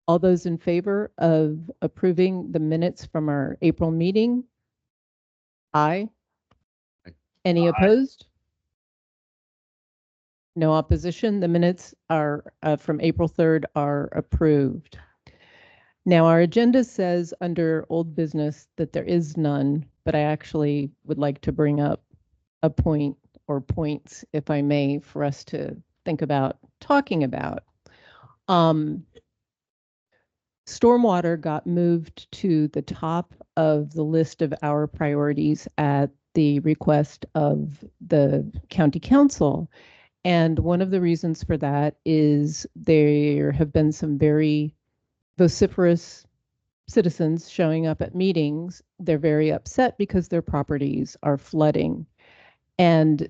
All those in favor of approving the minutes from our April meeting? Aye. Any opposed? No opposition. The minutes are from April 3rd are approved. Now, our agenda says under old business that there is none, but I actually would like to bring up a point or points, if I may, for us to think about talking about. Stormwater got moved to the top of the list of our priorities at the request of the county council. And one of the reasons for that is there have been some very vociferous citizens showing up at meetings. They're very upset because their properties are flooding. And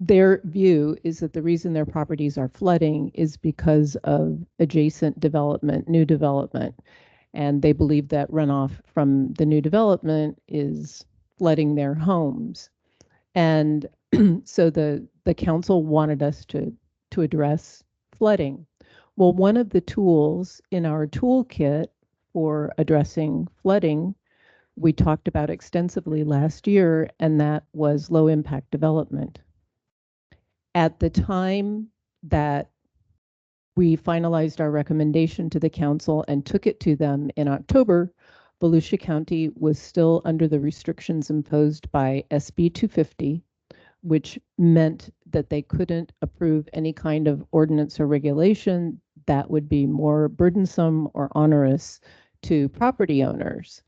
their view is that the reason their properties are flooding is because of adjacent development, new development. And they believe that runoff from the new development is flooding their homes. And so the council wanted us to address flooding. Well, one of the tools in our toolkit for addressing flooding, we talked about extensively last year, and that was low impact development. At the time that we finalized our recommendation to the council and took it to them in October, Volusia County was still under the restrictions imposed by SB 250, which meant that they couldn't approve any kind of ordinance or regulation that would be more burdensome or onerous to property owners.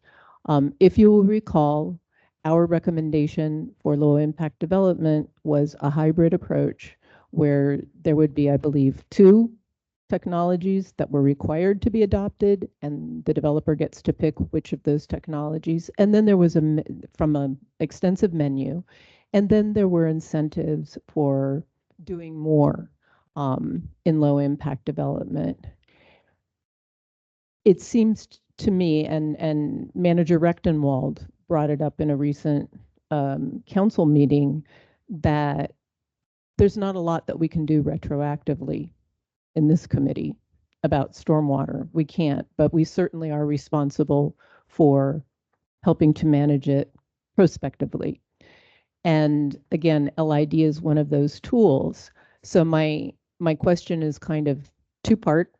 If you will recall, our recommendation for low impact development was a hybrid approach where there would be, I believe, 2 technologies that were required to be adopted, and the developer gets to pick which of those technologies. And then there was from an extensive menu, and then there were incentives for doing more in low impact development. It seems to me, and Manager Rechtenwald brought it up in a recent council meeting, that there's not a lot that we can do retroactively in this committee about stormwater. We can't, but we certainly are responsible for helping to manage it prospectively. And again, LID is one of those tools. So my question is kind of 2-part.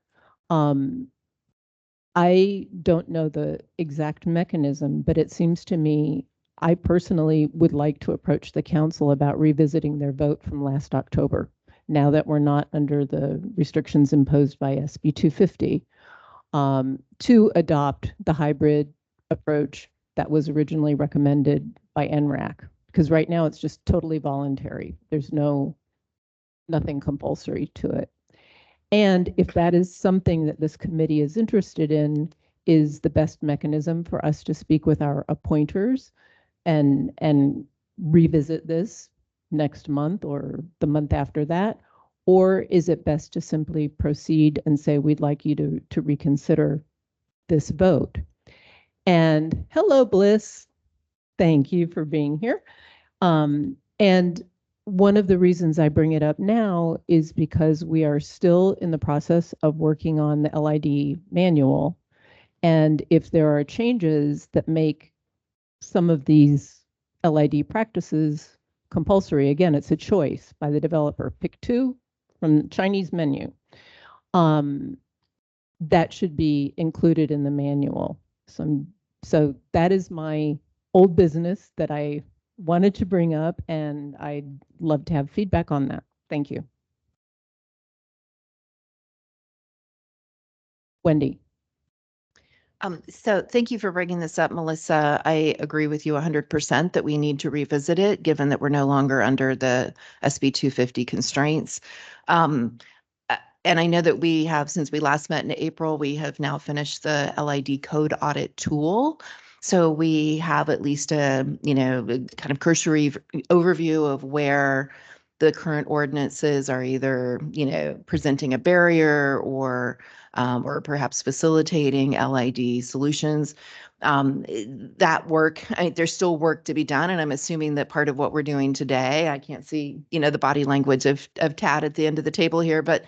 I don't know the exact mechanism, but it seems to me I personally would like to approach the council about revisiting their vote from last October, now that we're not under the restrictions imposed by SB 250, to adopt the hybrid approach that was originally recommended by ENRAC. Because right now it's just totally voluntary. There's nothing compulsory to it. And if that is something that this committee is interested in, is the best mechanism for us to speak with our appointers and revisit this next month or the month after that? Or is it best to simply proceed and say, we'd like you to reconsider this vote? And hello, Bliss. Thank you for being here. And one of the reasons I bring it up now is because we are still in the process of working on the LID manual. And if there are changes that make some of these LID practices compulsory, again, it's a choice by the developer. Pick 2 from the Chinese menu. That should be included in the manual. So that is my old business that I wanted to bring up, and I'd love to have feedback on that. Thank you. Wendy. So thank you for bringing this up, Melissa. I agree with you 100% that we need to revisit it, given that we're no longer under the SB 250 constraints. And I know that we have, since we last met in April, we have now finished the LID code audit tool. So we have at least a, kind of cursory overview of where the current ordinances are either, presenting a barrier or perhaps facilitating LID solutions. That work, there's still work to be done. And I'm assuming that part of what we're doing today, I can't see, the body language of Tad at the end of the table here, but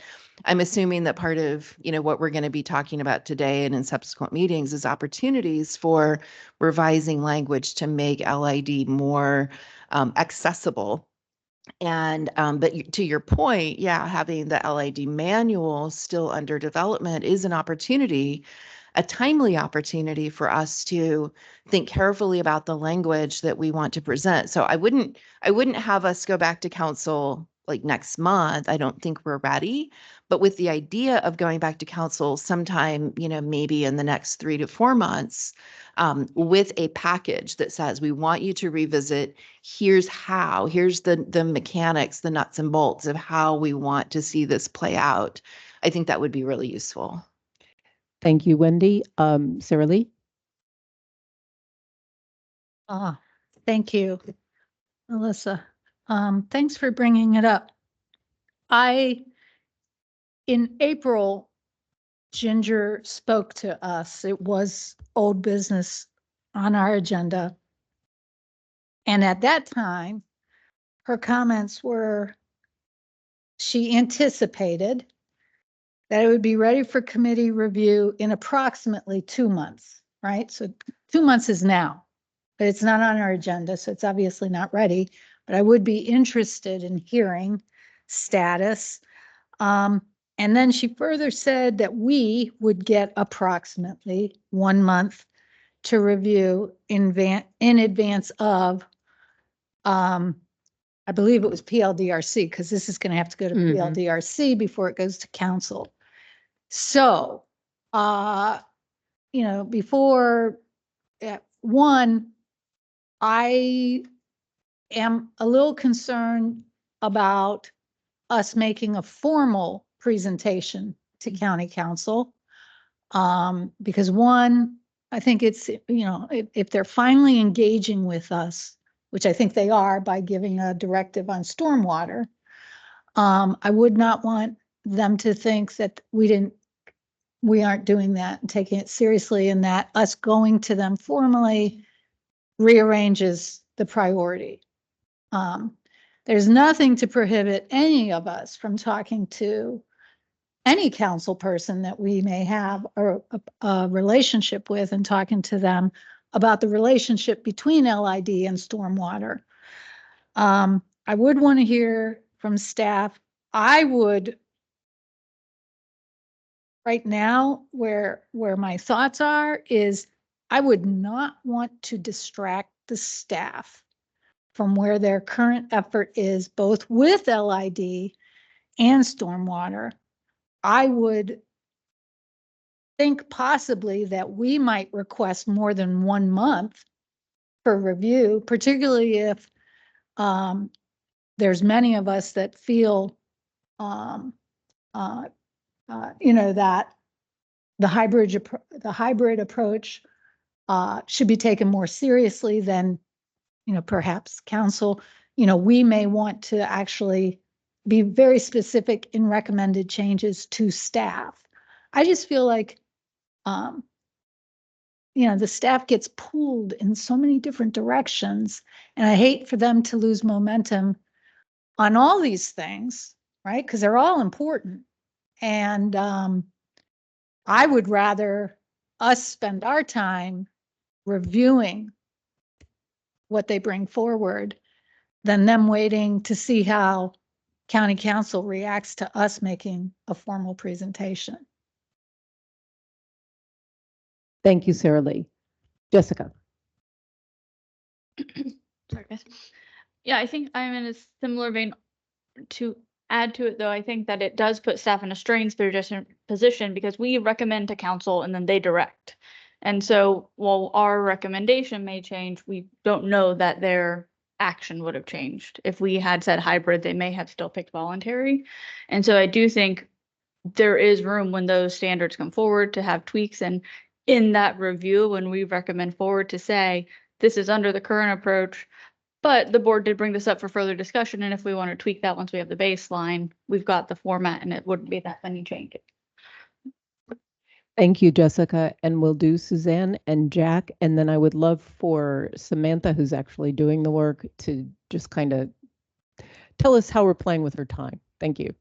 I'm assuming that part of, what we're going to be talking about today and in subsequent meetings is opportunities for revising language to make LID more accessible. And but to your point, yeah, having the LID manual still under development is an opportunity, a timely opportunity for us to think carefully about the language that we want to present. So I wouldn't have us go back to council like next month. I don't think we're ready, but with the idea of going back to council sometime, maybe in the next 3 to 4 months, with a package that says we want you to revisit. Here's the mechanics, the nuts and bolts of how we want to see this play out. I think that would be really useful. Thank you, Wendy. Sarah Lee? Thank you, Melissa. Thanks for bringing it up. In April, Ginger spoke to us. It was old business on our agenda. And at that time, her comments were, she anticipated that it would be ready for committee review in approximately 2 months, right? So 2 months is now, but it's not on our agenda, so it's obviously not ready. But I would be interested in hearing status. And then she further said that we would get approximately 1 month to review in advance of, I believe it was PLDRC, because this is going to have to go to PLDRC before it goes to council. So, before one, I am a little concerned about us making a formal presentation to county council. Because one, I think it's, if they're finally engaging with us, which I think they are by giving a directive on stormwater, I would not want them to think that we aren't doing that and taking it seriously, and that us going to them formally rearranges the priority. There's nothing to prohibit any of us from talking to any council person that we may have a relationship with and talking to them about the relationship between LID and stormwater. I would want to hear from staff. I would, right now, where my thoughts are is I would not want to distract the staff from where their current effort is, both with LID and stormwater. I would think possibly that we might request more than 1 month for review, particularly if there's many of us that feel, that the hybrid approach should be taken more seriously than, perhaps council. We may want to actually be very specific in recommended changes to staff. I just feel like, the staff gets pulled in so many different directions, and I hate for them to lose momentum on all these things, right? Because they're all important. And I would rather us spend our time reviewing what they bring forward than them waiting to see how county council reacts to us making a formal presentation. Thank you, Sarah Lee. Jessica? Sorry, guys. Yeah, I think I'm in a similar vein. To add to it, though, I think that it does put staff in a strange position because we recommend to council and then they direct. And so while our recommendation may change, we don't know that their action would have changed. If we had said hybrid, they may have still picked voluntary. And so I do think there is room when those standards come forward to have tweaks, and in that review, when we recommend forward to say, this is under the current approach, But the board did bring this up for further discussion, and if we want to tweak that once we have the baseline, we've got the format and it wouldn't be that many changes. Thank you, Jessica. And we'll do Suzanne and Jack. And then I would love for Samantha, who's actually doing the work, to just kind of tell us how we're playing with her time. Thank you.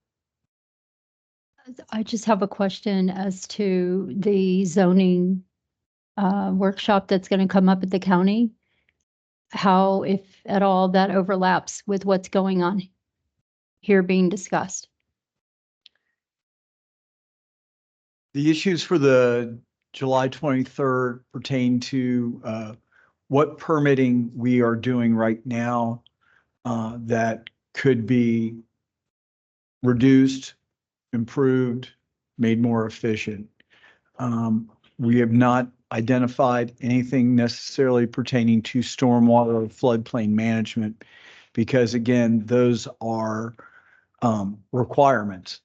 I just have a question as to the zoning workshop that's going to come up at the county. How, if at all, that overlaps with what's going on here being discussed. The issues for the July 23rd pertain to what permitting we are doing right now that could be reduced, improved, made more efficient. We have not identified anything necessarily pertaining to stormwater or floodplain management, because again, those are requirements.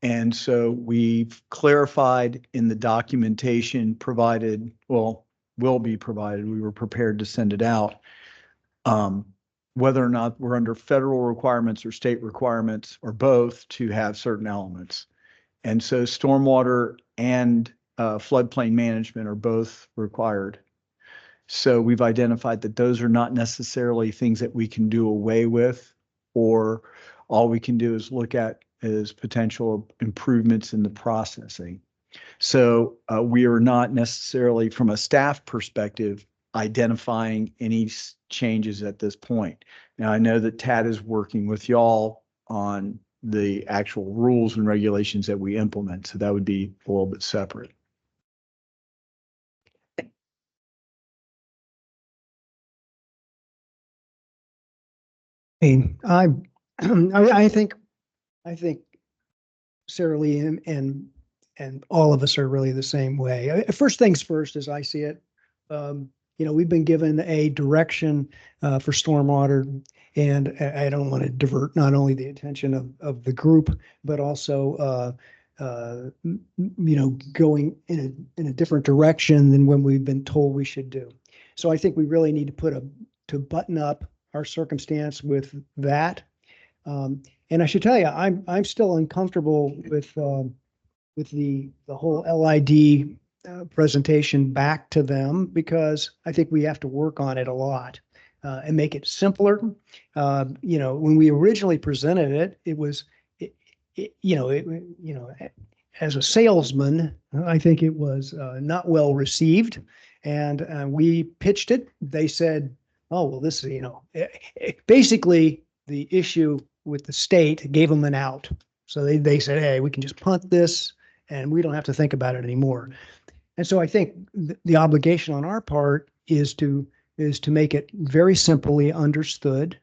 And so we've clarified in the documentation provided, well, will be provided, we were prepared to send it out, whether or not we're under federal requirements or state requirements or both to have certain elements. And so stormwater and floodplain management are both required. So we've identified that those are not necessarily things that we can do away with, or all we can do is look at as potential improvements in the processing. So we are not necessarily, from a staff perspective, identifying any changes at this point. Now, I know that Tad is working with y'all on the actual rules and regulations that we implement, so that would be a little bit separate. I think Sarah Lee and all of us are really the same way. First things first, as I see it, we've been given a direction for stormwater, and I don't want to divert not only the attention of the group, but also going in a different direction than when we've been told we should do. So I think we really need to button up our circumstance with that. And I should tell you, I'm still uncomfortable with the whole LID presentation back to them, because I think we have to work on it a lot and make it simpler. When we originally presented it, it was, as a salesman, I think it was not well received, and we pitched it. They said, "Oh, well, this is, basically the issue with the state gave them an out." So they said, "Hey, we can just punt this and we don't have to think about it anymore." And so I think the obligation on our part is to make it very simply understood,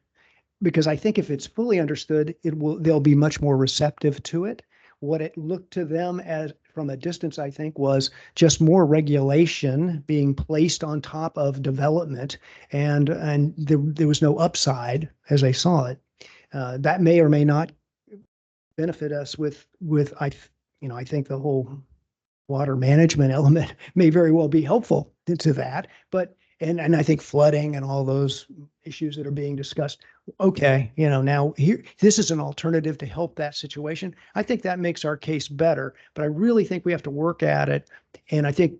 because I think if it's fully understood, they'll be much more receptive to it. What it looked to them as from a distance, I think, was just more regulation being placed on top of development, and there was no upside as they saw it. That may or may not benefit us with I think the whole water management element may very well be helpful to that, but and I think flooding and all those issues that are being discussed. Okay, now here, this is an alternative to help that situation. I think that makes our case better, but I really think we have to work at it. And I think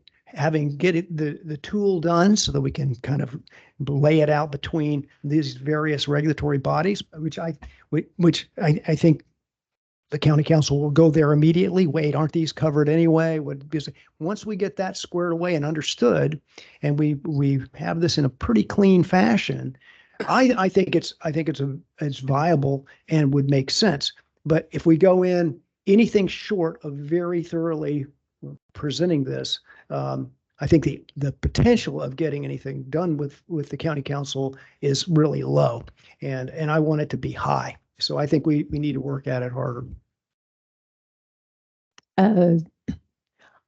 get the tool done so that we can kind of lay it out between these various regulatory bodies, which I think the county council will go there immediately. Wait, aren't these covered anyway? Once we get that squared away and understood, and we have this in a pretty clean fashion, I think it's viable and would make sense. But if we go in anything short of very thoroughly presenting this, I think the potential of getting anything done with the county council is really low, and I want it to be high. So I think we need to work at it harder.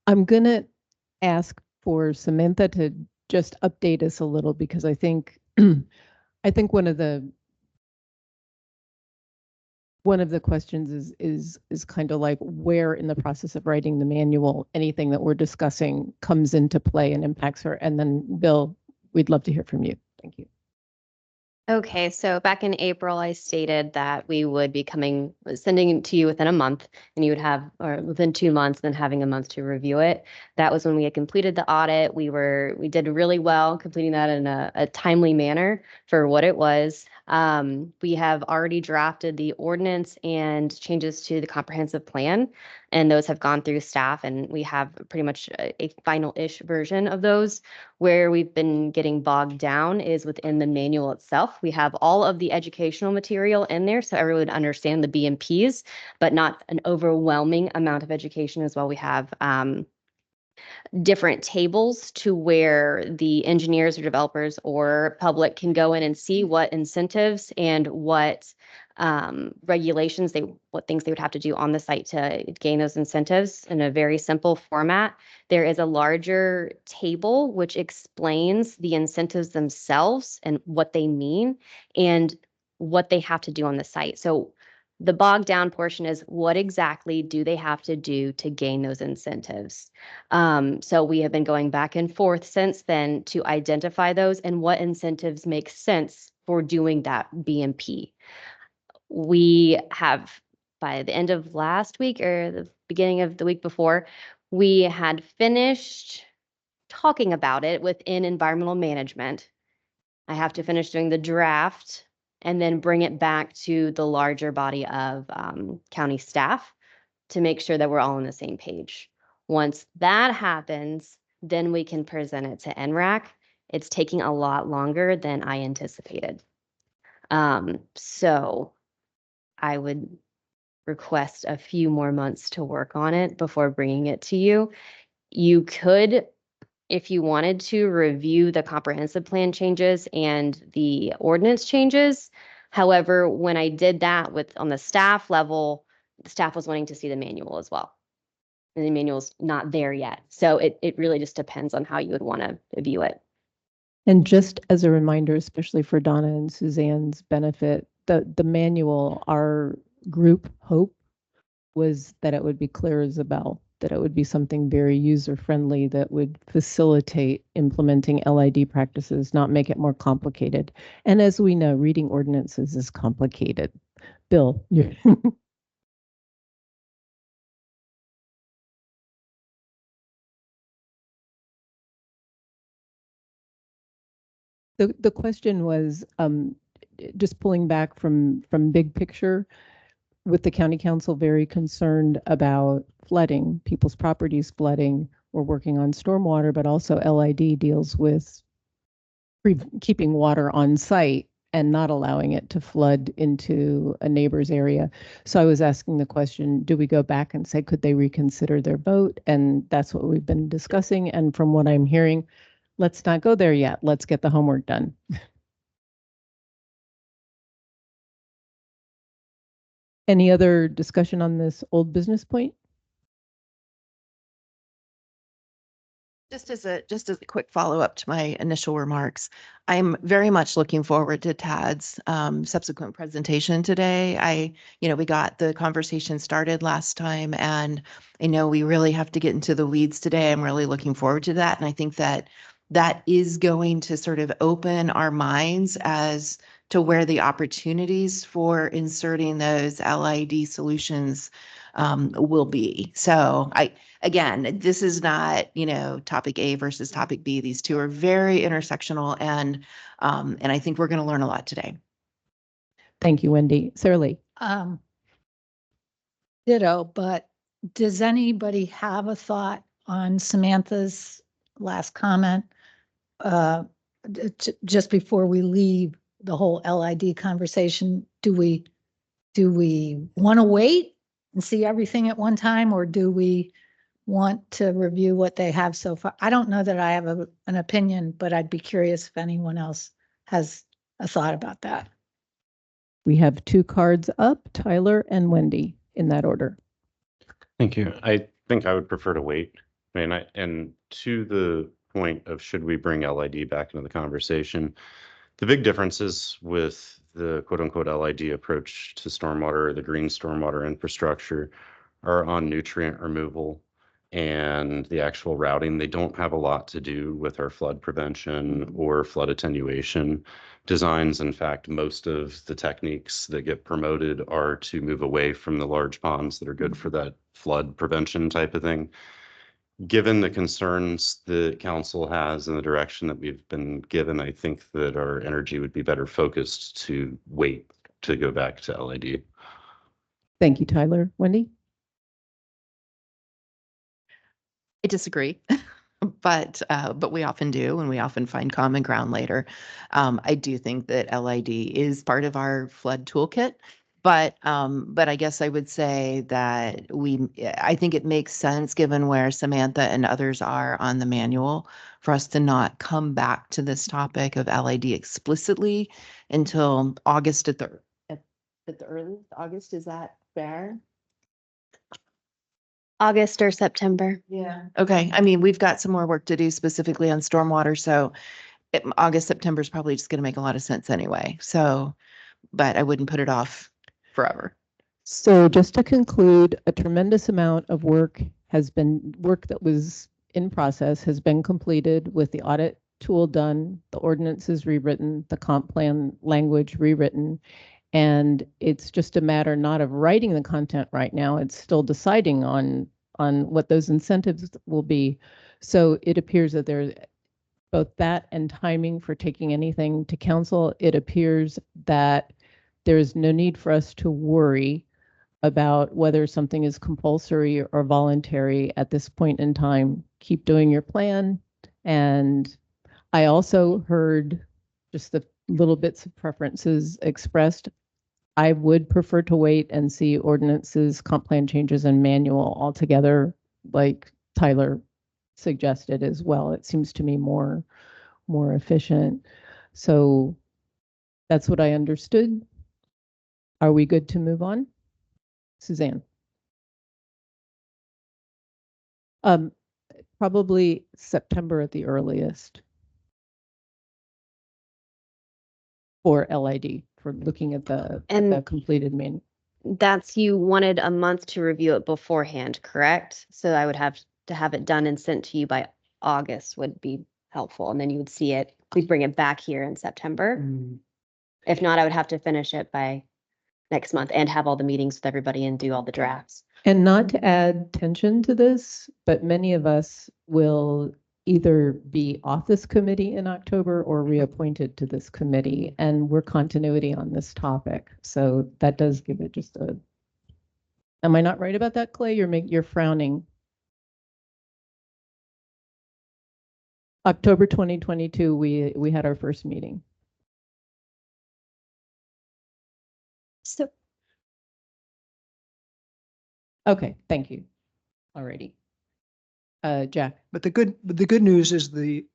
I'm gonna ask for Samantha to just update us a little, because I think one of the questions is kind of like, where in the process of writing the manual anything that we're discussing comes into play and impacts her. And then Bill, we'd love to hear from you. Thank you. Okay, so back in April, I stated that we would be sending it to you within a month, and you would have, or within 2 months, then having a month to review it. That was when we had completed the audit. We did really well completing that in a timely manner for what it was. We have already drafted the ordinance and changes to the comprehensive plan, and those have gone through staff, and we have pretty much a final-ish version of those. Where we've been getting bogged down is within the manual itself. We have all of the educational material in there so everyone would understand the BMPs, but not an overwhelming amount of education as well. We have different tables to where the engineers or developers or public can go in and see what incentives and what regulations what things they would have to do on the site to gain those incentives in a very simple format. There is a larger table which explains the incentives themselves and what they mean and what they have to do on the site. So the bogged down portion is what exactly do they have to do to gain those incentives? So we have been going back and forth since then to identify those and what incentives make sense for doing that BMP. We have, by the end of last week or the beginning of the week before, we had finished talking about it within environmental management. I have to finish doing the draft and then bring it back to the larger body of county staff to make sure that we're all on the same page. Once that happens, then we can present it to ENRAC. It's taking a lot longer than I anticipated. So I would request a few more months to work on it before bringing it to you. You could, if you wanted to, review the comprehensive plan changes and the ordinance changes. However, when I did that on the staff level, the staff was wanting to see the manual as well. And the manual's not there yet. So it really just depends on how you would want to view it. And just as a reminder, especially for Donna and Suzanne's benefit, the manual, our group hope was that it would be clear as a bell, that it would be something very user-friendly that would facilitate implementing LID practices, not make it more complicated. And as we know, reading ordinances is complicated. Bill, you're the question was just pulling back from big picture, with the county council very concerned about flooding, people's properties flooding. We're working on stormwater, but also LID deals with keeping water on site and not allowing it to flood into a neighbor's area. So I was asking the question, do we go back and say, could they reconsider their vote? And that's what we've been discussing. And from what I'm hearing, let's not go there yet. Let's get the homework done. Any other discussion on this old business point? Just as a quick follow-up to my initial remarks, I'm very much looking forward to Tad's subsequent presentation today. We got the conversation started last time, and I know we really have to get into the weeds today. I'm really looking forward to that, and I think that is going to sort of open our minds as to where the opportunities for inserting those LID solutions will be. So again, this is not, topic A versus topic B. These two are very intersectional, and I think we're going to learn a lot today. Thank you, Wendy. Sarah Lee. Ditto, but does anybody have a thought on Samantha's last comment? Just before we leave the whole LID conversation, do we want to wait and see everything at one time, or do we want to review what they have so far? I don't know that I have an opinion, but I'd be curious if anyone else has a thought about that. We have two cards up, Tyler and Wendy, in that order. Thank you. I think I would prefer to wait. And to the point of should we bring LID back into the conversation, the big differences with the quote unquote LID approach to stormwater, the green stormwater infrastructure, are on nutrient removal and the actual routing, they don't have a lot to do with our flood prevention or flood attenuation designs. In fact, most of the techniques that get promoted are to move away from the large ponds that are good for that flood prevention type of thing. Given the concerns the council has and the direction that we've been given, I think that our energy would be better focused to wait to go back to LID. Thank you, Tyler. Wendy? I disagree, but we often do, and we often find common ground later. I do think that LID is part of our flood toolkit, but I guess I would say that I think it makes sense, given where Samantha and others are on the manual, for us to not come back to this topic of LID explicitly until August at the earliest. August, is that fair? August or September. Yeah. Okay. I mean, we've got some more work to do specifically on stormwater, so August, September is probably just going to make a lot of sense anyway. So, but I wouldn't put it off forever. So just to conclude, a tremendous amount of work that was in process has been completed with the audit tool done, the ordinances rewritten, the comp plan language rewritten. And it's just a matter not of writing the content right now, it's still deciding on what those incentives will be. So it appears that there's both that and timing for taking anything to council. It appears that there's no need for us to worry about whether something is compulsory or voluntary at this point in time. Keep doing your plan. And I also heard just the little bits of preferences expressed. I would prefer to wait and see ordinances, comp plan changes, and manual all together, like Tyler suggested as well. It seems to me more efficient. So that's what I understood. Are we good to move on? Suzanne? Probably September at the earliest for LID, for looking at the completed manual. That's, you wanted a month to review it beforehand, correct? So I would have to have it done and sent to you by August would be helpful. And then you would see it, we'd bring it back here in September. If not, I would have to finish it by next month and have all the meetings with everybody and do all the drafts. And not to add tension to this, but many of us will either be off this committee in October or reappointed to this committee, and we're continuity on this topic. So that does give it just a, am I not right about that, Clay? You're frowning. October 2022, we had our first meeting. So okay, thank you. Alrighty. Jack. But the good news is the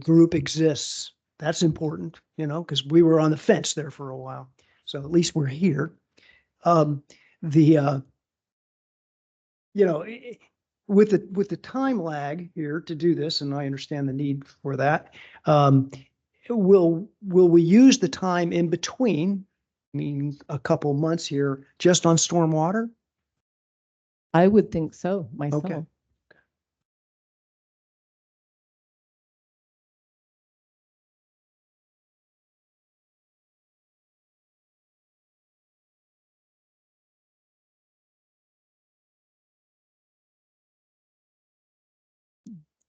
group exists. That's important, you know, because we were on the fence there for a while. So at least we're here. You know, with the time lag here to do this, and I understand the need for that. Will we use the time in between, I mean, a couple months here, just on stormwater? I would think so myself. Okay.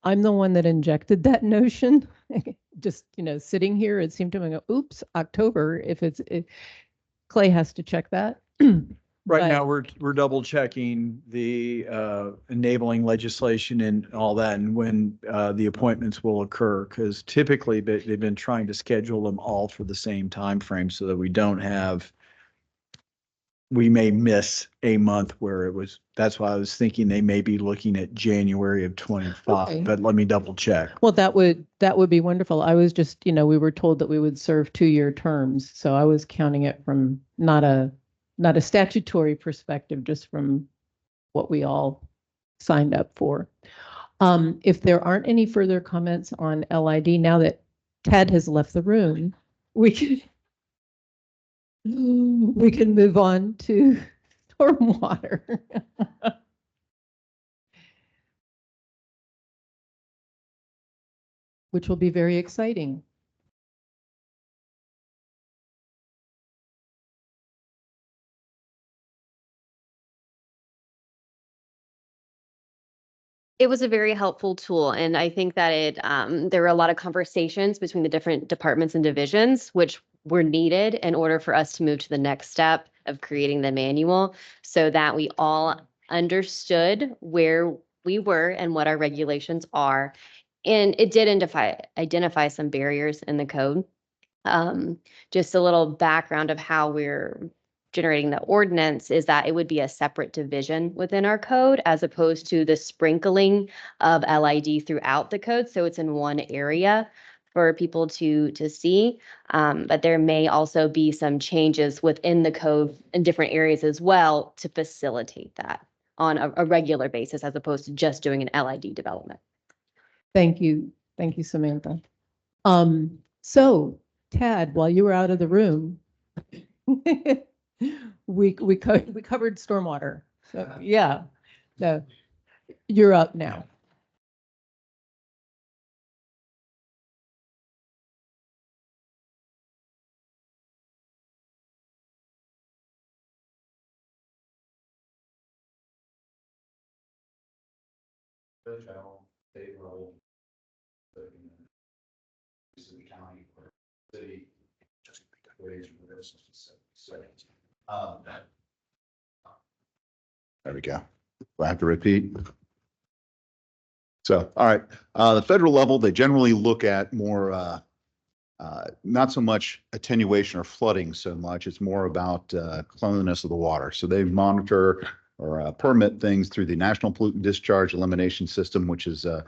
I'm the one that injected that notion. Just, you know, sitting here, it seemed to me, oops, October, Clay has to check that. Right But- now, we're double checking the enabling legislation and all that, and when the appointments will occur, because typically they've been trying to schedule them all for the same time frame so that we may miss a month where it was. That's why I was thinking they may be looking at January of 25, Okay. but let me double check. Well, that would be wonderful. I was just, you know, we were told that we would serve 2-year terms, so I was counting it from not a statutory perspective, just from what we all signed up for. If there aren't any further comments on LID, now that Ted has left the room, we can move on to stormwater. which will be very exciting. It was a very helpful tool, and I think that there were a lot of conversations between the different departments and divisions, which were needed in order for us to move to the next step of creating the manual, so that we all understood where we were and what our regulations are. And it did identify some barriers in the code. Just a little background of how we're generating the ordinance is that it would be a separate division within our code as opposed to the sprinkling of LID throughout the code. So it's in one area for people to see. But there may also be some changes within the code in different areas as well to facilitate that on a regular basis as opposed to just doing an LID development. Thank you. Thank you, Samantha. So Tad, while you were out of the room, we covered stormwater. So yeah, so you're up now. There we go. Do I have to repeat? So, all right, the federal level, they generally look at more, not so much attenuation or flooding so much. It's more about cleanliness of the water. So they monitor or permit things through the National Pollutant Discharge Elimination System, which is a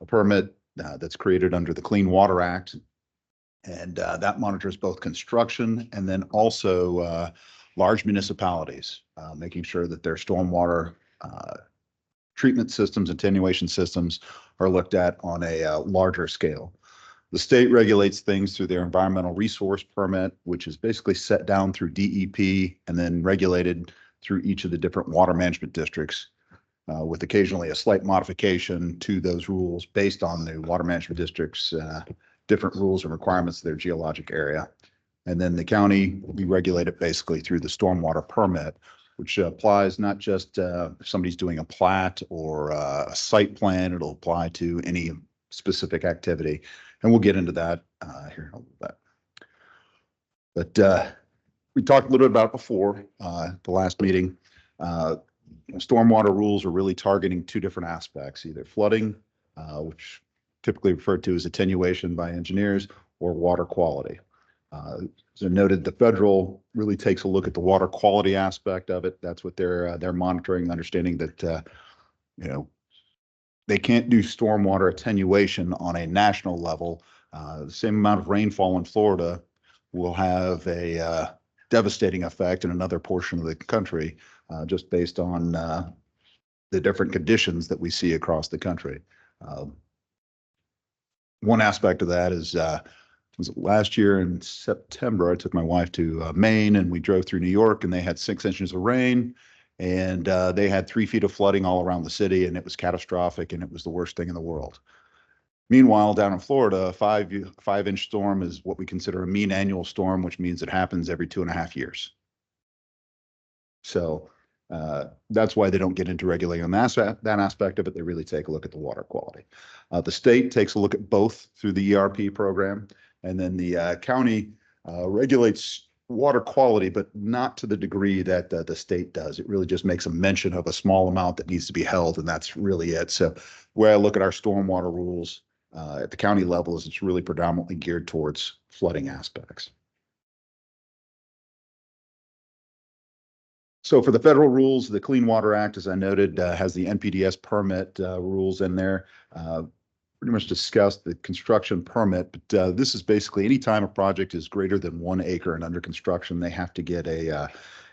permit that's created under the Clean Water Act. And that monitors both construction and then also large municipalities, making sure that their stormwater treatment systems, attenuation systems are looked at on a larger scale. The state regulates things through their environmental resource permit, which is basically set down through DEP and then regulated through each of the different water management districts, with occasionally a slight modification to those rules based on the water management district's different rules and requirements of their geologic area. And then the county, we regulate it basically through the stormwater permit, which applies not just if somebody's doing a plat or a site plan, it'll apply to any specific activity. And we'll get into that here in a little bit. But we talked a little bit about it before the last meeting. Stormwater rules are really targeting two different aspects, either flooding, which typically referred to as attenuation by engineers, or water quality. As I noted, the federal really takes a look at the water quality aspect of it. That's what they're monitoring, understanding that they can't do stormwater attenuation on a national level. The same amount of rainfall in Florida will have a devastating effect in another portion of the country, just based on the different conditions that we see across the country. One aspect of that is, was it last year in September, I took my wife to Maine and we drove through New York and they had 6 inches of rain and they had 3 feet of flooding all around the city and it was catastrophic and it was the worst thing in the world. Meanwhile, down in Florida, a 5-inch storm is what we consider a mean annual storm, which means it happens every 2.5 years. So that's why they don't get into regulating that aspect of it. They really take a look at the water quality. The state takes a look at both through the ERP program, and then the county regulates water quality, but not to the degree that the state does. It really just makes a mention of a small amount that needs to be held, and that's really it. So the way I look at our stormwater rules at the county level is it's really predominantly geared towards flooding aspects. So for the federal rules, the Clean Water Act, as I noted, has the NPDES permit rules in there. Pretty much discussed the construction permit, but this is basically anytime a project is greater than 1 acre and under construction, they have to get a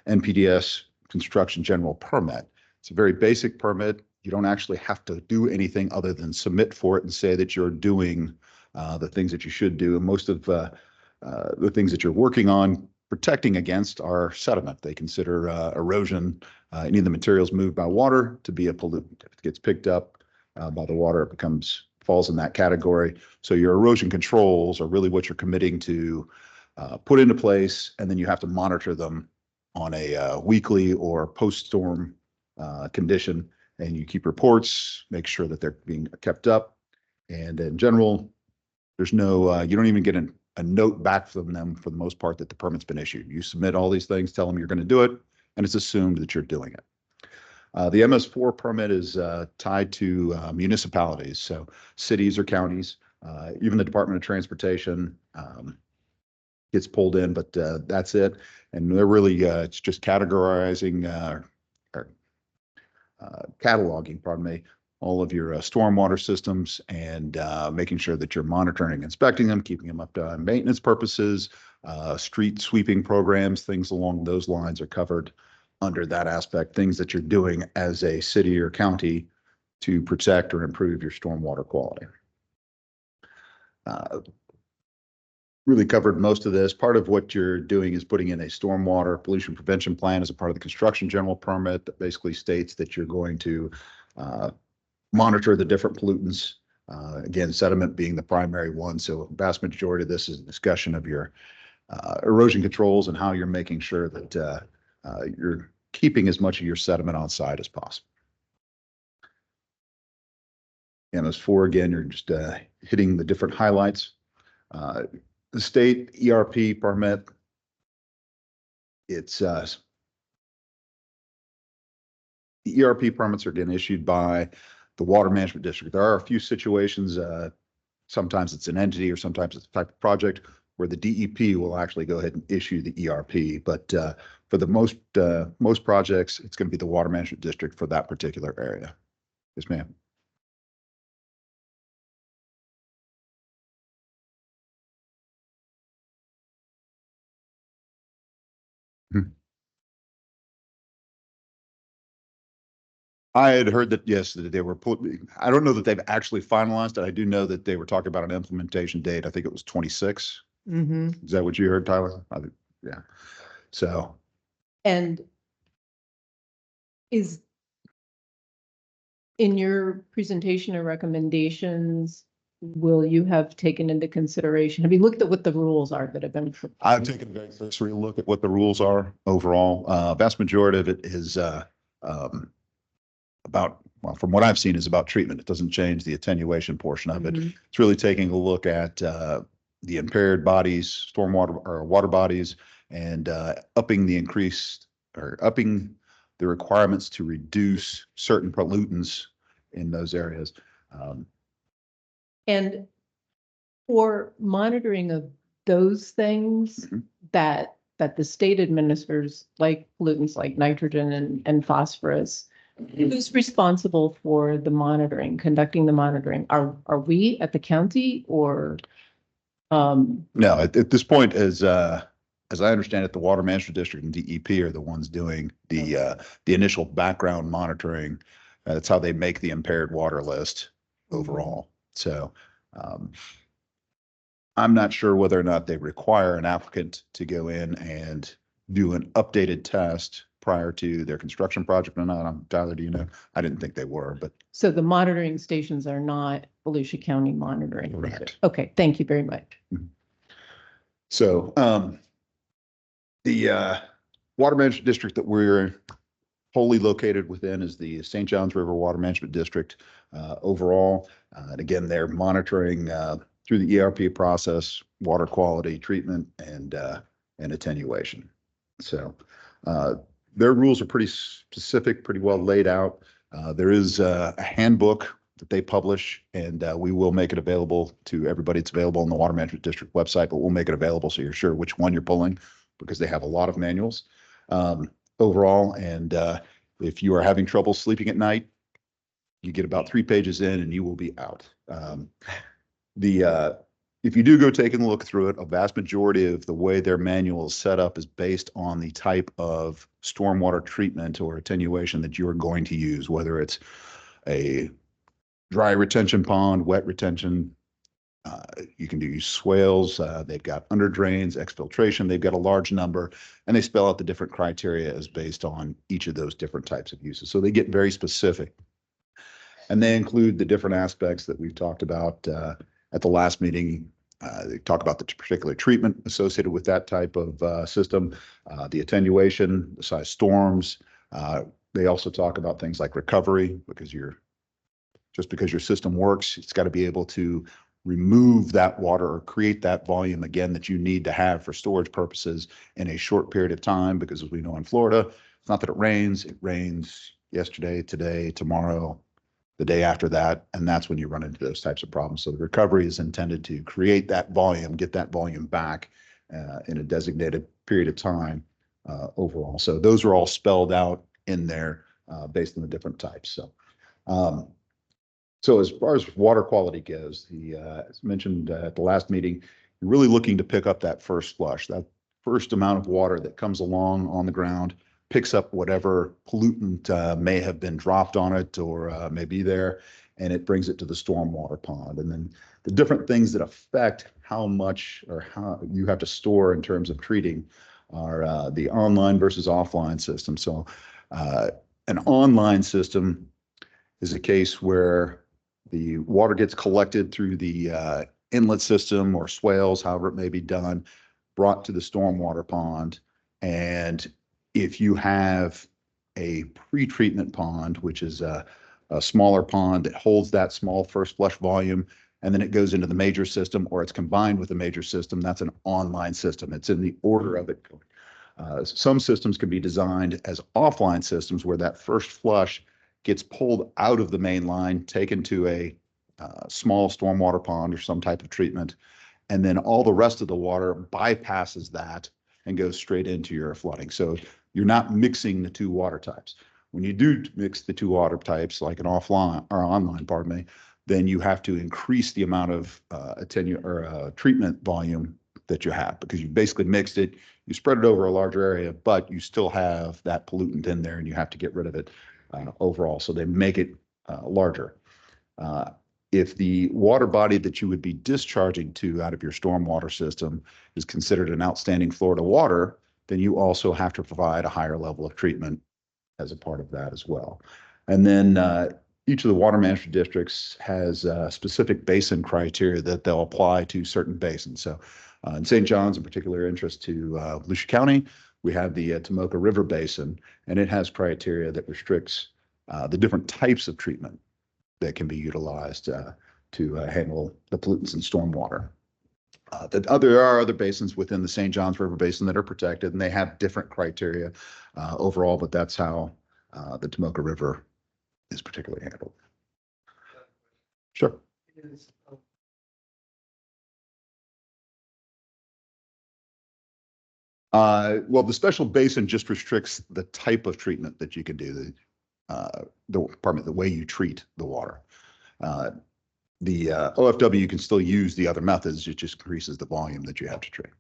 NPDES construction general permit. It's a very basic permit. You don't actually have to do anything other than submit for it and say that you're doing the things that you should do. And most of the things that you're working on protecting against are sediment. They consider erosion, any of the materials moved by water, to be a pollutant. If it gets picked up by the water, it becomes falls in that category. So your erosion controls are really what you're committing to put into place, and then you have to monitor them on a weekly or post-storm condition, and you keep reports, make sure that they're being kept up. And in general, there's no, you don't even get a note back from them for the most part that the permit's been issued. You submit all these things, tell them you're going to do it, and it's assumed that you're doing it. The MS4 permit is tied to municipalities, so cities or counties, even the Department of Transportation gets pulled in, but that's it. And they're really, it's just categorizing or cataloging, pardon me, all of your stormwater systems and making sure that you're monitoring and inspecting them, keeping them up to maintenance purposes, street sweeping programs, things along those lines are covered under that aspect, things that you're doing as a city or county to protect or improve your stormwater quality. Really covered most of this. Part of what you're doing is putting in a stormwater pollution prevention plan as a part of the construction general permit that basically states that you're going to monitor the different pollutants. Again, sediment being the primary one. So a vast majority of this is a discussion of your erosion controls and how you're making sure that you're keeping as much of your sediment on site as possible. And as for, again, you're just hitting the different highlights. The state ERP permit, it's the ERP permits are getting issued by the water management district. There are a few situations, sometimes it's an entity or sometimes it's a type of project where the DEP will actually go ahead and issue the ERP. But for the most projects, it's going to be the water management district for that particular area. Yes, ma'am. I had heard that, yes, that they were I don't know that they've actually finalized it. I do know that they were talking about an implementation date. I think it was 26. Is that what you heard, Tyler? Yeah. So. And is in your presentation or recommendations, will you have taken into consideration, have you looked at what the rules are that have been proposed? I've taken a very cursory look at what the rules are overall. Vast majority of it is about, well, from what I've seen, is about treatment. It doesn't change the attenuation portion of it. It's really taking a look at the impaired bodies, stormwater or water bodies, and upping the requirements to reduce certain pollutants in those areas. And for monitoring of those things that the state administers, like pollutants like nitrogen and phosphorus, who's responsible for the monitoring, conducting the monitoring? Are we at the county or? No, at this point, as I understand it, the Water Management District and DEP are the ones doing the initial background monitoring. That's how they make the impaired water list overall. So I'm not sure whether or not they require an applicant to go in and do an updated test prior to their construction project or not. Tyler, do you know? I didn't think they were, but. So the monitoring stations are not Volusia County monitoring? Correct. Okay, thank you very much. So the Water Management District that we're wholly located within is the St. Johns River Water Management District overall. And again, they're monitoring through the ERP process, water quality, treatment, and attenuation. So their rules are pretty specific, pretty well laid out. There is a handbook that they publish, and we will make it available to everybody. It's available on the Water Management District website, but we'll make it available so you're sure which one you're pulling, because they have a lot of manuals overall. And if you are having trouble sleeping at night, you get about 3 pages in and you will be out. If you do go taking a look through it, a vast majority of the way their manual is set up is based on the type of stormwater treatment or attenuation that you're going to use, whether it's a dry retention pond, wet retention. You can do swales. They've got under drains, exfiltration. They've got a large number, and they spell out the different criteria as based on each of those different types of uses. So they get very specific. And they include the different aspects that we've talked about at the last meeting. They talk about the particular treatment associated with that type of system, the attenuation, the size storms. They also talk about things like recovery, because just because your system works, it's got to be able to remove that water or create that volume again that you need to have for storage purposes in a short period of time. Because as we know in Florida, it's not that it rains yesterday, today, tomorrow, the day after that, and that's when you run into those types of problems. So the recovery is intended to create that volume, get that volume back in a designated period of time overall. So those are all spelled out in there based on the different types. So as far as water quality goes, as mentioned at the last meeting, you're really looking to pick up that first flush, that first amount of water that comes along on the ground, picks up whatever pollutant may have been dropped on it or may be there, and it brings it to the stormwater pond. And then the different things that affect how much or how you have to store in terms of treating are the online versus offline system. So an online system is a case where the water gets collected through the inlet system or swales, however it may be done, brought to the stormwater pond. And if you have a pre-treatment pond, which is a smaller pond that holds that small first flush volume, and then it goes into the major system, or it's combined with the major system, that's an online system. It's in the order of it. Some systems can be designed as offline systems where that first flush gets pulled out of the main line, taken to a small stormwater pond or some type of treatment, and then all the rest of the water bypasses that and goes straight into your flooding. So you're not mixing the two water types. When you do mix the two water types, like an offline or online, pardon me, then you have to increase the amount of treatment volume that you have, because you basically mixed it, you spread it over a larger area, but you still have that pollutant in there and you have to get rid of it overall. So they make it larger. If the water body that you would be discharging to out of your stormwater system is considered an outstanding Florida water, then you also have to provide a higher level of treatment as a part of that as well. And then each of the water management districts has specific basin criteria that they'll apply to certain basins. So in St. John's, in particular interest to Volusia County, we have the Tomoka River Basin, and it has criteria that restricts the different types of treatment that can be utilized to handle the pollutants in stormwater. There are other basins within the St. John's River Basin that are protected, and they have different criteria overall, but that's how the Tomoka River is particularly handled. Sure. Well, the special basin just restricts the type of treatment that you can do, the way you treat the water. The OFW, you can still use the other methods, it just increases the volume that you have to treat.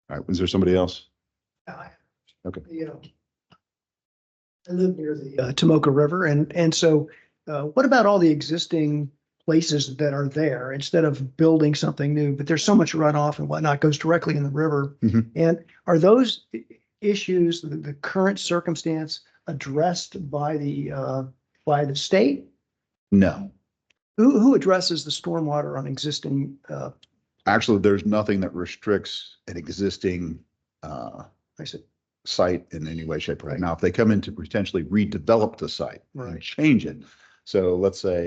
All right, was there somebody else? Okay. I live near the Tomoka River, and so what about all the existing places that are there instead of building something new? But there's so much runoff and whatnot goes directly in the river. Mhm. And are those issues, the current circumstance, addressed by the state? No. Who addresses the stormwater on existing? Actually, there's nothing that restricts an existing site in any way, shape, or form. Now, if they come in to potentially redevelop the site and change it. So let's say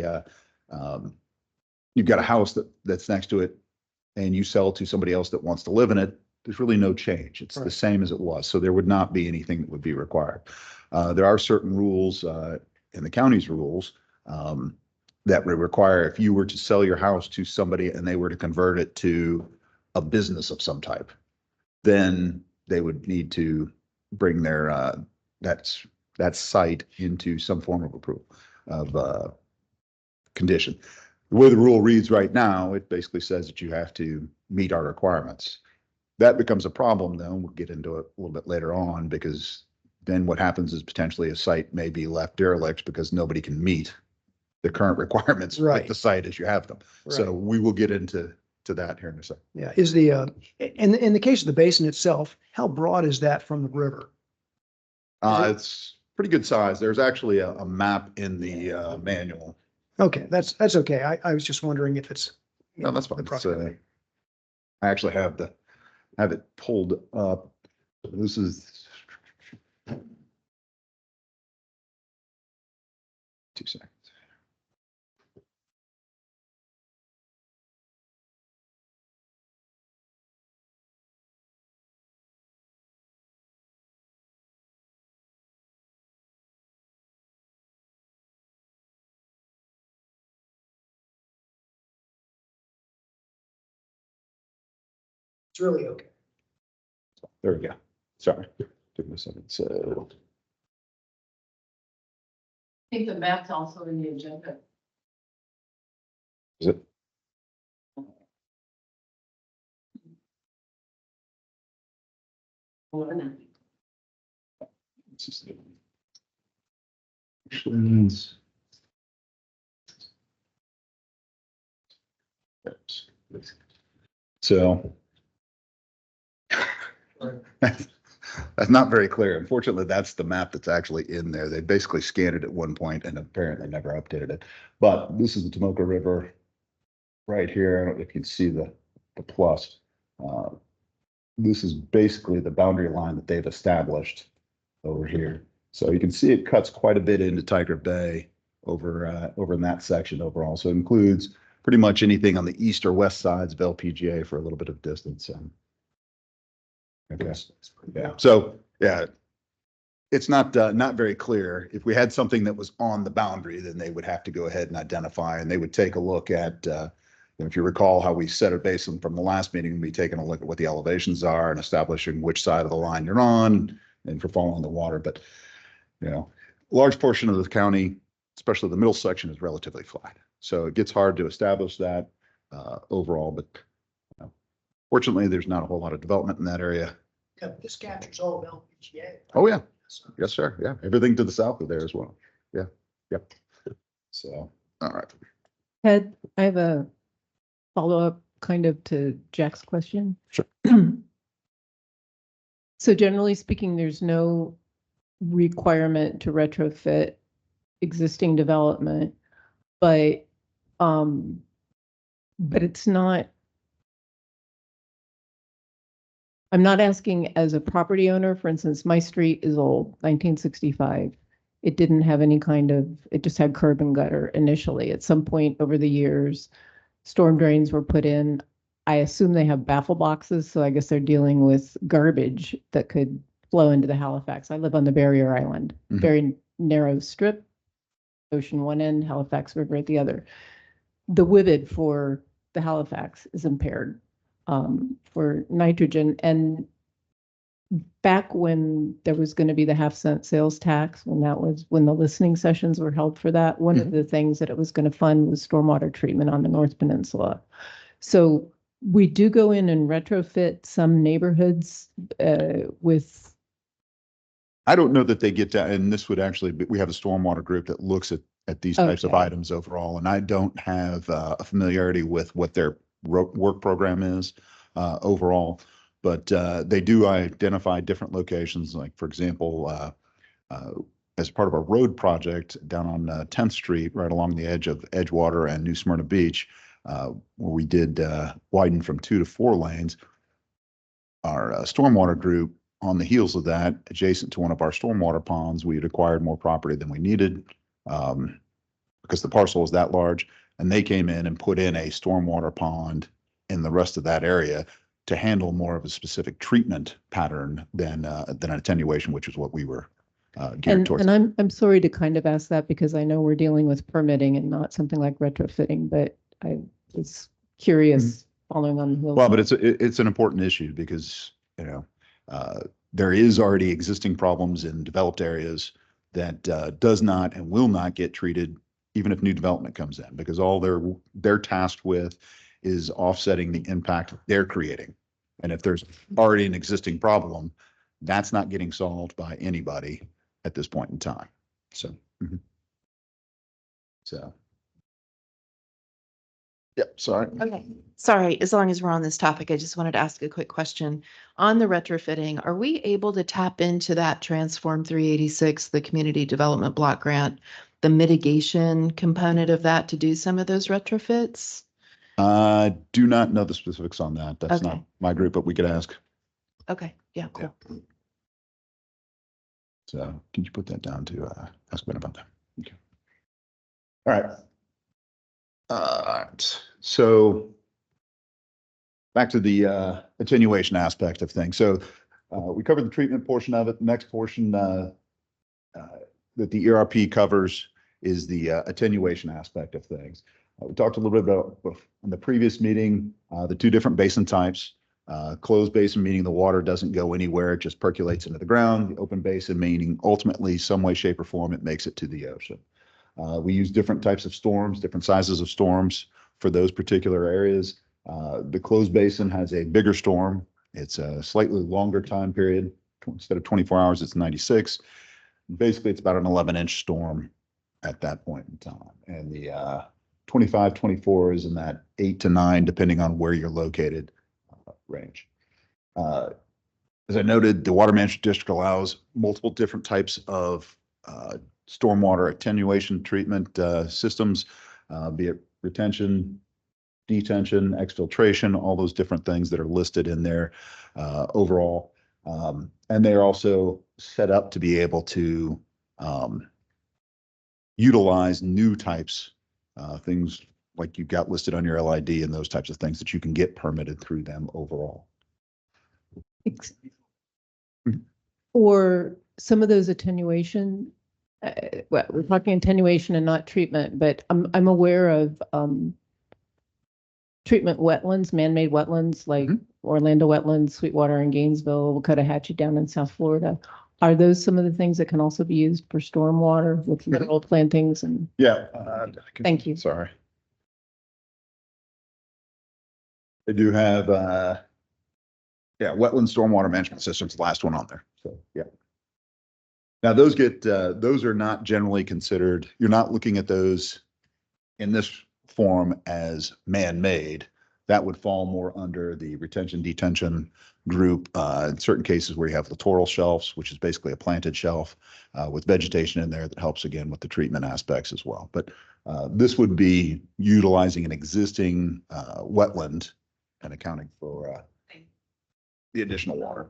you've got a house that's next to it and you sell to somebody else that wants to live in it. There's really no change. It's the same as it was. So there would not be anything that would be required. There are certain rules in the county's rules that would require, if you were to sell your house to somebody and they were to convert it to a business of some type, then they would need to bring their that site into some form of approval of condition. The way the rule reads right now, it basically says that you have to meet our requirements. That becomes a problem, though. We'll get into it a little bit later on, because then what happens is potentially a site may be left derelict because nobody can meet the current requirements with the site as you have them. So we will get into that here in a second. Yeah, is the in the case of the basin itself, how broad is that from the river? It's pretty good size. There's actually a map in the manual. Okay, that's okay. I was just wondering if it's. No, that's fine. the It's, proximity. I actually have it pulled up. This is 2 seconds. It's really okay. There we go. Sorry. Give me a second. So I think the map's also in the agenda. is it? This is the- Actions. Oops. So. That's not very clear. Unfortunately, that's the map that's actually in there. They basically scanned it at one point and apparently never updated it. But this is the Tomoka River right here. I don't know if you can see the plus. This is basically the boundary line that they've established over here. So you can see it cuts quite a bit into Tiger Bay over in that section overall. So it includes pretty much anything on the east or west sides of LPGA for a little bit of distance. Okay. Yeah. So yeah, it's not very clear. If we had something that was on the boundary, then they would have to go ahead and identify, and they would take a look at. If you recall how we set a basin from the last meeting, we'd be taking a look at what the elevations are and establishing which side of the line you're on, and for following the water. But a large portion of the county, especially the middle section, is relatively flat, so it gets hard to establish that overall. But fortunately, there's not a whole lot of development in that area. Yeah, this captures all of LPGA. Oh, yeah. Yes, sir. Yeah. Everything to the south of there as well. Yeah. Yep. So, all right. Ted, I have a follow-up kind of to Jack's question. Sure. So generally speaking, there's no requirement to retrofit existing development, but it's not. I'm not asking as a property owner. For instance, my street is old, 1965. It didn't have any it just had curb and gutter initially. At some point over the years, storm drains were put in. I assume they have baffle boxes, so I guess they're dealing with garbage that could flow into the Halifax. I live on the barrier island, very narrow strip, ocean one end, Halifax River at the other. The WIBID for the Halifax is impaired for nitrogen. And back when there was going to be the half-cent sales tax, when the listening sessions were held for that, one of the things that it was going to fund was stormwater treatment on the North Peninsula. So we do go in and retrofit some neighborhoods with. I don't know that they get that, and this would actually be, we have a stormwater group that looks at these types of items overall, and I don't have a familiarity with what their work program is overall, but they do identify different locations, like for example, as part of our road project down on 10th Street, right along the edge of Edgewater and New Smyrna Beach, where we did widen from 2 to 4 lanes. Our stormwater group, on the heels of that, adjacent to one of our stormwater ponds, we had acquired more property than we needed because the parcel was that large, and they came in and put in a stormwater pond in the rest of that area to handle more of a specific treatment pattern than an attenuation, which is what we were geared towards. And I'm sorry to kind of ask that because I know we're dealing with permitting and not something like retrofitting, but I was curious following on the heels. Well, but it's an important issue because there is already existing problems in developed areas that does not and will not get treated even if new development comes in, because all they're tasked with is offsetting the impact they're creating. And if there's already an existing problem, that's not getting solved by anybody at this point in time. So, Yep, sorry. Okay, sorry, as long as we're on this topic, I just wanted to ask a quick question. On the retrofitting, are we able to tap into that Transform 386, the Community Development Block Grant, the mitigation component of that to do some of those retrofits? I do not know the specifics on that. That's not Okay. my group, but we could ask. Okay, yeah, cool. So can you put that down to ask Ben about that? Okay. All right. So back to the attenuation aspect of things. So we covered the treatment portion of it. The next portion that the ERP covers is the attenuation aspect of things. We talked a little bit about in the previous meeting, the two different basin types. Closed basin, meaning the water doesn't go anywhere, it just percolates into the ground. The open basin, meaning ultimately some way, shape, or form, it makes it to the ocean. We use different types of storms, different sizes of storms for those particular areas. The closed basin has a bigger storm. It's a slightly longer time period. Instead of 24 hours, it's 96. Basically, it's about an 11-inch storm at that point in time. And the 25, 24 is in that 8 to 9, depending on where you're located, range. As I noted, the Water Management District allows multiple different types of stormwater attenuation treatment systems, be it retention, detention, exfiltration, all those different things that are listed in there overall. And they're also set up to be able to utilize new types, things like you've got listed on your LID and those types of things that you can get permitted through them overall. Or some of those attenuation, well, we're talking attenuation and not treatment, but I'm aware of treatment wetlands, man-made wetlands like Orlando wetlands, Sweetwater and Gainesville, Wakatahatchee down in South Florida. Are those some of the things that can also be used for stormwater with mineral plantings and? Yeah. Thank you. Sorry. They do have, wetland stormwater management systems, the last one on there. So, yeah. Now those those are not generally considered, you're not looking at those in this form as man-made. That would fall more under the retention detention group, in certain cases where you have littoral shelves, which is basically a planted shelf with vegetation in there that helps again with the treatment aspects as well. But this would be utilizing an existing wetland and accounting for the additional water.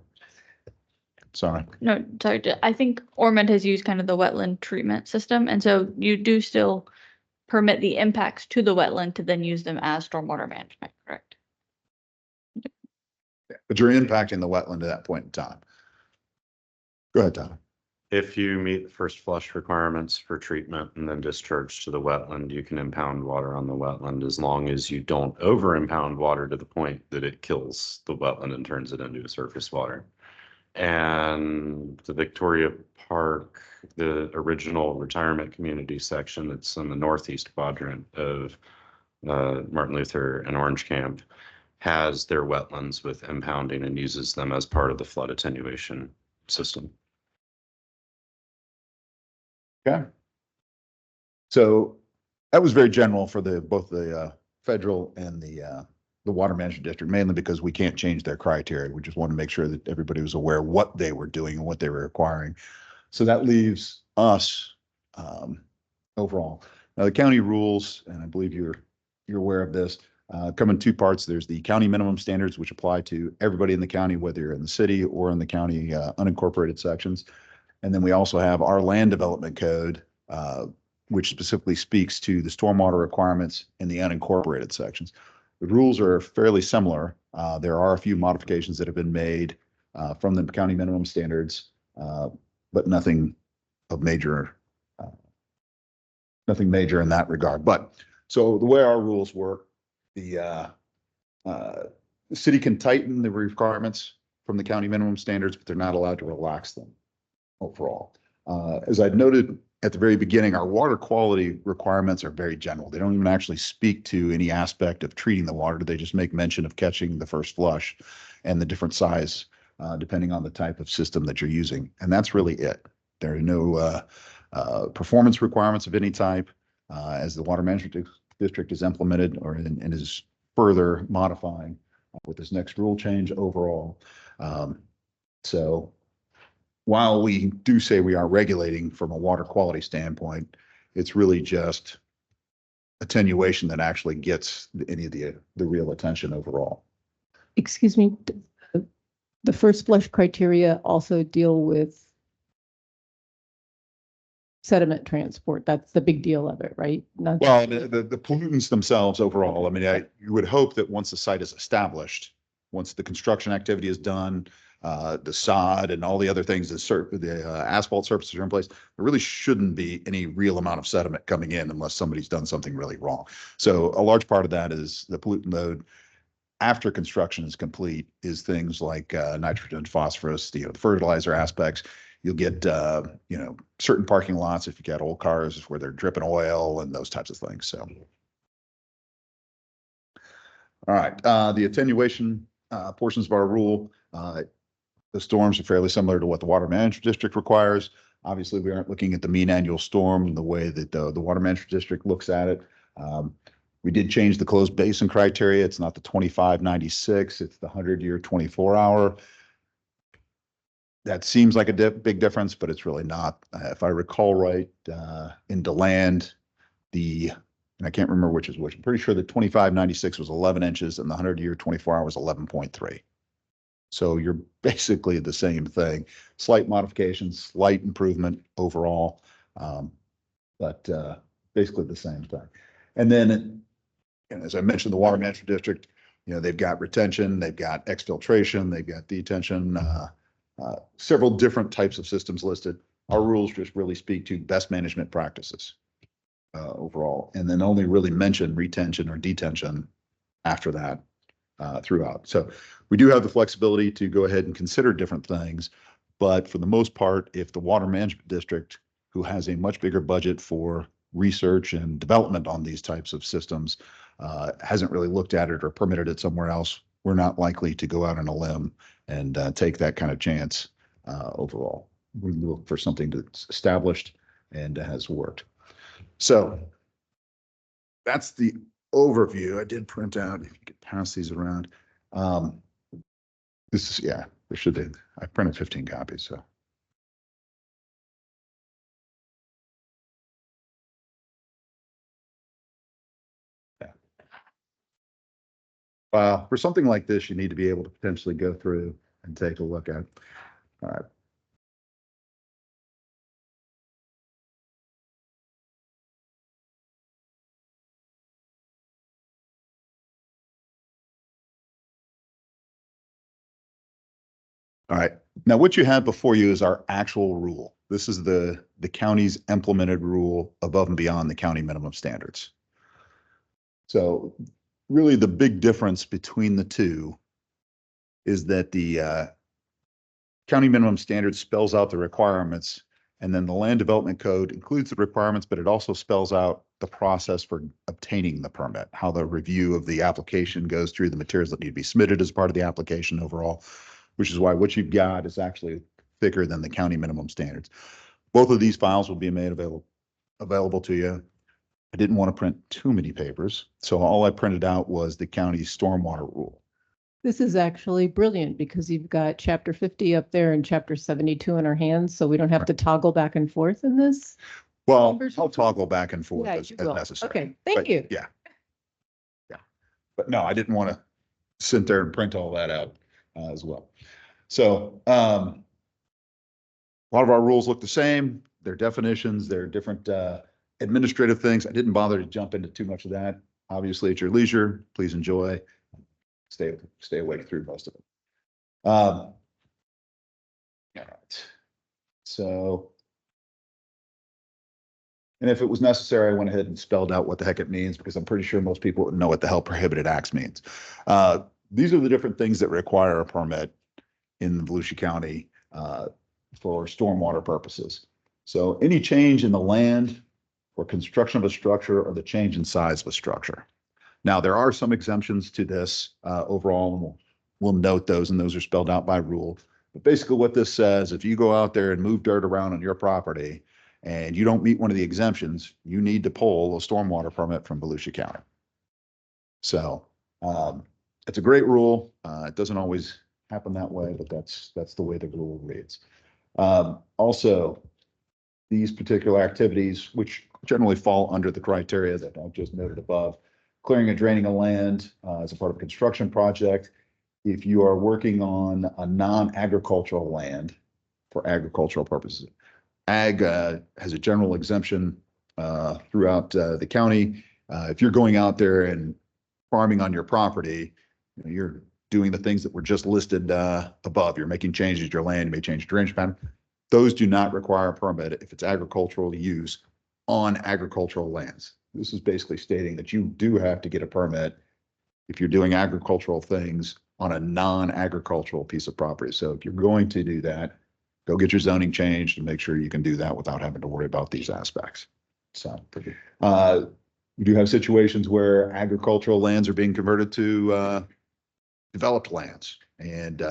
Sorry. No, sorry. I think Ormond has used kind of the wetland treatment system. And so you do still permit the impacts to the wetland to then use them as stormwater management, correct? But you're impacting the wetland at that point in time. Go ahead, Tyler. If you meet the first flush requirements for treatment and then discharge to the wetland, you can impound water on the wetland as long as you don't over impound water to the point that it kills the wetland and turns it into surface water. And the Victoria Park, the original retirement community section that's in the northeast quadrant of Martin Luther and Orange Camp, has their wetlands with impounding and uses them as part of the flood attenuation system. Okay. So that was very general for both the federal and the Water Management District, mainly because we can't change their criteria. We just want to make sure that everybody was aware what they were doing and what they were requiring. So that leaves us overall. Now the county rules, and I believe you're aware of this, come in two parts. There's the county minimum standards, which apply to everybody in the county, whether you're in the city or in the county unincorporated sections. And then we also have our land development code, which specifically speaks to the stormwater requirements in the unincorporated sections. The rules are fairly similar. There are a few modifications that have been made from the county minimum standards, but nothing major in that regard. But so the way our rules work, the city can tighten the requirements from the county minimum standards, but they're not allowed to relax them overall. As I noted at the very beginning, our water quality requirements are very general. They don't even actually speak to any aspect of treating the water. They just make mention of catching the first flush and the different size, depending on the type of system that you're using. And that's really it. There are no performance requirements of any type. As the Water Management district is implemented and is further modifying with this next rule change overall. So while we do say we are regulating from a water quality standpoint, it's really just attenuation that actually gets any of the real attention overall. Excuse me, the first flush criteria also deal with sediment transport. That's the big deal of it, right? Not Well, the pollutants themselves overall, I mean, you would hope that once the site is established, once the construction activity is done, the sod and all the other things, the asphalt surfaces are in place, there really shouldn't be any real amount of sediment coming in unless somebody's done something really wrong. So a large part of that is the pollutant load after construction is complete is things like nitrogen, phosphorus, the fertilizer aspects. You'll get, certain parking lots, if you got old cars where they're dripping oil and those types of things. So, all right, the attenuation portions of our rule, the storms are fairly similar to what the Water Management District requires. Obviously, we aren't looking at the mean annual storm the way that the Water Management District looks at it. We did change the closed basin criteria. It's not the 2596, it's the 100-year 24-hour. That seems like a big difference, but it's really not. If I recall right, in DeLand, and I can't remember which is which. I'm pretty sure the 2596 was 11 inches and the 100-year 24-hour was 11.3. So you're basically the same thing. Slight modifications, slight improvement overall, but basically the same thing. And then, as I mentioned, the Water Management District, they've got retention, they've got exfiltration, they've got detention, several different types of systems listed. Our rules just really speak to best management practices overall, and then only really mention retention or detention after that throughout. So we do have the flexibility to go ahead and consider different things, but for the most part, if the Water Management District, who has a much bigger budget for research and development on these types of systems, hasn't really looked at it or permitted it somewhere else, we're not likely to go out on a limb and take that kind of chance overall. We look for something that's established and has worked. So that's the overview. I did print out, if you could pass these around. This is, there should be, I printed 15 copies, so. For something like this, you need to be able to potentially go through and take a look at. All right. All right. Now, what you have before you is our actual rule. This is the county's implemented rule above and beyond the county minimum standards. So really the big difference between the two is that the county minimum standard spells out the requirements, and then the land development code includes the requirements, but it also spells out the process for obtaining the permit, how the review of the application goes through, the materials that need to be submitted as part of the application overall, which is why what you've got is actually thicker than the county minimum standards. Both of these files will be made available to you. I didn't want to print too many papers, so all I printed out was the county's stormwater rule. This is actually brilliant because you've got chapter 50 up there and chapter 72 in our hands, so we don't have to toggle back and forth in this. Well, I'll toggle back and forth Yeah, as you will. necessary. Okay, thank But you. Yeah. But no, I didn't want to sit there and print all that out as well. So a lot of our rules look the same. They're definitions, they're different administrative things. I didn't bother to jump into too much of that. Obviously, at your leisure, please enjoy. Stay awake through most of it. All right. So, and if it was necessary, I went ahead and spelled out what the heck it means, because I'm pretty sure most people know what the hell prohibited acts means. These are the different things that require a permit in Volusia County for stormwater purposes. So any change in the land or construction of a structure or the change in size of a structure. Now, there are some exemptions to this overall, and we'll note those, and those are spelled out by rule. But basically what this says, if you go out there and move dirt around on your property and you don't meet one of the exemptions, you need to pull a stormwater permit from Volusia County. So it's a great rule. It doesn't always happen that way, but that's the way the rule reads. Also, these particular activities, which generally fall under the criteria that I've just noted above, clearing and draining of land as a part of a construction project. If you are working on a non-agricultural land for agricultural purposes, ag has a general exemption throughout the county. If you're going out there and farming on your property, you know, you're doing the things that were just listed above. You're making changes to your land, you may change drainage pattern. Those do not require a permit if it's agricultural use on agricultural lands. This is basically stating that you do have to get a permit if you're doing agricultural things on a non-agricultural piece of property. So if you're going to do that, go get your zoning changed and make sure you can do that without having to worry about these aspects. So we do have situations where agricultural lands are being converted to developed lands, and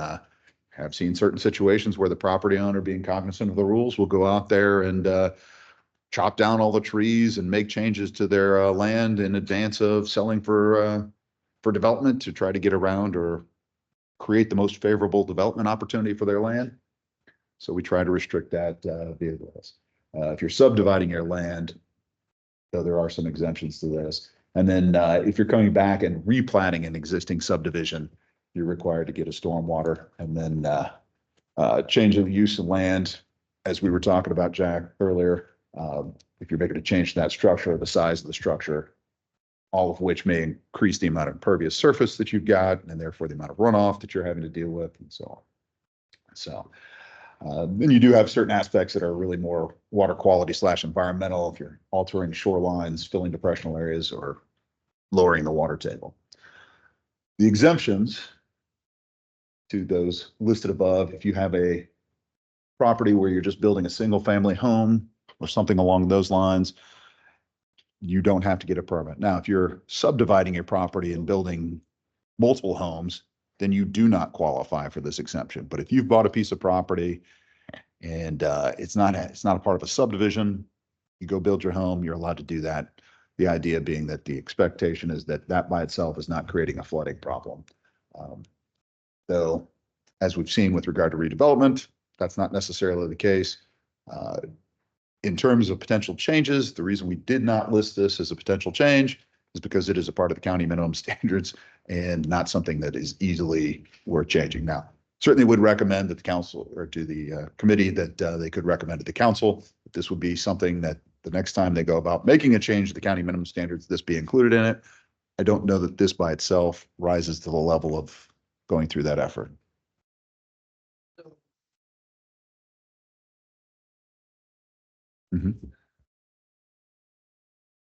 have seen certain situations where the property owner, being cognizant of the rules, will go out there and chop down all the trees and make changes to their land in advance of selling for development to try to get around or create the most favorable development opportunity for their land. So we try to restrict that via this. If you're subdividing your land, though, there are some exemptions to this. And then if you're coming back and replanting an existing subdivision, you're required to get a stormwater, and then change of use of land, as we were talking about, Jack, earlier. If you're making a change to that structure or the size of the structure, all of which may increase the amount of impervious surface that you've got, and therefore the amount of runoff that you're having to deal with, and so on. So then you do have certain aspects that are really more water quality / environmental, if you're altering shorelines, filling depressional areas, or lowering the water table. The exemptions to those listed above, if you have a property where you're just building a single family home or something along those lines, you don't have to get a permit. Now, if you're subdividing your property and building multiple homes, then you do not qualify for this exemption. But if you've bought a piece of property and it's not a part of a subdivision, you go build your home, you're allowed to do that. The idea being that the expectation is that that by itself is not creating a flooding problem. Though, as we've seen with regard to redevelopment, that's not necessarily the case. In terms of potential changes, the reason we did not list this as a potential change is because it is a part of the county minimum standards and not something that is easily worth changing. Now, certainly would recommend that the council, or to the committee, that they could recommend to the council that this would be something that the next time they go about making a change to the county minimum standards, this be included in it. I don't know that this by itself rises to the level of going through that effort.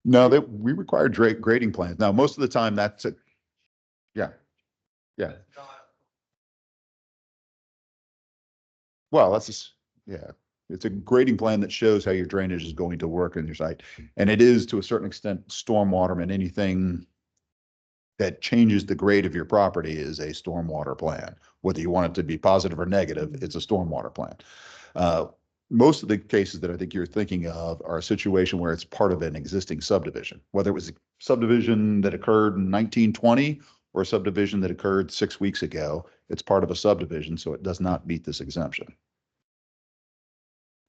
No, that we require grading plans. Now, most of the time that's it. Yeah. Yeah. Well, that's just, yeah. It's a grading plan that shows how your drainage is going to work in your site. And it is, to a certain extent, stormwater, and anything that changes the grade of your property is a stormwater plan. Whether you want it to be positive or negative, it's a stormwater plan. Most of the cases that I think you're thinking of are a situation where it's part of an existing subdivision, whether it was a subdivision that occurred in 1920 or a subdivision that occurred 6 weeks ago. It's part of a subdivision, so it does not meet this exemption.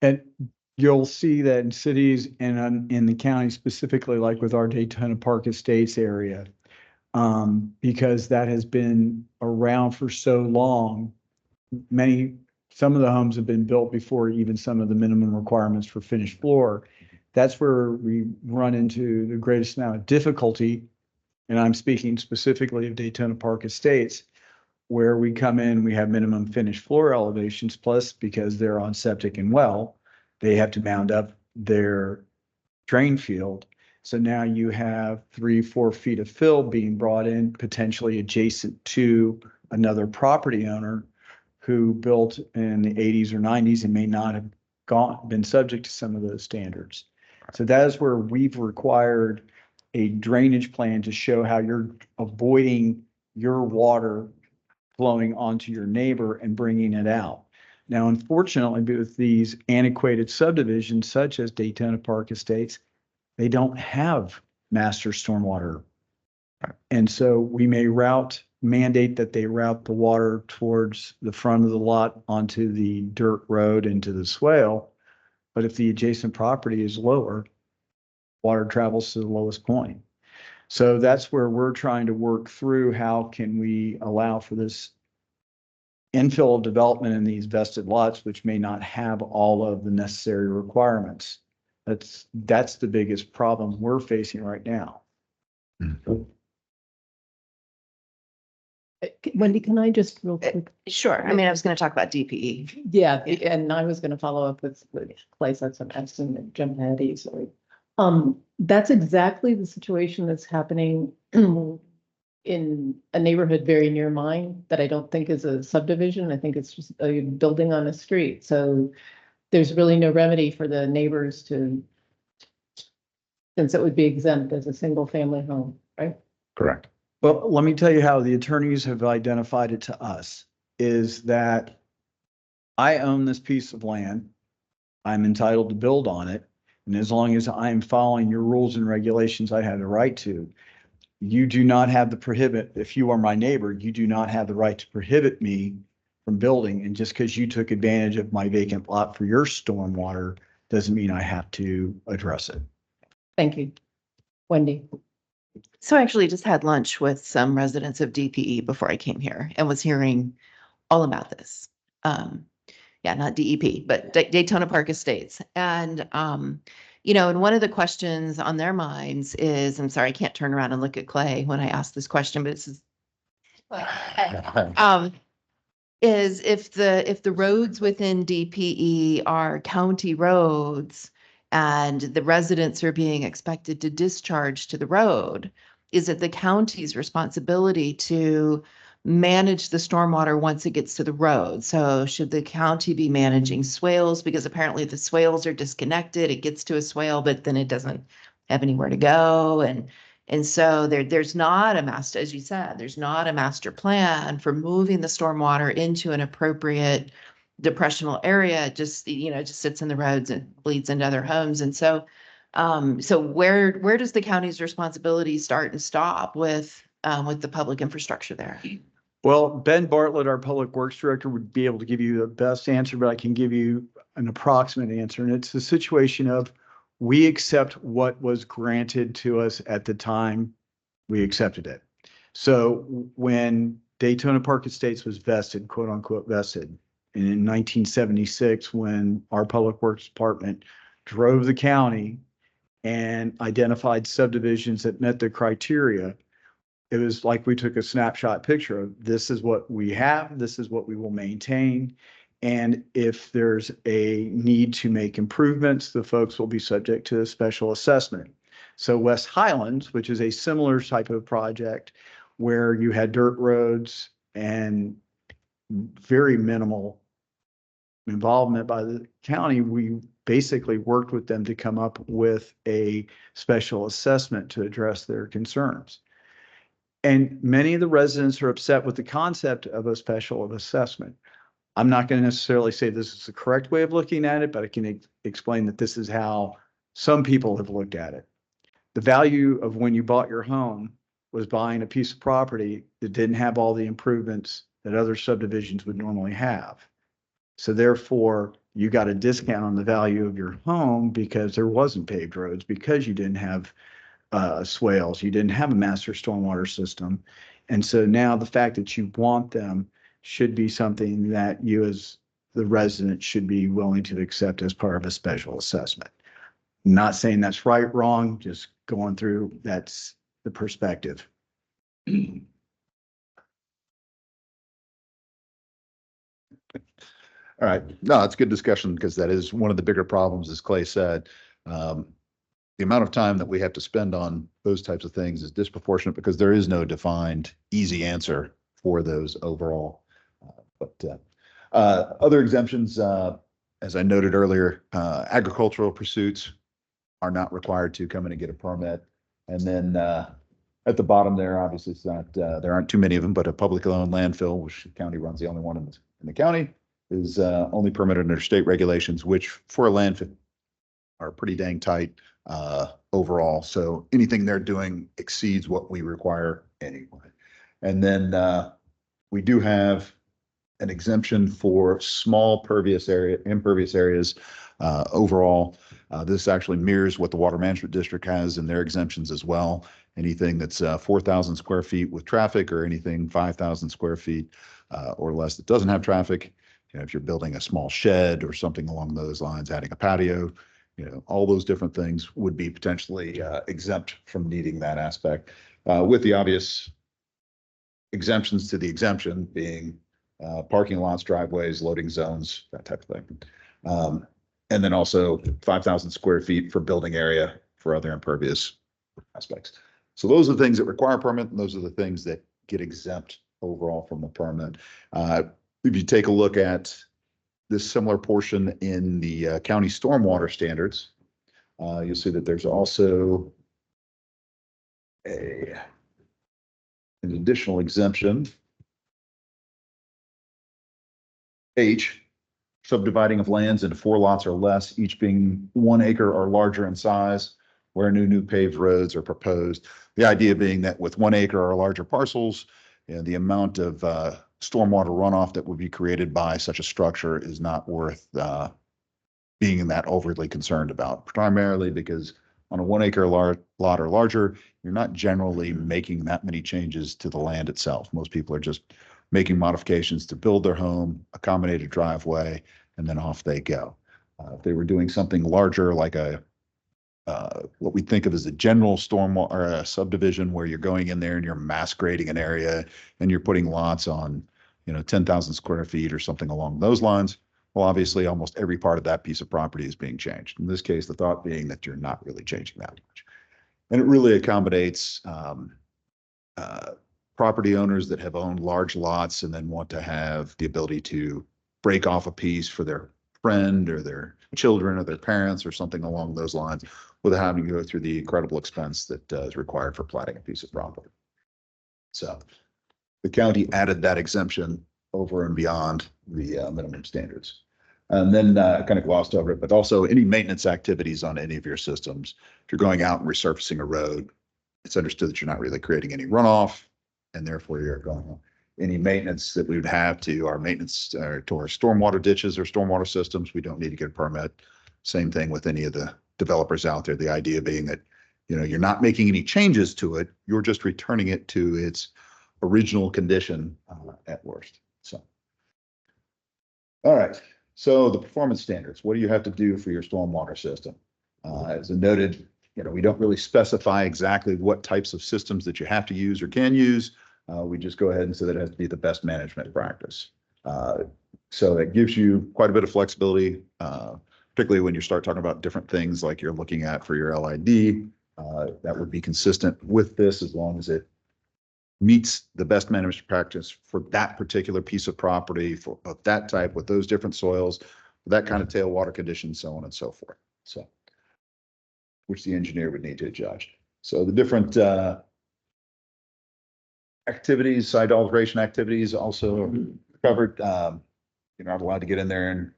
And you'll see that in cities and in the county specifically, like with our Daytona Park Estates area, because that has been around for so long. Some of the homes have been built before even some of the minimum requirements for finished floor. That's where we run into the greatest amount of difficulty. And I'm speaking specifically of Daytona Park Estates, where we come in, we have minimum finished floor elevations, plus because they're on septic and well, they have to mound up their drain field. So now you have 3-4 feet of fill being brought in, potentially adjacent to another property owner who built in the 80s or 90s and may not have been subject to some of those standards. So that is where we've required a drainage plan to show how you're avoiding your water flowing onto your neighbor and bringing it out. Now, unfortunately, with these antiquated subdivisions such as Daytona Park Estates, they don't have master stormwater. And so we may mandate that they route the water towards the front of the lot onto the dirt road into the swale. But if the adjacent property is lower, water travels to the lowest point. So that's where we're trying to work through how can we allow for this infill development in these vested lots, which may not have all of the necessary requirements. That's the biggest problem we're facing right now. Wendy, can I just real quick? Sure. I mean, I was going to talk about DPE. Yeah, and I was gonna follow up with Clay said some estimate, Jim had easily. That's exactly the situation that's happening in a neighborhood very near mine that I don't think is a subdivision. I think it's just a building on a street. So there's really no remedy for the neighbors since it would be exempt as a single family home, right? Correct. Well, let me tell you how the attorneys have identified it to us, is that I own this piece of land. I'm entitled to build on it. And as long as I'm following your rules and regulations, I have the right to. You do not have the prohibit, if you are my neighbor, you do not have the right to prohibit me from building. And just because you took advantage of my vacant lot for your stormwater doesn't mean I have to address it. Thank you. Wendy. So I actually just had lunch with some residents of DPE before I came here and was hearing all about this. Yeah, not DEP, but Daytona Park Estates. And, and one of the questions on their minds is, I'm sorry, I can't turn around and look at Clay when I ask this question, but it's is if the roads within DPE are county roads and the residents are being expected to discharge to the road, is it the county's responsibility to manage the stormwater once it gets to the road? So should the county be managing swales? Because apparently the swales are disconnected. It gets to a swale, but then it doesn't have anywhere to go. And so there's not a master, as you said, there's not a master plan for moving the stormwater into an appropriate depressional area. It just sits in the roads and bleeds into other homes. And so where does the county's responsibility start and stop with the public infrastructure there? Well, Ben Bartlett, our public works director, would be able to give you the best answer, but I can give you an approximate answer. And it's the situation of we accept what was granted to us at the time we accepted it. So when Daytona Park Estates was vested, quote unquote vested, and in 1976, when our public works department drove the county and identified subdivisions that met the criteria, it was like we took a snapshot picture of this is what we have, this is what we will maintain. And if there's a need to make improvements, the folks will be subject to a special assessment. So West Highlands, which is a similar type of project where you had dirt roads and very minimal involvement by the county, we basically worked with them to come up with a special assessment to address their concerns. And many of the residents are upset with the concept of a special assessment. I'm not going to necessarily say this is the correct way of looking at it, but I can explain that this is how some people have looked at it. The value of when you bought your home was buying a piece of property that didn't have all the improvements that other subdivisions would normally have. So therefore, you got a discount on the value of your home because there wasn't paved roads, because you didn't have swales, you didn't have a master stormwater system. And so now the fact that you want them should be something that you as the resident should be willing to accept as part of a special assessment. Not saying that's right, wrong, just going through, that's the perspective. All right. No, it's good discussion because that is one of the bigger problems, as Clay said. The amount of time that we have to spend on those types of things is disproportionate because there is no defined easy answer for those overall. Other exemptions, as I noted earlier, agricultural pursuits are not required to come in and get a permit. And then at the bottom there, obviously it's not, there aren't too many of them, but a publicly owned landfill, which the county runs the only one in the county, is only permitted under state regulations, which for a landfill are pretty dang tight overall. So anything they're doing exceeds what we require anyway. And then we do have an exemption for small impervious areas overall. This actually mirrors what the Water Management District has in their exemptions as well. Anything that's 4,000 square feet with traffic, or anything 5,000 square feet or less that doesn't have traffic. You know, if you're building a small shed or something along those lines, adding a patio, you know, all those different things would be potentially exempt from needing that aspect, with the obvious exemptions to the exemption being parking lots, driveways, loading zones, that type of thing. And then also 5,000 square feet for building area for other impervious aspects. So those are the things that require a permit, and those are the things that get exempt overall from a permit. If you take a look at this similar portion in the county stormwater standards, you'll see that there's also an additional exemption. H, subdividing of lands into 4 lots or less, each being 1 acre or larger in size, where new paved roads are proposed. The idea being that with 1 acre or larger parcels, you know, the amount of stormwater runoff that would be created by such a structure is not worth being that overly concerned about, primarily because on a 1 acre lot or larger, you're not generally making that many changes to the land itself. Most people are just making modifications to build their home, accommodate a driveway, and then off they go. If they were doing something larger, like what we think of as a general storm or a subdivision, where you're going in there and you're mass grading an area and you're putting lots on, you know, 10,000 square feet or something along those lines, well, obviously almost every part of that piece of property is being changed. In this case, the thought being that you're not really changing that much. And it really accommodates property owners that have owned large lots and then want to have the ability to break off a piece for their friend or their children or their parents or something along those lines, without having to go through the incredible expense that is required for platting a piece of property. So the county added that exemption over and beyond the minimum standards. And then kind of glossed over it, but also any maintenance activities on any of your systems. If you're going out and resurfacing a road, it's understood that you're not really creating any runoff, and therefore you're going on. Any maintenance that we would have to our maintenance to our stormwater ditches or stormwater systems, we don't need to get a permit. Same thing with any of the developers out there. The idea being that, you know, you're not making any changes to it. You're just returning it to its original condition at worst. So, all right. So the performance standards, what do you have to do for your stormwater system? As I noted, you know, we don't really specify exactly what types of systems that you have to use or can use. We just go ahead and say that it has to be the best management practice. So it gives you quite a bit of flexibility, particularly when you start talking about different things like you're looking at for your LID. That would be consistent with this, as long as it meets the best management practice for that particular piece of property, of that type, with those different soils, that kind of tailwater conditions, so on and so forth. So, which the engineer would need to judge. So the different activities, site alteration activities, also covered. You're not allowed to get in there and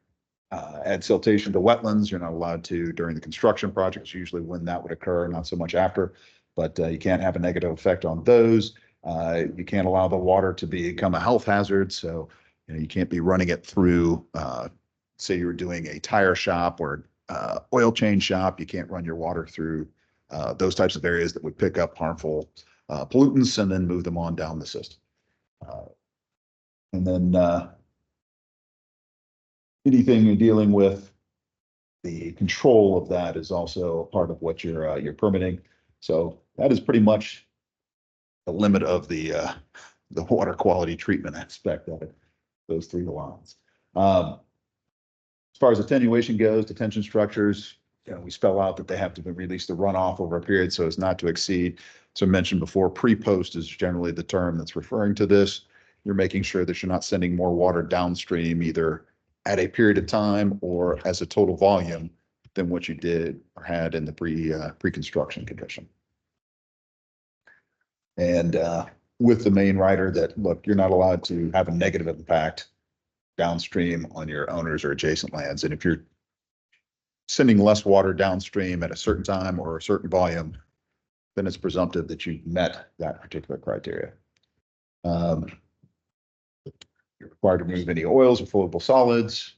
add siltation to wetlands. You're not allowed to during the construction projects, usually when that would occur, not so much after, but you can't have a negative effect on those. You can't allow the water to become a health hazard. So, you know, you can't be running it through, say you're doing a tire shop or oil change shop. You can't run your water through those types of areas that would pick up harmful pollutants and then move them on down the system. And then anything you're dealing with, the control of that is also part of what you're permitting. So that is pretty much the limit of the water quality treatment aspect of it, those 3 lines. As far as attenuation goes, detention structures, you know, we spell out that they have to release the runoff over a period so as not to exceed. So I mentioned before, pre-post is generally the term that's referring to this. You're making sure that you're not sending more water downstream, either at a period of time or as a total volume, than what you did or had in the pre-construction condition. And with the main rider that, look, you're not allowed to have a negative impact downstream on your owners or adjacent lands. And if you're sending less water downstream at a certain time or a certain volume, then it's presumptive that you met that particular criteria. You're required to remove any oils or flowable solids.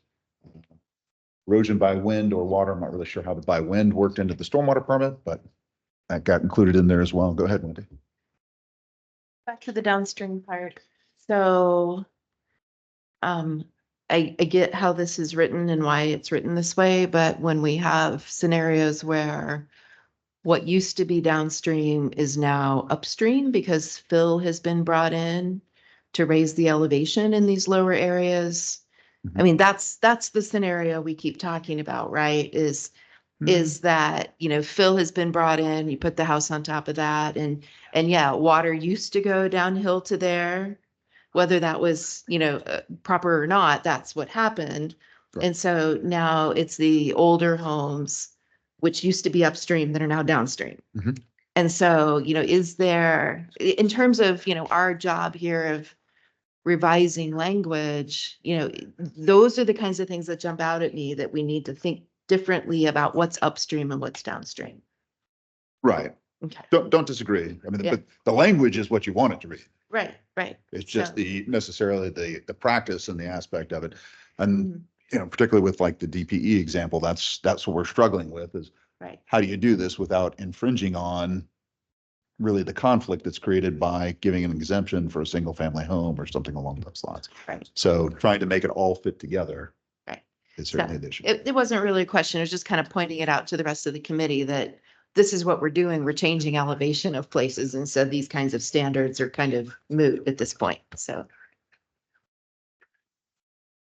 Erosion by wind or water. I'm not really sure how the by wind worked into the stormwater permit, but that got included in there as well. Go ahead, Wendy. Back to the downstream part. So, I get how this is written and why it's written this way, but when we have scenarios where what used to be downstream is now upstream because fill has been brought in to raise the elevation in these lower areas. I mean, that's the scenario we keep talking about, right? Is that, you know, fill has been brought in, you put the house on top of that, and yeah, water used to go downhill to there, whether that was, you know, proper or not, that's what happened. Right. And so now it's the older homes, which used to be upstream, that are now downstream. Mhm. And so, you know, is there, in terms of, you know, our job here of revising language, you know, those are the kinds of things that jump out at me, that we need to think differently about what's upstream and what's downstream. Right. Okay. Don't disagree. I mean, Yeah. but the language is what you want it to read. Right, right. It's just So- the necessarily the practice and the aspect of it. And, Mhm. you know, particularly with like the DPE example, that's what we're struggling with is Right. how do you do this without infringing on really the conflict that's created by giving an exemption for a single family home or something along those lines. Right. So trying to make it all fit together. Right. Is So certainly an issue. it wasn't really a question. It was just kind of pointing it out to the rest of the committee that this is what we're doing. We're changing elevation of places. And so these kinds of standards are kind of moot at this point. So.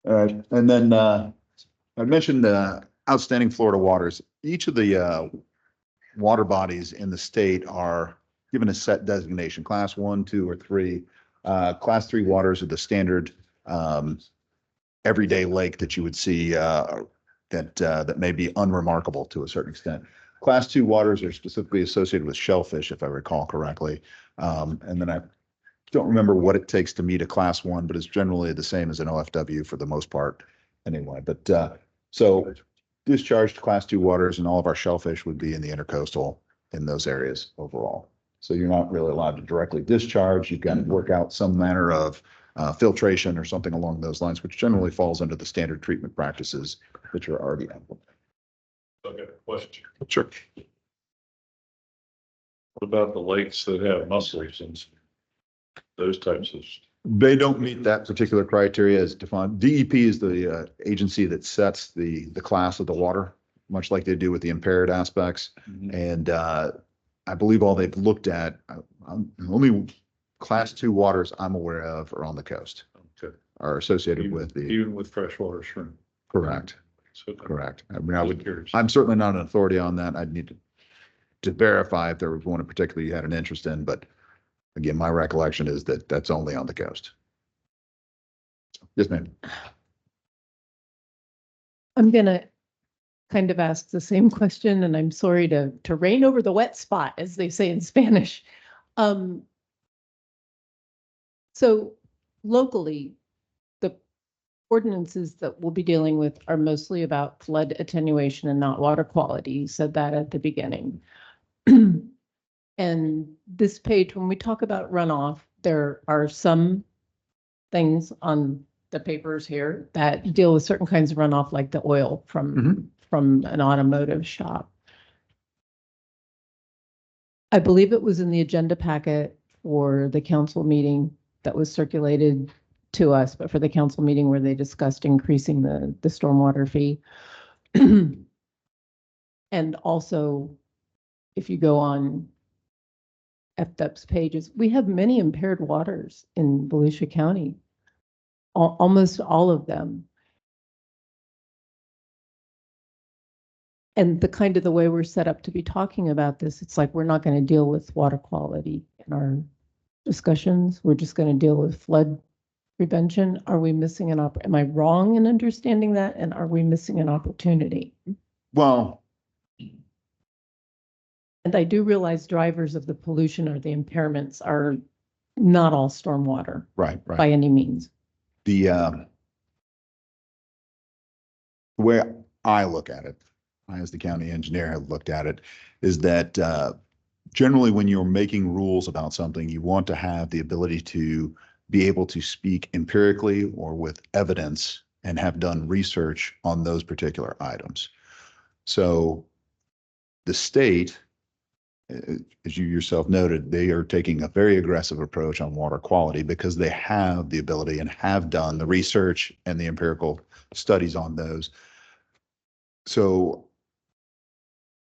And then I mentioned outstanding Florida waters. Each of the water bodies in the state are given a set designation, class 1, 2, or 3. Class 3 waters are the standard everyday lake that you would see that may be unremarkable to a certain extent. Class 2 waters are specifically associated with shellfish, if I recall correctly. And then I don't remember what it takes to meet a class 1, but it's generally the same as an OFW for the most part anyway. But so discharged class 2 waters and all of our shellfish would be in the intercoastal in those areas overall. So you're not really allowed to directly discharge. You've got to work out some manner of filtration or something along those lines, which generally falls under the standard treatment practices that you're already implementing. Okay, question. Sure. What about the lakes that have mussels and those types of? They don't meet that particular criteria as defined. DEP is the agency that sets the class of the water, much like they do with the impaired aspects. And I believe all they've looked at, only class 2 waters I'm aware of are on the coast, Okay. are associated with the, Even with freshwater shrimp. correct, So correct. I mean, I'm curious. I'm certainly not an authority on that. I'd need to verify if there was one in particular you had an interest in, but again, my recollection is that that's only on the coast. Yes, ma'am. I'm gonna kind of ask the same question, and I'm sorry to rain over the wet spot, as they say in Spanish. So locally, the ordinances that we'll be dealing with are mostly about flood attenuation and not water quality. You said that at the beginning. And this page, when we talk about runoff, there are some things on the papers here that deal with certain kinds of runoff, like the oil from an automotive shop. I believe it was in the agenda packet for the council meeting that was circulated to us, but for the council meeting where they discussed increasing the stormwater fee. And also, if you go on FDEP's pages, we have many impaired waters in Volusia County, almost all of them. And the way we're set up to be talking about this, it's like we're not going to deal with water quality in our discussions. We're just going to deal with flood prevention. Are we missing am I wrong in understanding that? And are we missing an opportunity? Well, and I do realize drivers of the pollution or the impairments are not all stormwater right. by any means. The the way I look at it, I as the county engineer have looked at it, is that generally when you're making rules about something, you want to have the ability to be able to speak empirically or with evidence and have done research on those particular items. So the state, as you yourself noted, they are taking a very aggressive approach on water quality because they have the ability and have done the research and the empirical studies on those. So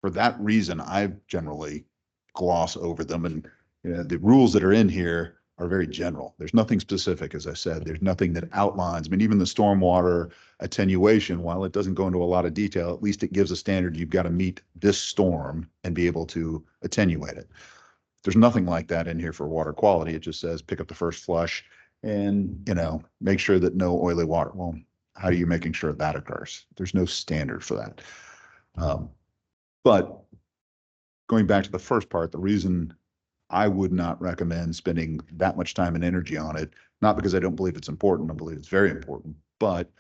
for that reason, I generally gloss over them, and the rules that are in here are very general. There's nothing specific, as I said. There's nothing that outlines. I mean, even the stormwater attenuation, while it doesn't go into a lot of detail, at least it gives a standard. You've got to meet this storm and be able to attenuate it. There's nothing like that in here for water quality. It just says pick up the first flush and, make sure that no oily water. Well, how are you making sure that occurs? There's no standard for that. But going back to the first part, the reason I would not recommend spending that much time and energy on it, not because I don't believe it's important, I believe it's very important, but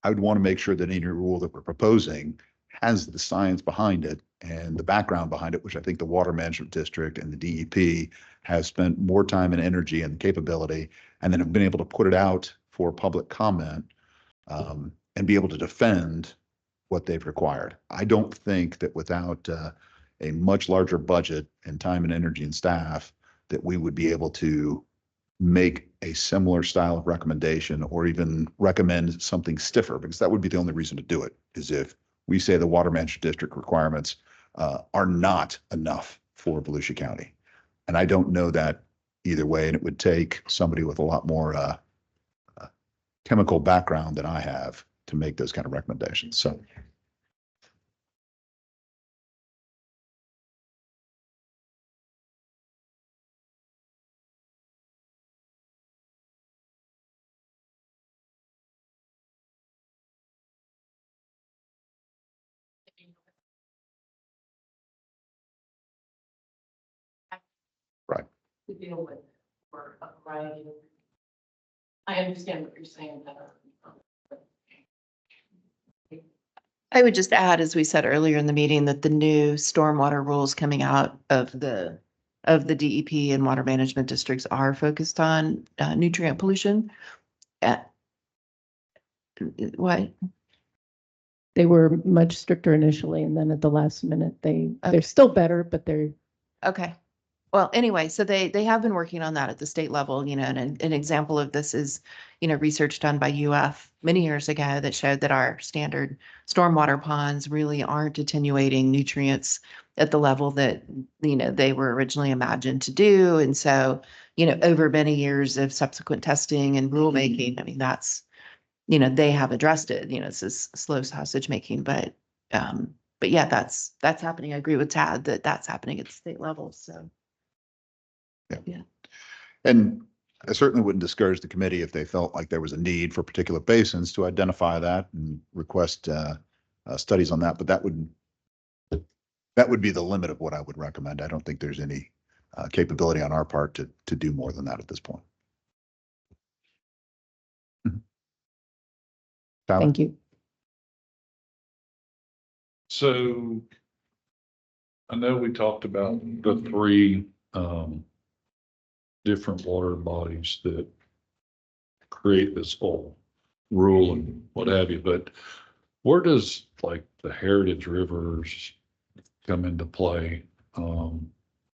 I would want to make sure that any rule that we're proposing has the science behind it and the background behind it, which I think the Water Management District and the DEP have spent more time and energy and capability, and then have been able to put it out for public comment and be able to defend what they've required. I don't think that without a much larger budget and time and energy and staff, that we would be able to make a similar style of recommendation or even recommend something stiffer, because that would be the only reason to do it, is if we say the Water Management District requirements are not enough for Volusia County. And I don't know that either way, and it would take somebody with a lot more chemical background than I have to make those kind of recommendations. So right. To deal with for a variety of. I understand what you're saying, I would just add, as we said earlier in the meeting, that the new stormwater rules coming out of the DEP and water management districts are focused on nutrient pollution. What? They were much stricter initially, and then at the last minute, they're still better, but they're. Okay. Well, anyway, so they have been working on that at the state level, and an example of this is, research done by UF many years ago that showed that our standard stormwater ponds really aren't attenuating nutrients at the level that, they were originally imagined to do. And so, over many years of subsequent testing and rulemaking, I mean, that's, they have addressed it, it's this slow sausage making, but yeah, that's happening. I agree with Tad that that's happening at the state level. So. Yeah. And I certainly wouldn't discourage the committee if they felt like there was a need for particular basins to identify that and request studies on that. But that would be the limit of what I would recommend. I don't think there's any capability on our part to do more than that at this point. Tyler? Thank you. So I know we talked about the three different water bodies that create this whole rule and what have you, but where does like the heritage rivers come into play on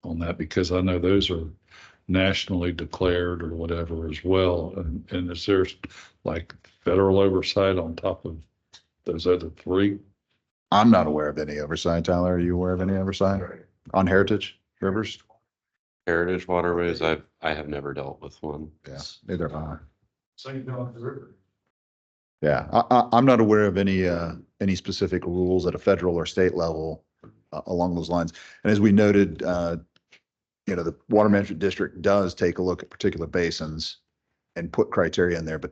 that? Because I know those are nationally declared or whatever as well. And is there like federal oversight on top of those other three? I'm not aware of any oversight. Tyler, are you aware of any oversight on heritage rivers? Heritage waterways, I have never dealt with one. Yeah, neither have I. Same down the river. Yeah, I'm not aware of any specific rules at a federal or state level along those lines. And as we noted, the Water Management District does take a look at particular basins and put criteria in there, but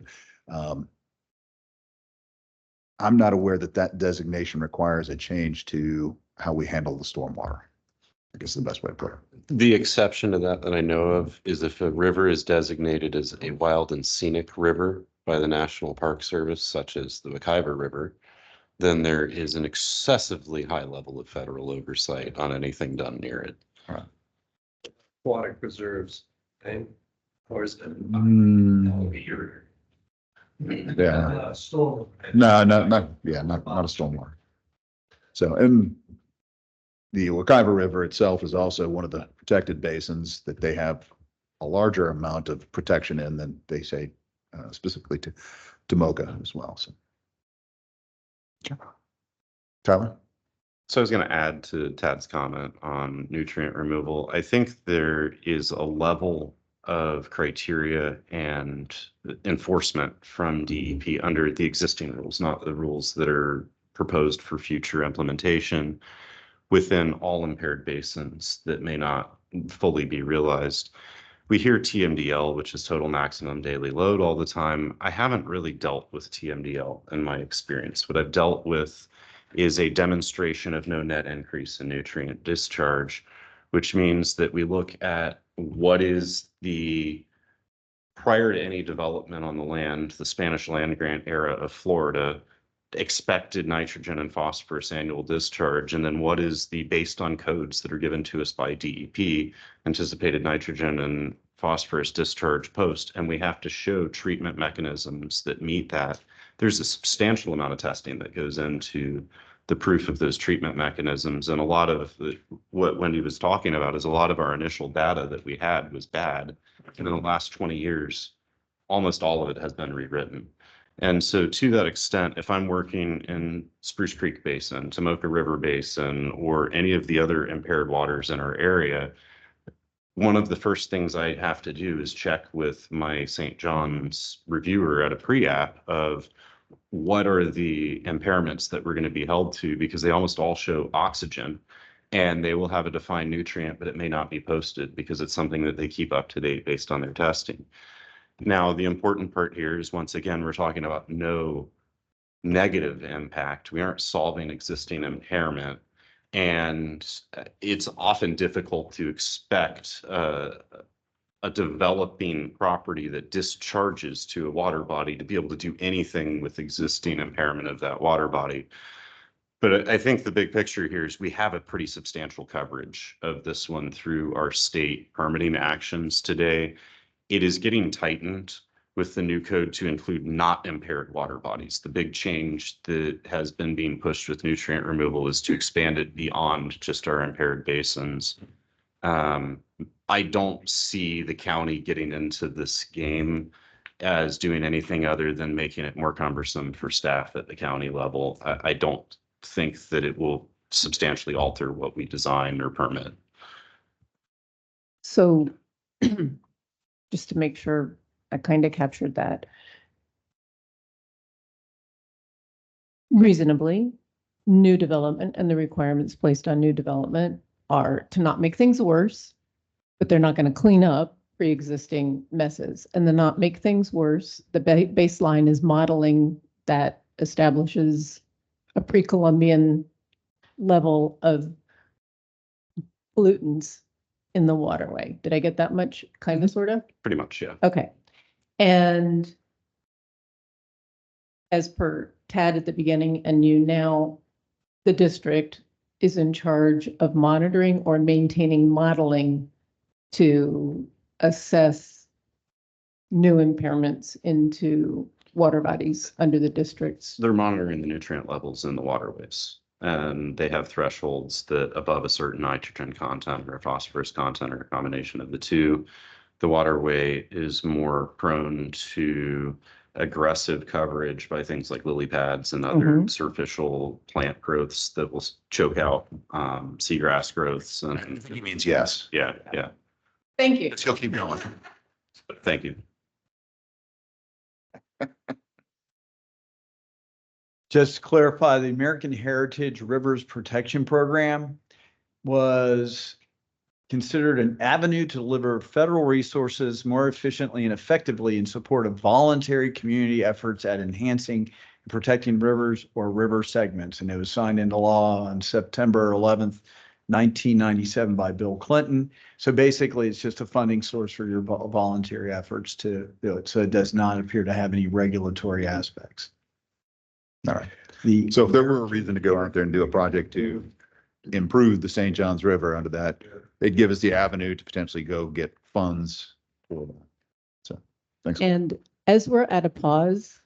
I'm not aware that designation requires a change to how we handle the stormwater. I guess is the best way to put it. The exception to that I know of is if a river is designated as a wild and scenic river by the National Park Service, such as the McIver River, then there is an excessively high level of federal oversight on anything done near it. Aquatic reserves, and or is it? Yeah. Storm. No, not a stormwater. So, and the Wekiva River itself is also one of the protected basins that they have a larger amount of protection in than they say specifically to Mocha as well. So, Tyler? So I was going to add to Tad's comment on nutrient removal. I think there is a level of criteria and enforcement from DEP under the existing rules, not the rules that are proposed for future implementation within all impaired basins that may not fully be realized. We hear TMDL, which is total maximum daily load, all the time. I haven't really dealt with TMDL in my experience. What I've dealt with is a demonstration of no net increase in nutrient discharge, which means that we look at what is the, prior to any development on the land, the Spanish land grant era of Florida, expected nitrogen and phosphorus annual discharge, and then what is the, based on codes that are given to us by DEP, anticipated nitrogen and phosphorus discharge post, and we have to show treatment mechanisms that meet that. There's a substantial amount of testing that goes into the proof of those treatment mechanisms, and a lot of what Wendy was talking about is a lot of our initial data that we had was bad, and in the last 20 years, almost all of it has been rewritten. And so to that extent, if I'm working in Spruce Creek Basin, Tomoka River Basin, or any of the other impaired waters in our area, one of the first things I have to do is check with my St. John's reviewer at a pre-app of what are the impairments that we're going to be held to, because they almost all show oxygen, and they will have a defined nutrient, but it may not be posted because it's something that they keep up to date based on their testing. Now, the important part here is, once again, we're talking about no negative impact. We aren't solving existing impairment. And it's often difficult to expect a developing property that discharges to a water body to be able to do anything with existing impairment of that water body. But I think the big picture here is we have a pretty substantial coverage of this one through our state permitting actions today. It is getting tightened with the new code to include not impaired water bodies. The big change that has been being pushed with nutrient removal is to expand it beyond just our impaired basins. I don't see the county getting into this game as doing anything other than making it more cumbersome for staff at the county level. I don't think that it will substantially alter what we design or permit. So just to make sure I kind of captured that. Reasonably, new development and the requirements placed on new development are to not make things worse, but they're not going to clean up pre-existing messes. And the not make things worse, the baseline is modeling that establishes a pre-Columbian level of pollutants in the waterway. Did I get that much? Kind of, sort of? Pretty much, yeah. Okay. And as per Tad at the beginning and you now, the district is in charge of monitoring or maintaining modeling to assess new impairments into water bodies under the districts. They're monitoring the nutrient levels in the waterways, and they have thresholds that above a certain nitrogen content or phosphorus content or a combination of the two, the waterway is more prone to aggressive coverage by things like lily pads and other superficial plant growths that will choke out seagrass growths. And He means yes. yeah. Thank you. He'll keep going. Thank you. Just to clarify, the American Heritage Rivers Protection Program was considered an avenue to deliver federal resources more efficiently and effectively in support of voluntary community efforts at enhancing and protecting rivers or river segments. And it was signed into law on September 11th, 1997 by Bill Clinton. So basically, it's just a funding source for your voluntary efforts to do it. So it does not appear to have any regulatory aspects. All right. So if there were a reason to go out there and do a project to improve the St. Johns River under that, they'd give us the avenue to potentially go get funds for that. So, thanks. And as we're at a pause,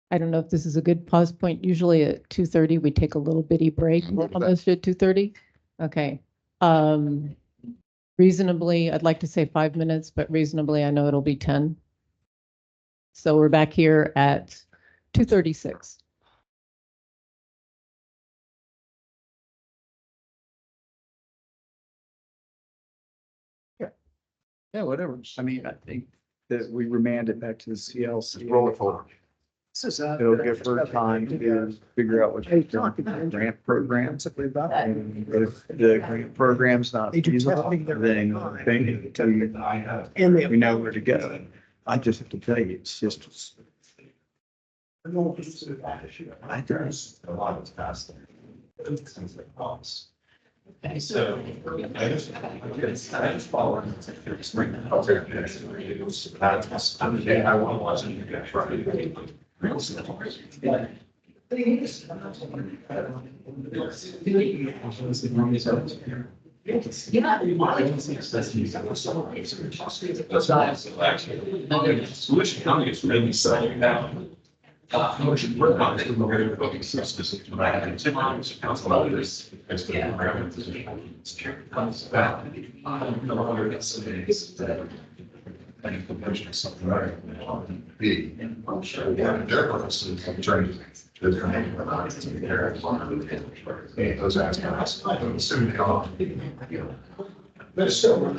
I don't know if this is a good pause point. Usually at 2:30, we take a little bitty break. We're almost at 2:30. Okay. Reasonably, I'd like to say 5 minutes, but reasonably, I know it'll be 10. So we're back here at 2:36. Yeah, whatever. I mean, I think that we remand it back to the CLC. Roll it forward. It'll give her time to figure out what grant programs. And if the grant program's not feasible, then we know where to go. I just have to tell you, it's just. I think a lot of past. Okay, so I just follow. I want to watch it. Solution County is really selling now. We're not going to focus specifically on council members. Something right. I'm sure their purposes of turning those aspects. I'm assuming but still,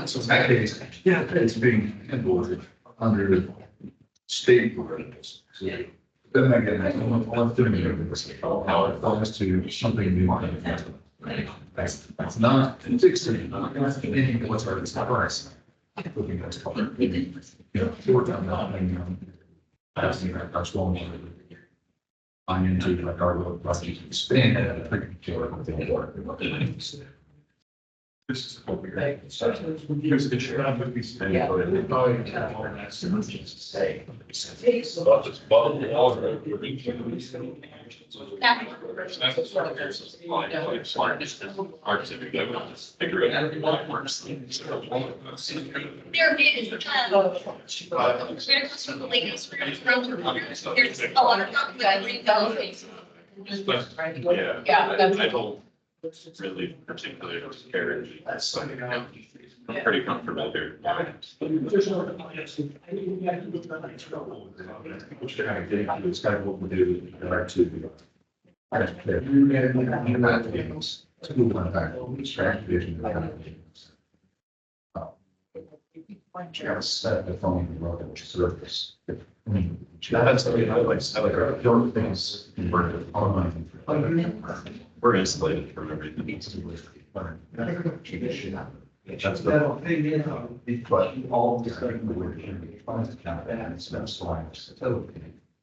yeah, it's being handled under state rules. Then again, I don't want to how it applies to something new. That's not fixing what's already price. Looking at color. We're done passing our small one. I'm into like our little project expand. This is what we're going to here's a good shot with these. Really particularly carriage. I'm pretty comfortable here. Which kind of getting to is kind of what we do to. Just set the phone road surface. That's the way I like the only things converted online. We're insulated from everything. That's the. But all the.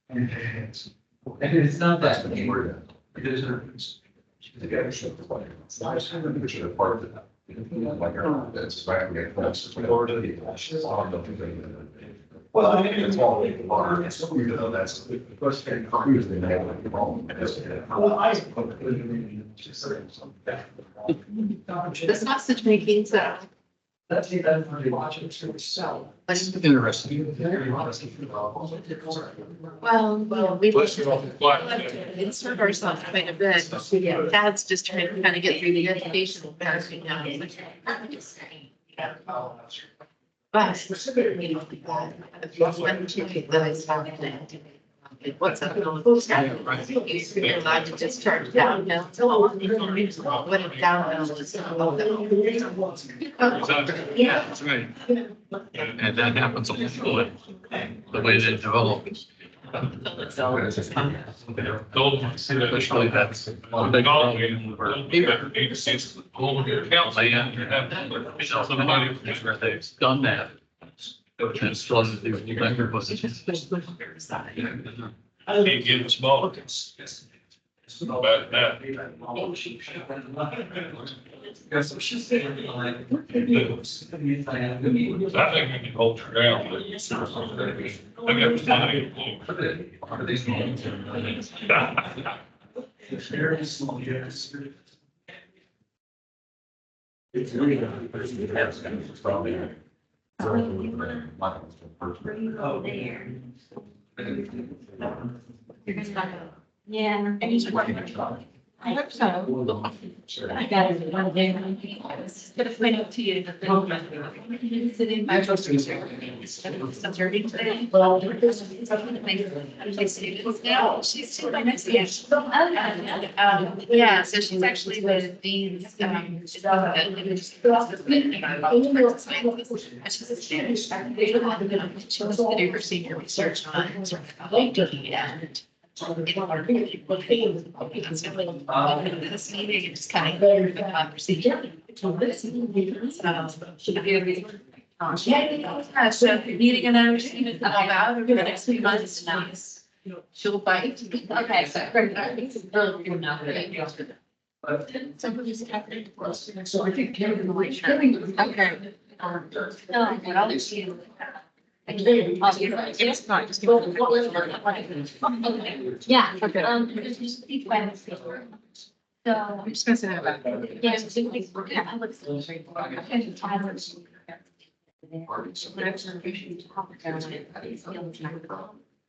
And it's not that. It is. The guy showed the fire. It's nice. We should have part of that. Like that's back we get close. Well, I think it's all the water. You know, that's the first thing. That's not such big things that. That's the event for the watching to sell. Interesting. Well, we've insert ourselves quite a bit. Dad's just trying to kind of get through the educational part now. But specifically, one ticket that I saw what's up? Used to be allowed to just charge downhill. What if downhill is? Yeah, that's right. And that happens a lot, the way they develop. Especially that's one big problem where even agencies hold your account land, you have somebody where they've done that. And it still doesn't do any better, but can't get small. It's about that. I think we can hold her down. I got plenty of Very small, yes. It's really good. Yeah. I hope so. I got it one day. But if I know to you that sitting by today. Well, she's still my next year. Yeah, so she's actually the dean's, she's she was to do her senior research on sort of ID and this meeting and just kind of the conversation. So meeting and I were speaking about over the next few months. Nice. She'll bite. Okay, so. So I think Kevin. Okay. It's not just. Yeah. Okay. So. I'm just gonna say that about. Yeah.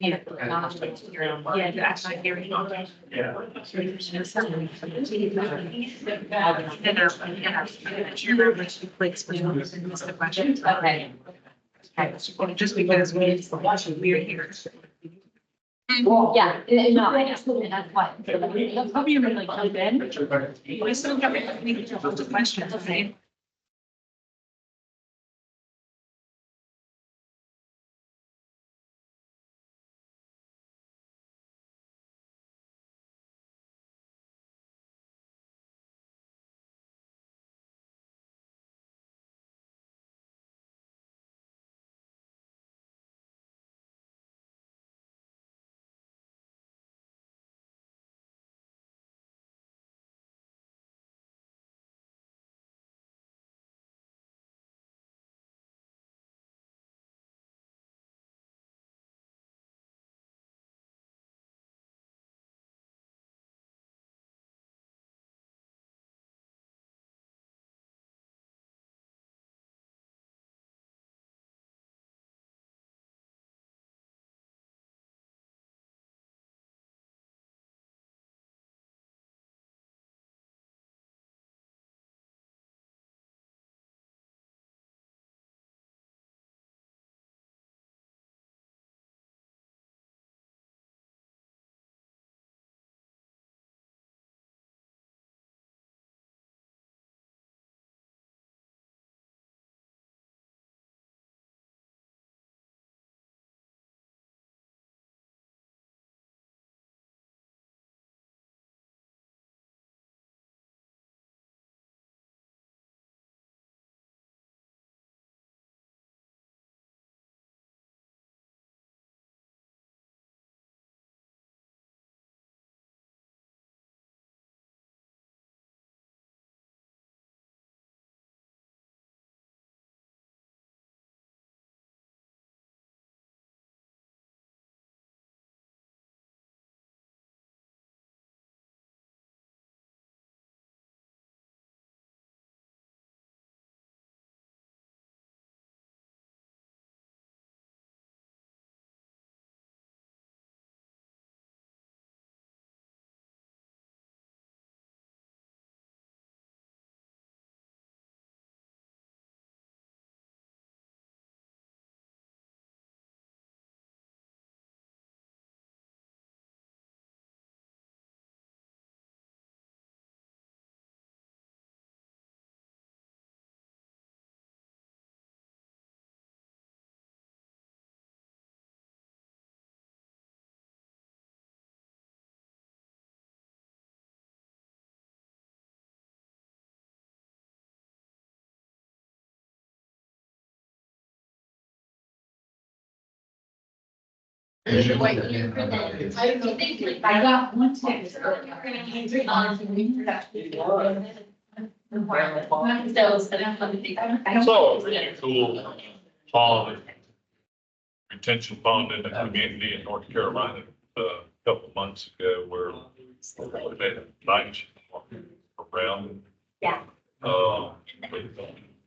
Yeah, that's not hearing. Okay. Just because we're here. Yeah, no, I just, that's why. That's probably really come in. We still got the questions, okay? I got one text. So, really cool pond, retention pond in the community in North Carolina, a couple months ago where Nice around. Yeah.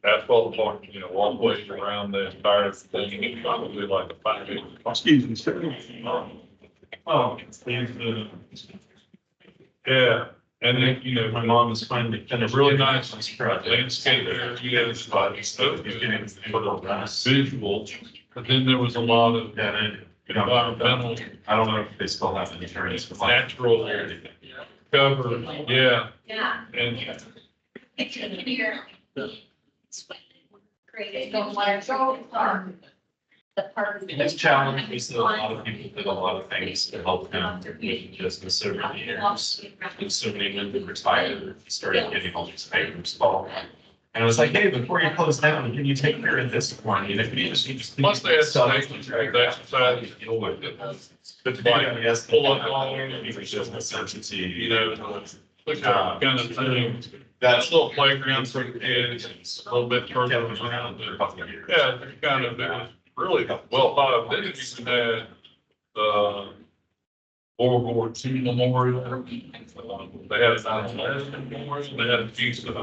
Asphalt park, walkways around the entire thing, probably like a 5 acre. Excuse me, sir. Yeah, and then, my mom is finally, and a really nice landscape area, stuff, for the visual. But then there was a lot of environmental. I don't know if they still have the insurance. Natural cover, yeah. Yeah. And Great. Don't want to go the part. It's challenging, we see a lot of people did a lot of things to help them just in so many years. And so many women retired, started getting all these papers fall. And I was like, hey, before you close down, can you take care of this one? You just. plus they had stations, the exercise. It's like, Yes, pull up all, it's just a certainty, look at kind of thing. That's a little playground for the kids, a little bit further around. Yeah, they're kind of, it was really well thought of. They didn't even have the World War II memorial. They had a 9/11 memorial, they had a piece of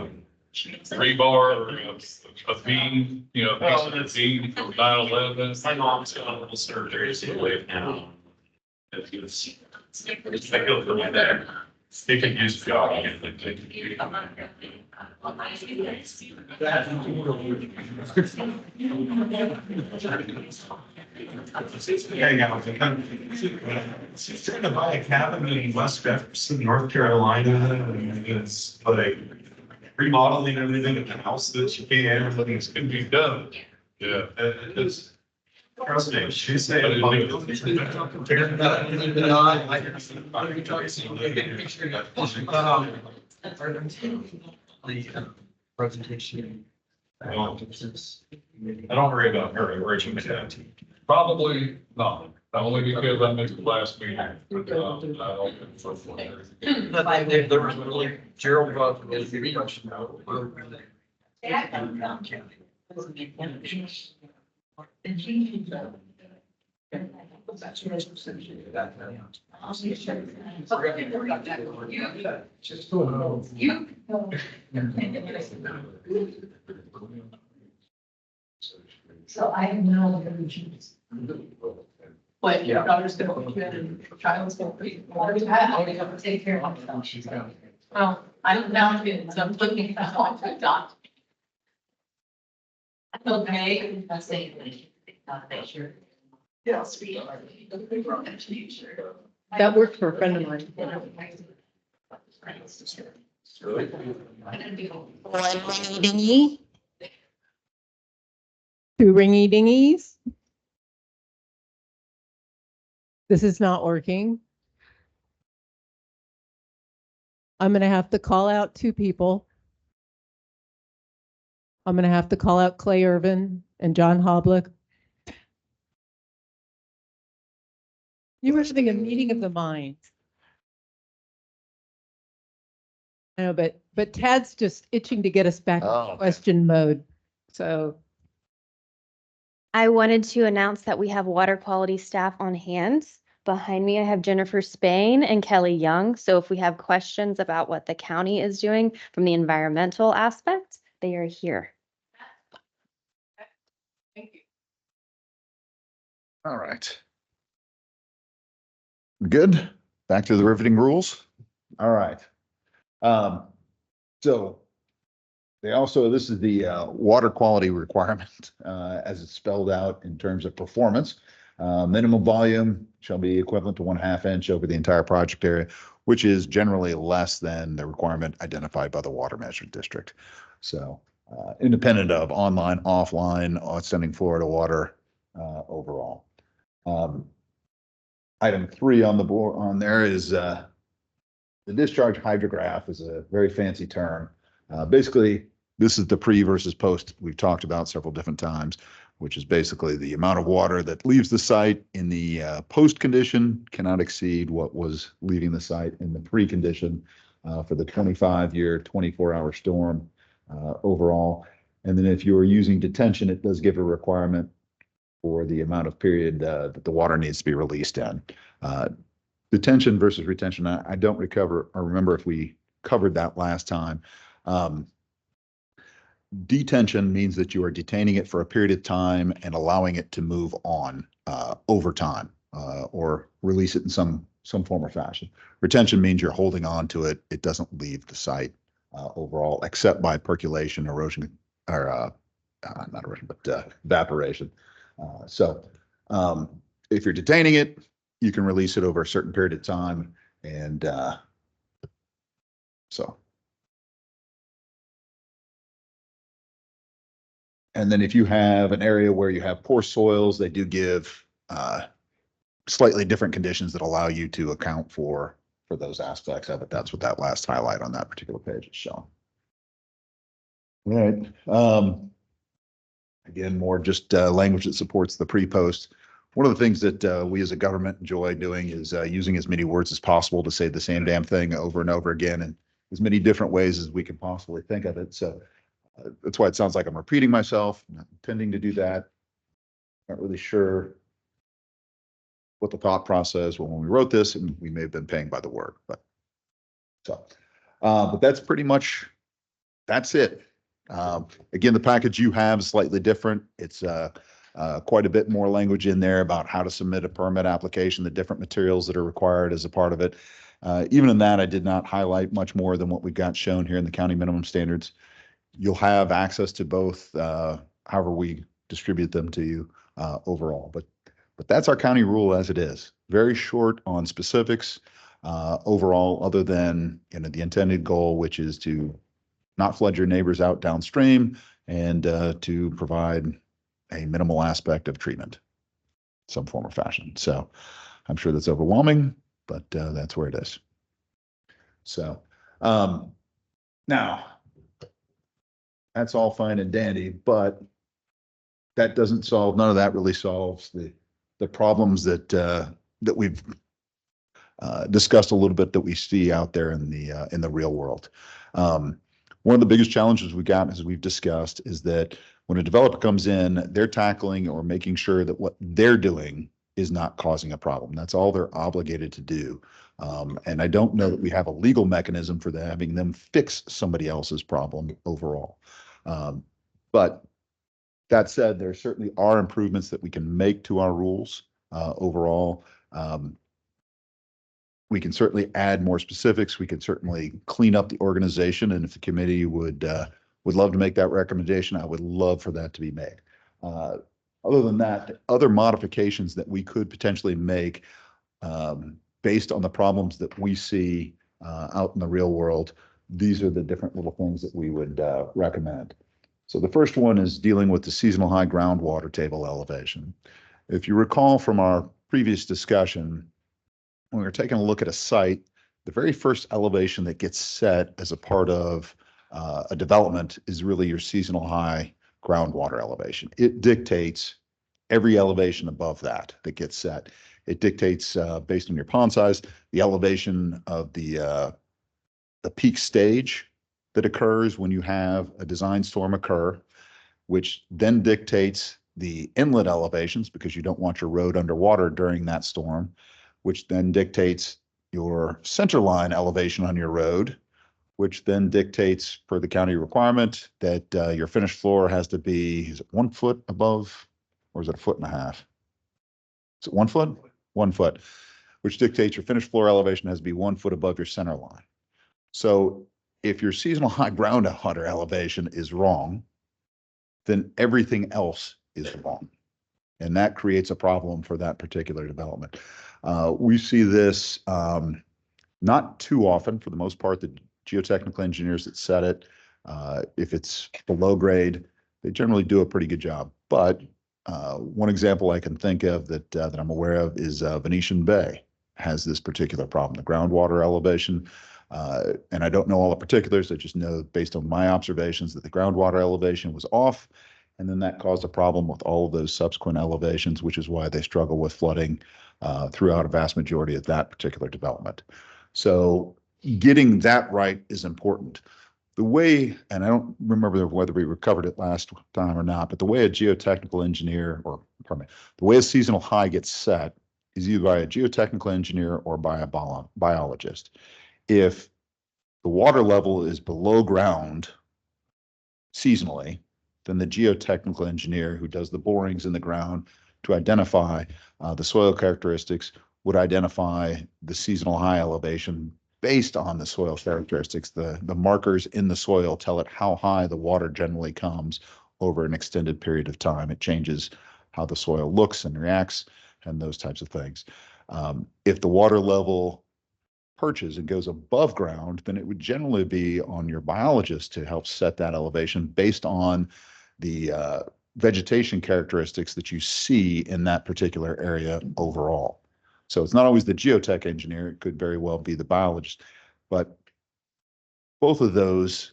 rebar or a beam, a piece of a beam from 9/11. My mom's got a little surgery, so they live now. It's I feel for me there. They can use the job. She's trying to buy a cabin in West Jefferson, North Carolina, and it's like remodeling everything in the house that she can, everything's gonna be done. Yeah. It's, trust me, she's saying. Presentation. I don't worry about her, I worry about that. Probably not, only because I missed the last meeting. But, I don't think so. There was really Gerald brought is the reduction now. So I have no illusions. What, your daughter's gonna put you in and your child's gonna put you. I already have to take care of myself. She's got. Well, I'm now kids, I'm looking at how to adopt. Okay, I say, sure. Yes. That worked for a friend of mine. Ringy dingy. Two ringy dingies. This is not working. I'm gonna have to call out two people. I'm gonna have to call out Clay Irvin and John Hoblick. You were having a meeting of the minds. I know, but Tad's just itching to get us back to question mode. So I wanted to announce that we have water quality staff on hand. Behind me, I have Jennifer Spain and Kelly Young. So if we have questions about what the county is doing from the environmental aspect, they are here. Thank you. All right. Good. Back to the riveting rules. All right. So they also, this is the water quality requirement as it's spelled out in terms of performance. Minimum volume shall be equivalent to 1/2 inch over the entire project area, which is generally less than the requirement identified by the water management district. So independent of online, offline, outstanding Florida water overall. Item 3 on the board on there is the discharge hydrograph is a very fancy term. Basically, this is the pre versus post we've talked about several different times, which is basically the amount of water that leaves the site in the post condition cannot exceed what was leaving the site in the pre condition for the 25-year, 24-hour storm overall. And then if you are using detention, it does give a requirement for the amount of period that the water needs to be released in. Detention versus retention. I don't remember if we covered that last time. Detention means that you are detaining it for a period of time and allowing it to move on over time or release it in some form or fashion. Retention means you're holding on to it. It doesn't leave the site overall, except by percolation, erosion, or not erosion, but evaporation. If you're detaining it, you can release it over a certain period of time. And and then if you have an area where you have poor soils, they do give slightly different conditions that allow you to account for those aspects of it. That's what that last highlight on that particular page is showing. All right. Again, more just language that supports the pre-post. One of the things that we as a government enjoy doing is using as many words as possible to say the same damn thing over and over again in as many different ways as we can possibly think of it. So that's why it sounds like I'm repeating myself. I'm not intending to do that. Not really sure what the thought process when we wrote this, and we may have been paying by the word, but that's pretty much, that's it. Again, the package you have is slightly different. It's quite a bit more language in there about how to submit a permit application, the different materials that are required as a part of it. Even in that, I did not highlight much more than what we've got shown here in the county minimum standards. You'll have access to both, however we distribute them to you overall. But that's our county rule as it is. Very short on specifics overall, other than the intended goal, which is to not flood your neighbors out downstream and to provide a minimal aspect of treatment, some form or fashion. So I'm sure that's overwhelming, but that's where it is. So now that's all fine and dandy, but that doesn't solve, none of that really solves the problems that we've discussed a little bit that we see out there in the real world. One of the biggest challenges we got, as we've discussed, is that when a developer comes in, they're tackling or making sure that what they're doing is not causing a problem. That's all they're obligated to do. And I don't know that we have a legal mechanism for having them fix somebody else's problem overall. But that said, there certainly are improvements that we can make to our rules overall. We can certainly add more specifics. We can certainly clean up the organization. And if the committee would love to make that recommendation, I would love for that to be made. Other than that, other modifications that we could potentially make based on the problems that we see out in the real world, these are the different little things that we would recommend. So the first one is dealing with the seasonal high groundwater table elevation. If you recall from our previous discussion, when we were taking a look at a site, the very first elevation that gets set as a part of a development is really your seasonal high groundwater elevation. It dictates every elevation above that gets set. It dictates, based on your pond size, the elevation of the peak stage that occurs when you have a design storm occur, which then dictates the inlet elevations because you don't want your road underwater during that storm, which then dictates your center line elevation on your road, which then dictates, per the county requirement, that your finished floor has to be, is it 1 foot above, or is it 1.5 feet? Is it 1 foot? 1 foot, which dictates your finished floor elevation has to be 1 foot above your center line. So if your seasonal high groundwater elevation is wrong, then everything else is wrong. And that creates a problem for that particular development. We see this not too often. For the most part, the geotechnical engineers that set it, if it's below grade, they generally do a pretty good job. But one example I can think of that I'm aware of is Venetian Bay has this particular problem, the groundwater elevation. And I don't know all the particulars. I just know based on my observations that the groundwater elevation was off. And then that caused a problem with all of those subsequent elevations, which is why they struggle with flooding throughout a vast majority of that particular development. So getting that right is important. The way, and I don't remember whether we covered it last time or not, but the way a geotechnical engineer, or pardon me, the way a seasonal high gets set is either by a geotechnical engineer or by a biologist. If the water level is below ground seasonally, then the geotechnical engineer who does the borings in the ground to identify the soil characteristics would identify the seasonal high elevation based on the soil characteristics. The markers in the soil tell it how high the water generally comes over an extended period of time. It changes how the soil looks and reacts and those types of things. If the water level perches and goes above ground, then it would generally be on your biologist to help set that elevation based on the vegetation characteristics that you see in that particular area overall. So it's not always the geotech engineer, it could very well be the biologist, but both of those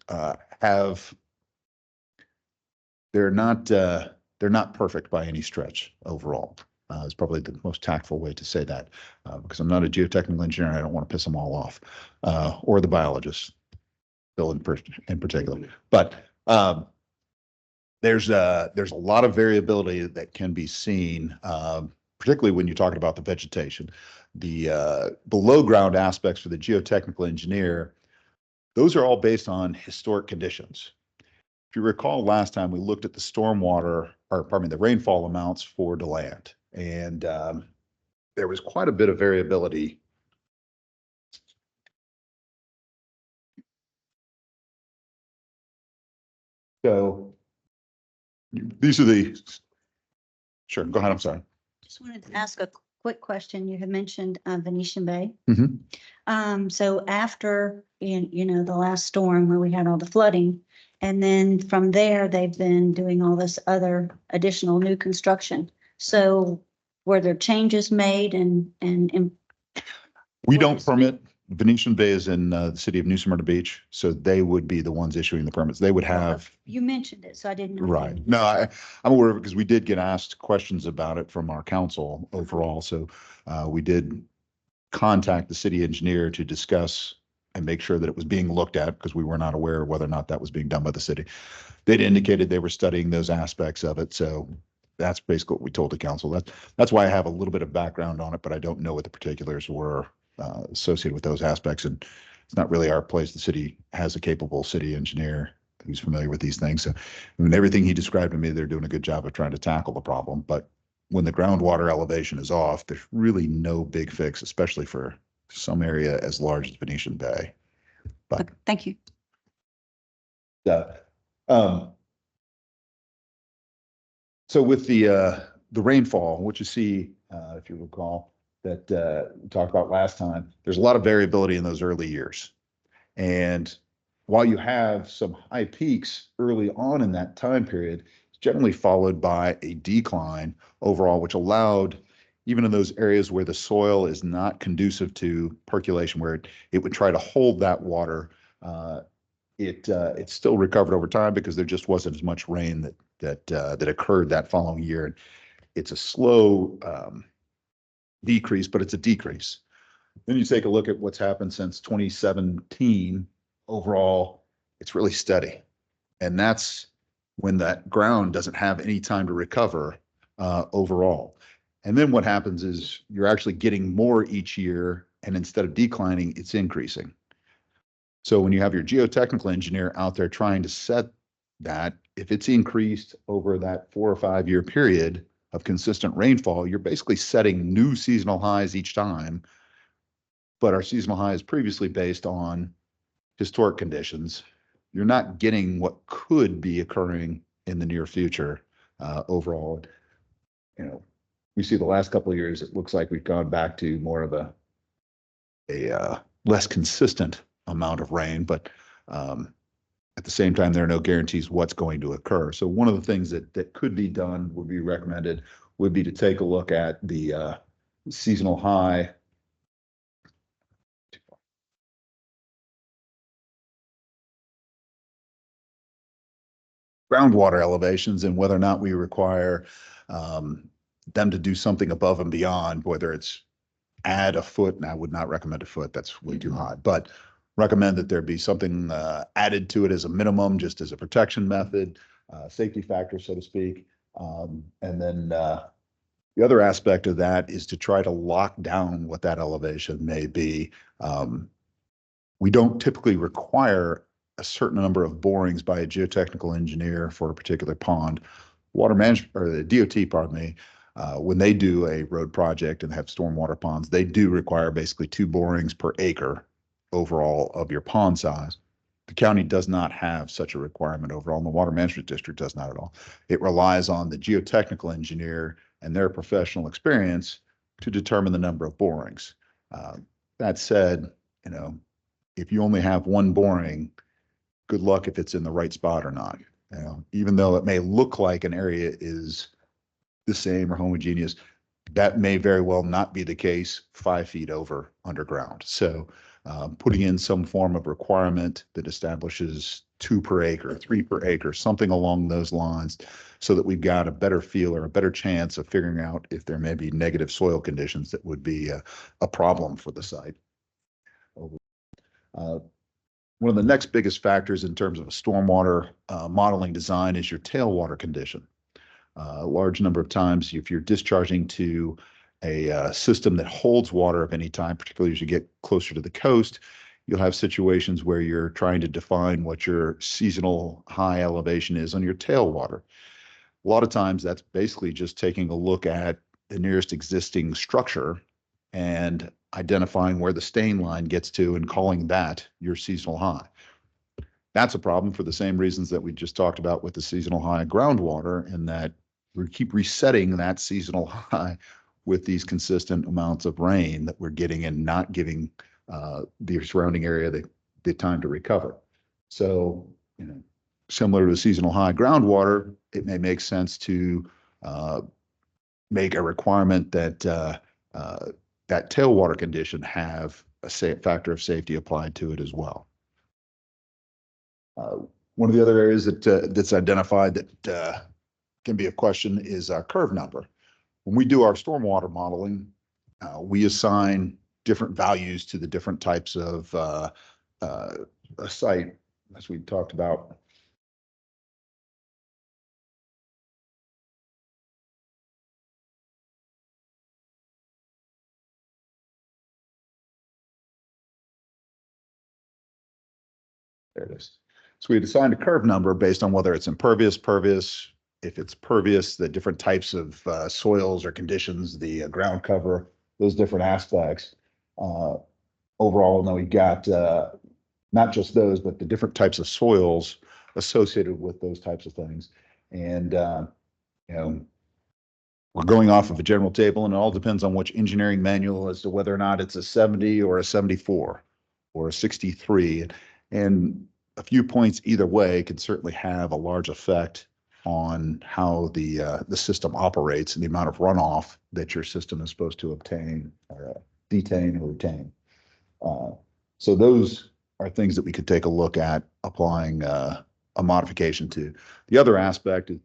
they're not perfect by any stretch overall. Is probably the most tactful way to say that, because I'm not a geotechnical engineer and I don't want to piss them all off, or the biologist, Bill in particular. But there's a lot of variability that can be seen, particularly when you're talking about the vegetation. The below ground aspects for the geotechnical engineer, those are all based on historic conditions. If you recall, last time we looked at the stormwater, or pardon me, the rainfall amounts for DeLand, and there was quite a bit of variability. So these are the, sure, go ahead, I'm sorry. Just wanted to ask a quick question. You had mentioned Venetian Bay. Mhm. So after, the last storm where we had all the flooding, and then from there, they've been doing all this other additional new construction. So were there changes made and We don't permit. Venetian Bay is in the city of New Smyrna Beach, so they would be the ones issuing the permits. They would have. You mentioned it, so I didn't know. Right. No, I'm aware of it because we did get asked questions about it from our council overall. So we did contact the city engineer to discuss and make sure that it was being looked at, because we were not aware of whether or not that was being done by the city. They'd indicated they were studying those aspects of it. So that's basically what we told the council. That's why I have a little bit of background on it, but I don't know what the particulars were associated with those aspects. And it's not really our place. The city has a capable city engineer who's familiar with these things. So I mean, everything he described to me, they're doing a good job of trying to tackle the problem. But when the groundwater elevation is off, there's really no big fix, especially for some area as large as Venetian Bay. But Thank you. So with the rainfall, what you see, if you recall, that we talked about last time, there's a lot of variability in those early years. And while you have some high peaks early on in that time period, it's generally followed by a decline overall, which allowed, even in those areas where the soil is not conducive to percolation, where it would try to hold that water, it still recovered over time because there just wasn't as much rain that occurred that following year. And it's a slow decrease, but it's a decrease. Then you take a look at what's happened since 2017. Overall, it's really steady. And that's when that ground doesn't have any time to recover overall. And then what happens is you're actually getting more each year, and instead of declining, it's increasing. So when you have your geotechnical engineer out there trying to set that, if it's increased over that 4 or 5 year period of consistent rainfall, you're basically setting new seasonal highs each time. But our seasonal high is previously based on historic conditions. You're not getting what could be occurring in the near future overall. We see the last couple of years, it looks like we've gone back to more of a less consistent amount of rain, but at the same time, there are no guarantees what's going to occur. So one of the things that could be done, would be recommended, would be to take a look at the seasonal high. Groundwater elevations and whether or not we require them to do something above and beyond, whether it's add a foot, and I would not recommend a foot, that's way too high, but recommend that there be something added to it as a minimum, just as a protection method, safety factor, so to speak. And then The other aspect of that is to try to lock down what that elevation may be. We don't typically require a certain number of borings by a geotechnical engineer for a particular pond. Water management, or the DOT, pardon me, when they do a road project and have stormwater ponds, they do require basically 2 borings per acre overall of your pond size. The county does not have such a requirement overall, and the water management district does not at all. It relies on the geotechnical engineer and their professional experience to determine the number of borings. That said, you know, if you only have 1 boring, good luck if it's in the right spot or not. You know, even though it may look like an area is the same or homogeneous, that may very well not be the case 5 feet over underground. So putting in some form of requirement that establishes 2 per acre, 3 per acre, something along those lines, so that we've got a better feel or a better chance of figuring out if there may be negative soil conditions that would be a problem for the site. One of the next biggest factors in terms of a stormwater modeling design is your tailwater condition. A large number of times, if you're discharging to a system that holds water of any type, particularly as you get closer to the coast, you'll have situations where you're trying to define what your seasonal high elevation is on your tailwater. A lot of times that's basically just taking a look at the nearest existing structure and identifying where the stain line gets to and calling that your seasonal high. That's a problem for the same reasons that we just talked about with the seasonal high groundwater, in that we keep resetting that seasonal high with these consistent amounts of rain that we're getting and not giving the surrounding area the time to recover. So, you know, similar to the seasonal high groundwater, it may make sense to make a requirement that that tailwater condition have a factor of safety applied to it as well. One of the other areas that's identified that can be a question is our curve number. When we do our stormwater modeling, we assign different values to the different types of a site, as we talked about. There it is. So we assigned a curve number based on whether it's impervious, pervious. If it's pervious, the different types of soils or conditions, the ground cover, those different aspects. Overall, now we've got not just those, but the different types of soils associated with those types of things. And, you know, we're going off of a general table, and it all depends on which engineering manual as to whether or not it's a 70 or a 74 or a 63. And a few points either way could certainly have a large effect on how the system operates and the amount of runoff that your system is supposed to obtain or detain or retain. So those are things that we could take a look at applying a modification to. The other aspect is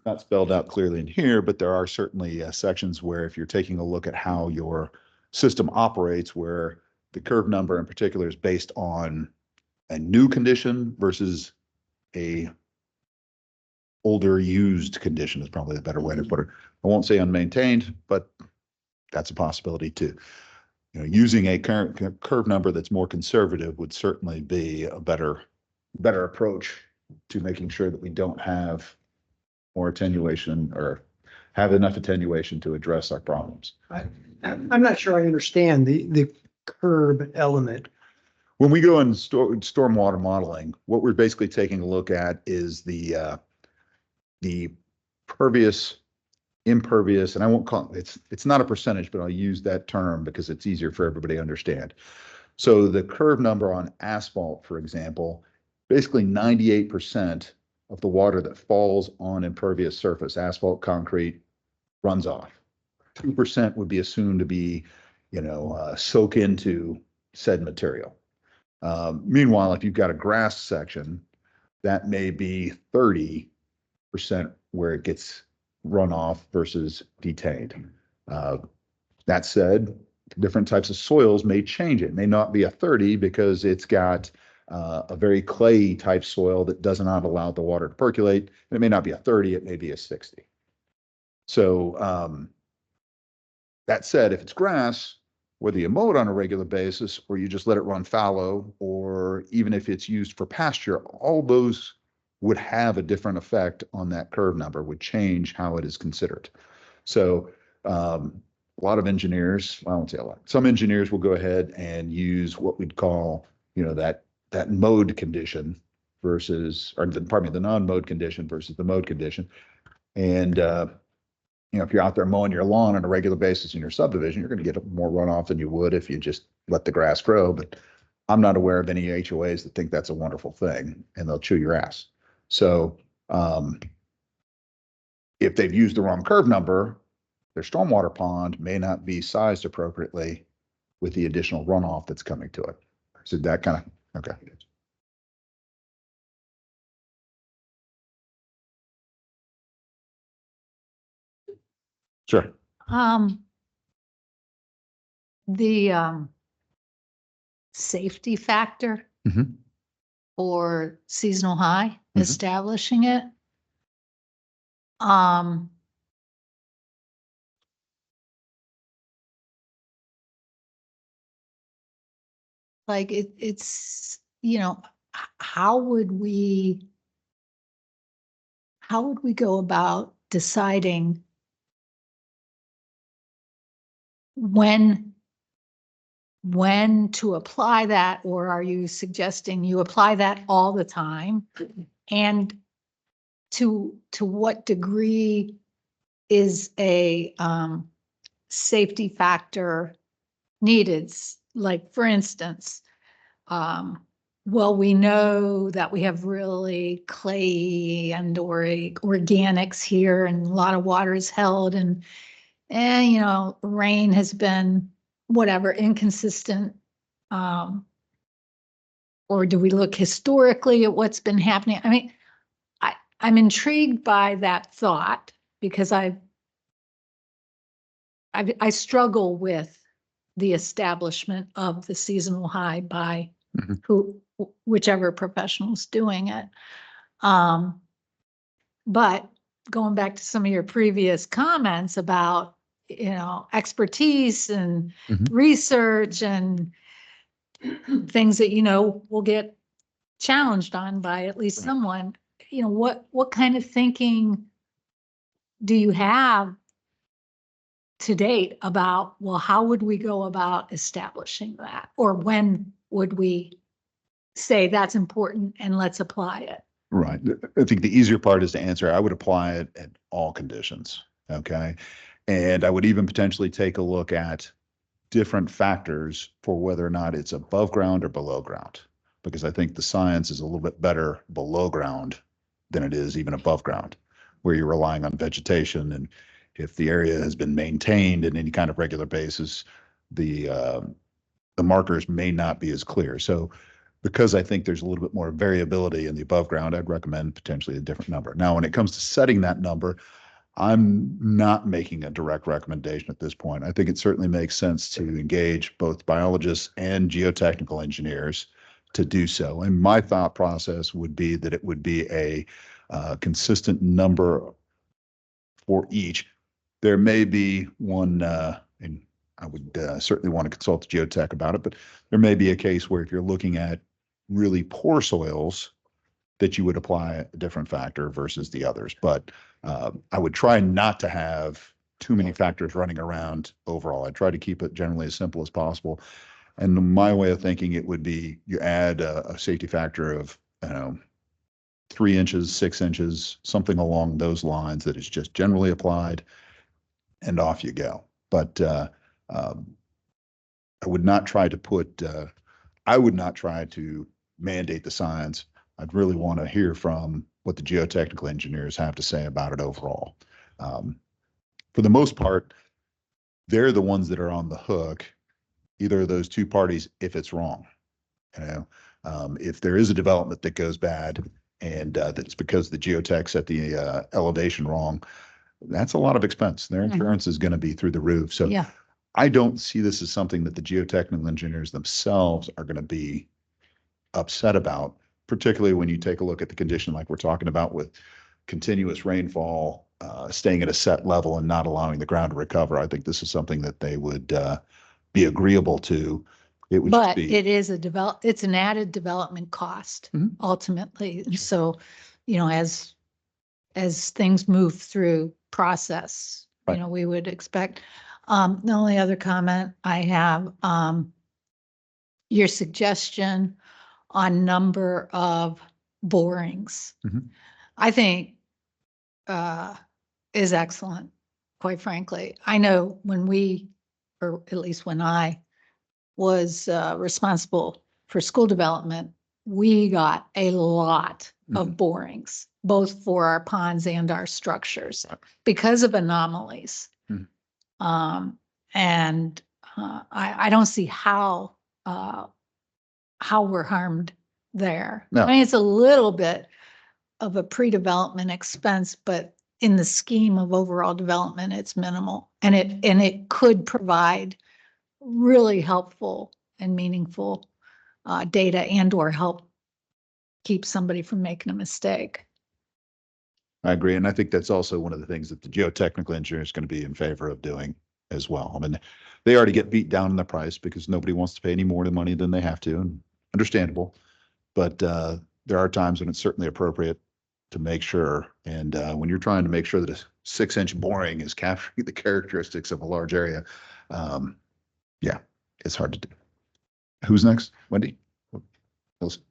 not spelled out clearly in here, but there are certainly sections where if you're taking a look at how your system operates, where the curve number in particular is based on a new condition versus a older used condition is probably the better way to put it. I won't say unmaintained, but that's a possibility too. You know, using a current curve number that's more conservative would certainly be a better approach to making sure that we don't have more attenuation or have enough attenuation to address our problems. I'm not sure I understand the curb element. When we go in stormwater modeling, what we're basically taking a look at is the pervious, impervious, and I won't call it's not a percentage, but I'll use that term because it's easier for everybody to understand. So the curve number on asphalt, for example, basically 98% of the water that falls on impervious surface, asphalt, concrete, runs off. 2% would be assumed to be, you know, soak into said material. Meanwhile, if you've got a grass section, that may be 30% where it gets run off versus detained. That said, different types of soils may change it. It may not be a 30 because it's got a very clay type soil that does not allow the water to percolate. And it may not be a 30, it may be a 60. So That said, if it's grass, whether you mow it on a regular basis or you just let it run fallow, or even if it's used for pasture, all those would have a different effect on that curve number, would change how it is considered. So a lot of engineers, I won't say a lot, some engineers will go ahead and use what we'd call, that mode condition versus, or pardon me, the non-mode condition versus the mode condition. And if you're out there mowing your lawn on a regular basis in your subdivision, you're going to get more runoff than you would if you just let the grass grow. But I'm not aware of any HOAs that think that's a wonderful thing, and they'll chew your ass. So if they've used the wrong curve number, their stormwater pond may not be sized appropriately with the additional runoff that's coming to it. So that kind of, okay. Sure. The safety factor Mhm. for seasonal high, Mhm. establishing it. Like it's, how would we go about deciding when to apply that, or are you suggesting you apply that all the time? And to what degree is a safety factor needed? Like, for instance, well, we know that we have really clay and or organics here, and a lot of water is held, and rain has been whatever inconsistent. Or do we look historically at what's been happening? I mean, I'm intrigued by that thought, because I struggle with the establishment of the seasonal high by whichever professional's doing it. But going back to some of your previous comments about, expertise and research and things that, will get challenged on by at least someone, what kind of thinking do you have to date about, well, how would we go about establishing that? Or when would we say that's important and let's apply it? Right. I think the easier part is to answer. I would apply it at all conditions. Okay. And I would even potentially take a look at different factors for whether or not it's above ground or below ground, because I think the science is a little bit better below ground than it is even above ground, where you're relying on vegetation. And if the area has been maintained in any kind of regular basis, the markers may not be as clear. So because I think there's a little bit more variability in the above ground, I'd recommend potentially a different number. Now, when it comes to setting that number, I'm not making a direct recommendation at this point. I think it certainly makes sense to engage both biologists and geotechnical engineers to do so. And my thought process would be that it would be a consistent number for each. There may be one, and I would certainly want to consult the geotech about it, but there may be a case where if you're looking at really poor soils, that you would apply a different factor versus the others. But I would try not to have too many factors running around overall. I try to keep it generally as simple as possible. And my way of thinking, it would be you add a safety factor of 3 inches, 6 inches, something along those lines that is just generally applied, and off you go. But I would not try to mandate the science. I'd really want to hear from what the geotechnical engineers have to say about it overall. For the most part, they're the ones that are on the hook, either of those two parties, if it's wrong. If there is a development that goes bad and that's because the geotech set the elevation wrong, that's a lot of expense. Their insurance is going to be through the roof. So Yeah. I don't see this as something that the geotechnical engineers themselves are going to be upset about, particularly when you take a look at the condition like we're talking about with continuous rainfall staying at a set level and not allowing the ground to recover. I think this is something that they would be agreeable to. It would just But be. it is it's an added development cost Mhm. ultimately. And so, as things move through process, Right. we would expect. The only other comment I have, your suggestion on number of borings, Mhm. I think is excellent, quite frankly. I know when or at least when I was responsible for school development, we got a lot of borings, both for our ponds and our structures because of anomalies. Mhm. And I don't see how we're harmed there. No. I mean, it's a little bit of a pre-development expense, but in the scheme of overall development, it's minimal. And it could provide really helpful and meaningful data and or help keep somebody from making a mistake. I agree. And I think that's also one of the things that the geotechnical engineer is going to be in favor of doing as well. I mean, they already get beat down in the price because nobody wants to pay any more money than they have to, and understandable. But there are times when it's certainly appropriate to make sure. And when you're trying to make sure that a 6-inch boring is capturing the characteristics of a large area, yeah, it's hard to do. Who's next? Wendy? Wilson?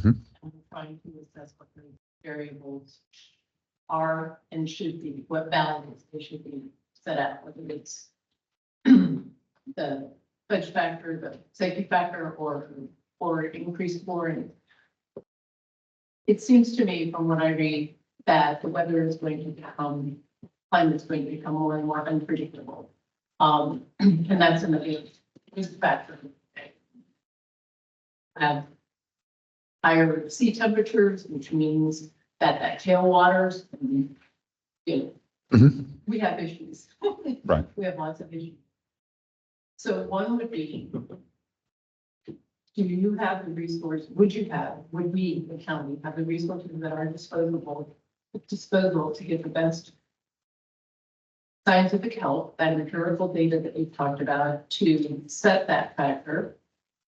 I'm trying to assess what the variables are and should be, what values they should be set out, whether it's the fudge factor, the safety factor, or increased flooring. It seems to me from what I read that the weather is going to become, climate's going to become more and more unpredictable. And that's another risk factor. Have higher sea temperatures, which means that tailwaters, we have issues. Right. We have lots of issues. So one would be, do you have the resource, would we, the county, have the resources that are disposal to get the best scientific help, that empirical data that we've talked about to set that factor?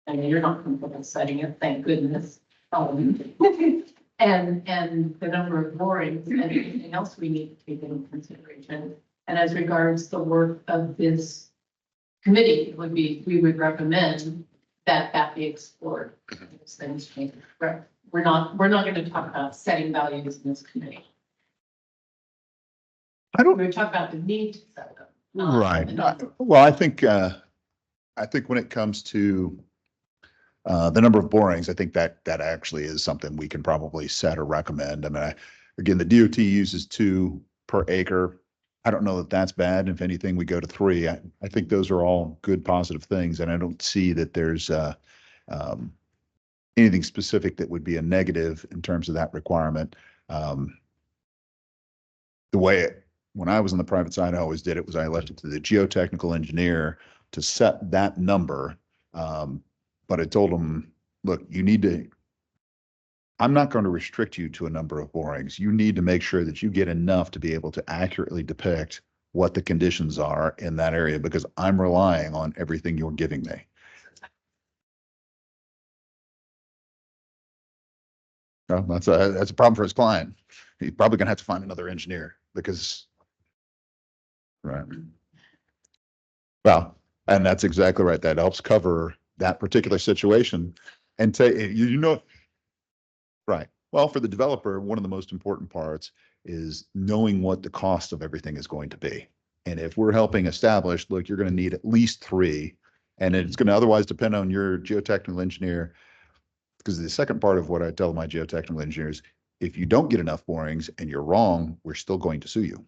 I mean, you're not comfortable setting it, thank goodness. And the number of borings and anything else we need to take into consideration. And as regards the work of this committee, we would recommend that be explored. Those things change. Right. We're not going to talk about setting values in this committee. We're talking about the need to set them. Right. Well, I think when it comes to the number of borings, I think that actually is something we can probably set or recommend. I mean, again, the DOT uses 2 per acre. I don't know that that's bad. If anything, we go to 3. I think those are all good, positive things. And I don't see that there's anything specific that would be a negative in terms of that requirement. When I was on the private side, I always did it was I left it to the geotechnical engineer to set that number. But I told them, look, I'm not going to restrict you to a number of borings. You need to make sure that you get enough to be able to accurately depict what the conditions are in that area, because I'm relying on everything you're giving me. Well, that's a problem for his client. He's probably going to have to find another engineer because, right. Well, and that's exactly right. That helps cover that particular situation and say, right. Well, for the developer, one of the most important parts is knowing what the cost of everything is going to be. And if we're helping establish, look, you're going to need at least 3, and it's going to otherwise depend on your geotechnical engineer. Because the second part of what I tell my geotechnical engineers, if you don't get enough borings and you're wrong, we're still going to sue you.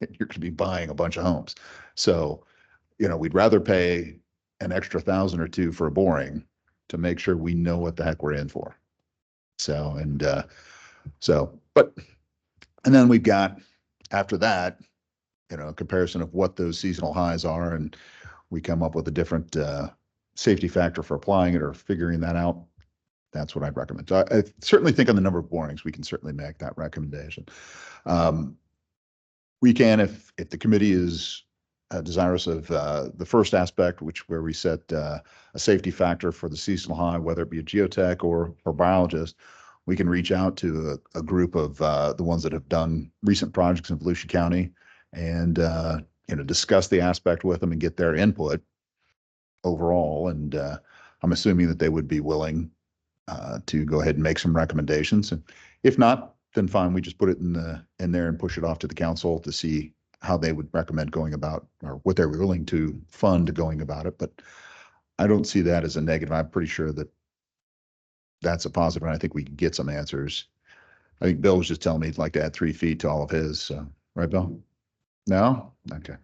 You're going to be buying a bunch of homes. So, we'd rather pay an extra 1,000 or 2 for a boring to make sure we know what the heck we're in for. So, and then we've got, after that, a comparison of what those seasonal highs are and we come up with a different safety factor for applying it or figuring that out, that's what I'd recommend. So I certainly think on the number of borings, we can certainly make that recommendation. We can, if the committee is desirous of the first aspect, where we set a safety factor for the seasonal high, whether it be a geotech or biologist, we can reach out to a group of the ones that have done recent projects in Volusia County and discuss the aspect with them and get their input overall. And I'm assuming that they would be willing to go ahead and make some recommendations. And if not, then fine, we just put it in there and push it off to the council to see how they would recommend going about, or what they're willing to fund going about it. But I don't see that as a negative. I'm pretty sure that that's a positive, and I think we can get some answers. I think Bill was just telling me he'd like to add 3 feet to all of his, right, Bill? No? Okay.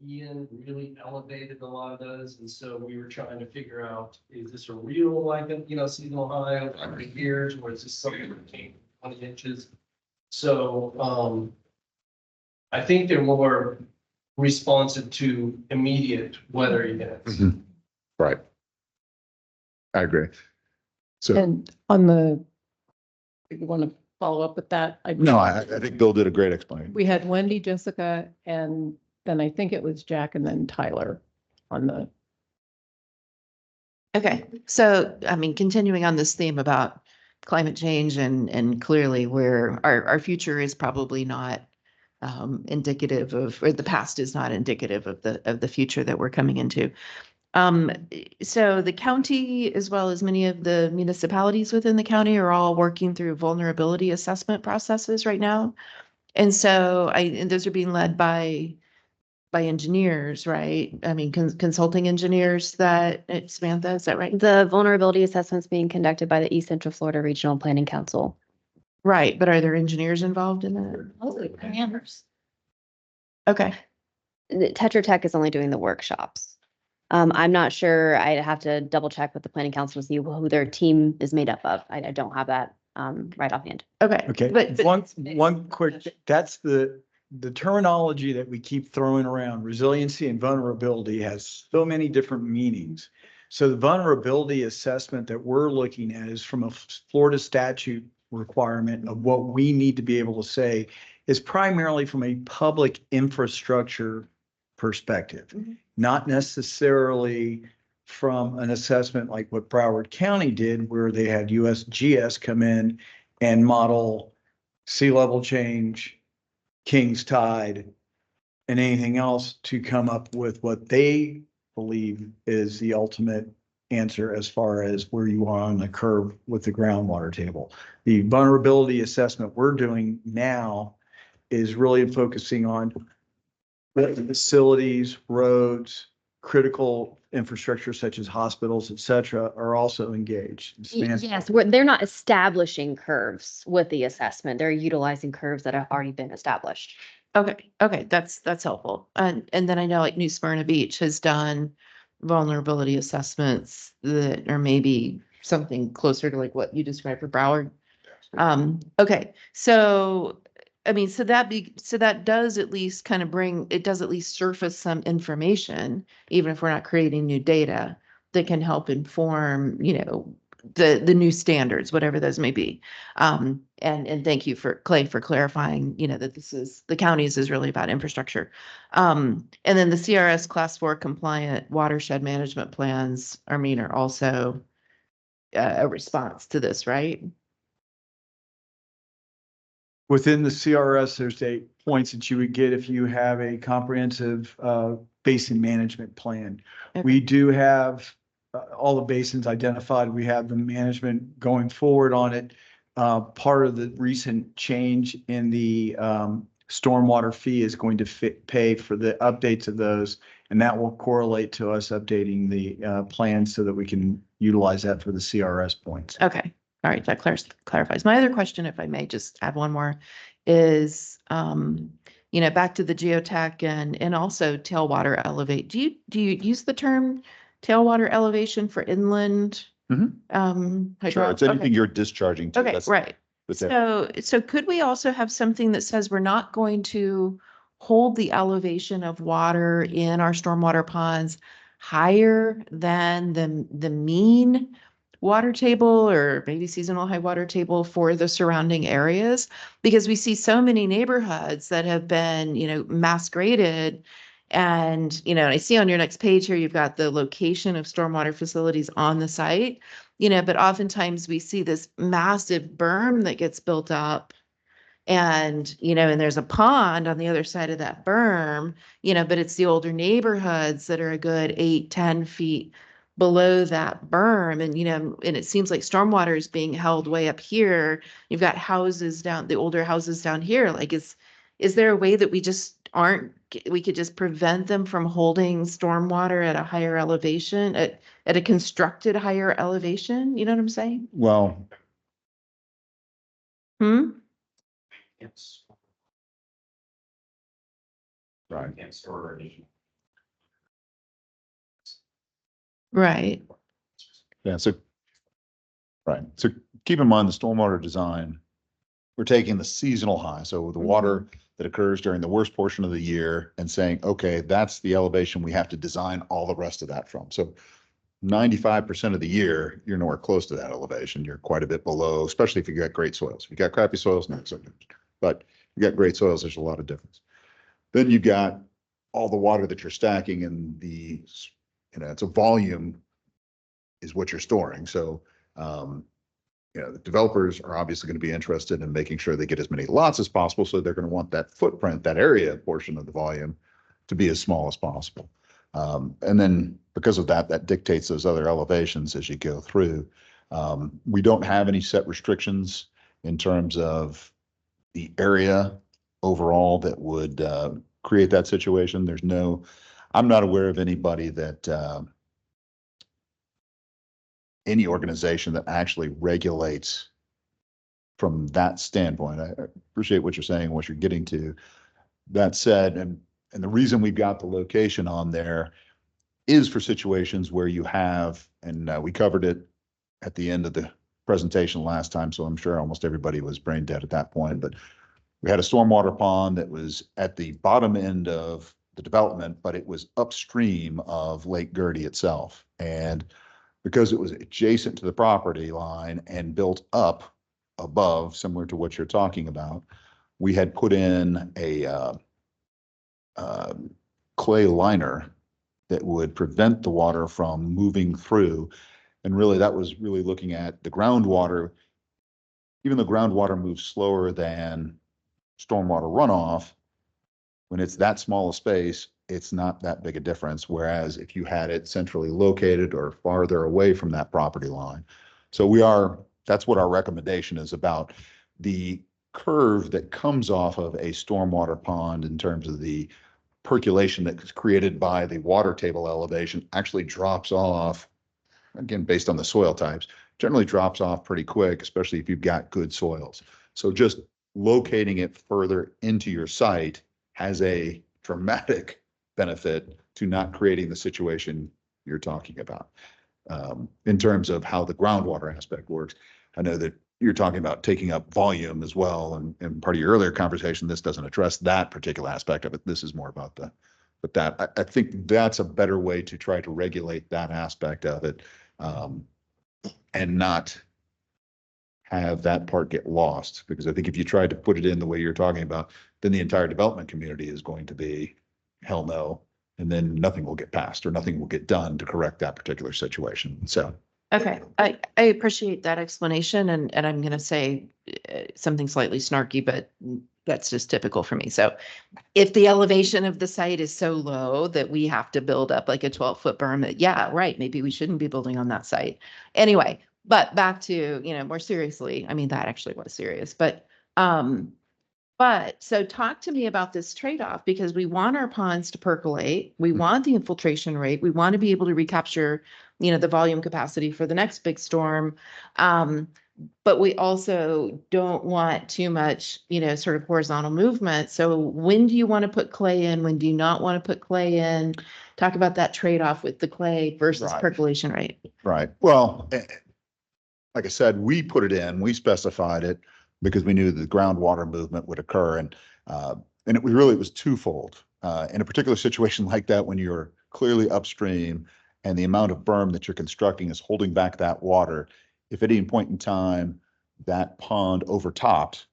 Ian really elevated a lot of those, and so we were trying to figure out, is this a real, like, seasonal high of 100 years, or is this something that came 20 inches? So, I think they're more responsive to immediate weather events. Mm-hmm. Right. I agree. So, And on the, you want to follow up with that? no, I think Bill did a great explanation. We had Wendy, Jessica, and then I think it was Jack and then Tyler on the. Okay, so, I mean, continuing on this theme about climate change and clearly where our future is probably not indicative of, or the past is not indicative of the future that we're coming into. So the county, as well as many of the municipalities within the county, are all working through vulnerability assessment processes right now. And so and those are being led by engineers, right? I mean, consulting engineers Samantha, is that right? The vulnerability assessments being conducted by the East Central Florida Regional Planning Council. Right, but are there engineers involved in that? Mostly planners. Okay, The Tetra Tech is only doing the workshops. I'm not sure. I'd have to double check with the planning council to see who their team is made up of. I don't have that right offhand. okay. Okay, But one quick, that's the terminology that we keep throwing around. Resiliency and vulnerability has so many different meanings. So the vulnerability assessment that we're looking at is from a Florida statute requirement of what we need to be able to say is primarily from a public infrastructure perspective, not necessarily from an assessment like what Broward County did, where they had USGS come in and model sea level change, King's Tide, and anything else to come up with what they believe is the ultimate answer as far as where you are on the curve with the groundwater table. The vulnerability assessment we're doing now is really focusing on facilities, roads, critical infrastructure such as hospitals, et cetera, are also engaged. Yes, they're not establishing curves with the assessment. They're utilizing curves that have already been established. okay, that's helpful. And then I know like New Smyrna Beach has done vulnerability assessments that are maybe something closer to like what you described for Broward. Okay, so I mean, so that does at least kind of does at least surface some information, even if we're not creating new data that can help inform, the new standards, whatever those may be. And thank you Clay for clarifying, that the counties is really about infrastructure. And then the CRS Class 4 compliant watershed management plans, are also a response to this, right? Within the CRS, there's points that you would get if you have a comprehensive basin management plan. Okay. We do have all the basins identified. We have the management going forward on it. Part of the recent change in the stormwater fee is going to pay for the updates of those, and that will correlate to us updating the plan so that we can utilize that for the CRS points. Okay. All right, that clarifies. My other question, if I may just add one more, is, back to the geotech and also tailwater elevate. Do you use the term tailwater elevation for inland? Sure, it's anything Okay. you're discharging to. Okay, That's right. the tail. So could we also have something that says we're not going to hold the elevation of water in our stormwater ponds higher than the mean water table or maybe seasonal high water table for the surrounding areas? Because we see so many neighborhoods that have been, mass graded. And, I see on your next page here, you've got the location of stormwater facilities on the site, but oftentimes we see this massive berm that gets built up. And, and there's a pond on the other side of that berm, but it's the older neighborhoods that are a good 8-10 feet below that berm. And, and it seems like stormwater is being held way up here. You've got houses down, the older houses down here. Like, is there a way that we could just prevent them from holding stormwater at a higher elevation, at a constructed higher elevation? You know what I'm saying? Well, Yes. right. Can't store it. Right. Yeah, so, right. So keep in mind the stormwater design, we're taking the seasonal high, so the water that occurs during the worst portion of the year and saying, okay, that's the elevation we have to design all the rest of that from. So 95% of the year, you're nowhere close to that elevation. You're quite a bit below, especially if you got great soils. If you got crappy soils, not so good. But you got great soils, there's a lot of difference. Then you got all the water that you're stacking and it's a volume is what you're storing. So, the developers are obviously going to be interested in making sure they get as many lots as possible. So they're going to want that footprint, that area portion of the volume to be as small as possible. And then because of that, that dictates those other elevations as you go through. We don't have any set restrictions in terms of the area overall that would create that situation. I'm not aware of anybody that any organization that actually regulates from that standpoint. I appreciate what you're saying, what you're getting to. That said, and the reason we've got the location on there is for situations where you have, and we covered it at the end of the presentation last time, so I'm sure almost everybody was brain dead at that point, but we had a stormwater pond that was at the bottom end of the development, but it was upstream of Lake Gertie itself. And because it was adjacent to the property line and built up above, similar to what you're talking about, we had put in a clay liner that would prevent the water from moving through. And really, that was really looking at the groundwater. Even though groundwater moves slower than stormwater runoff, when it's that small a space, it's not that big a difference. Whereas if you had it centrally located or farther away from that property line. So that's what our recommendation is about. The curve that comes off of a stormwater pond in terms of the percolation that's created by the water table elevation actually drops off, again, based on the soil types, generally drops off pretty quick, especially if you've got good soils. So just locating it further into your site has a dramatic benefit to not creating the situation you're talking about. In terms of how the groundwater aspect works, I know that you're talking about taking up volume as well. And part of your earlier conversation, this doesn't address that particular aspect of it. This is more about but that I think that's a better way to try to regulate that aspect of it, and not have that part get lost. Because I think if you tried to put it in the way you're talking about, then the entire development community is going to be hell no. And then nothing will get passed or nothing will get done to correct that particular situation. So. Okay, I appreciate that explanation, and I'm going to say something slightly snarky, but that's just typical for me. So if the elevation of the site is so low that we have to build up like a 12-foot berm, yeah, right, maybe we shouldn't be building on that site. Anyway, but back to, more seriously, I mean, that actually was serious, but so talk to me about this trade-off, because we want our ponds to percolate. We want the infiltration rate. We want to be able to recapture, the volume capacity for the next big storm. but we also don't want too much, sort of horizontal movement. So when do you want to put clay in? When do you not want to put clay in? Talk about that trade-off with the clay versus Right. percolation rate. Right. Well, like I said, we put it in, we specified it because we knew the groundwater movement would occur. And it was twofold. In a particular situation like that, when you're clearly upstream and the amount of berm that you're constructing is holding back that water, if at any point in time that pond overtopped,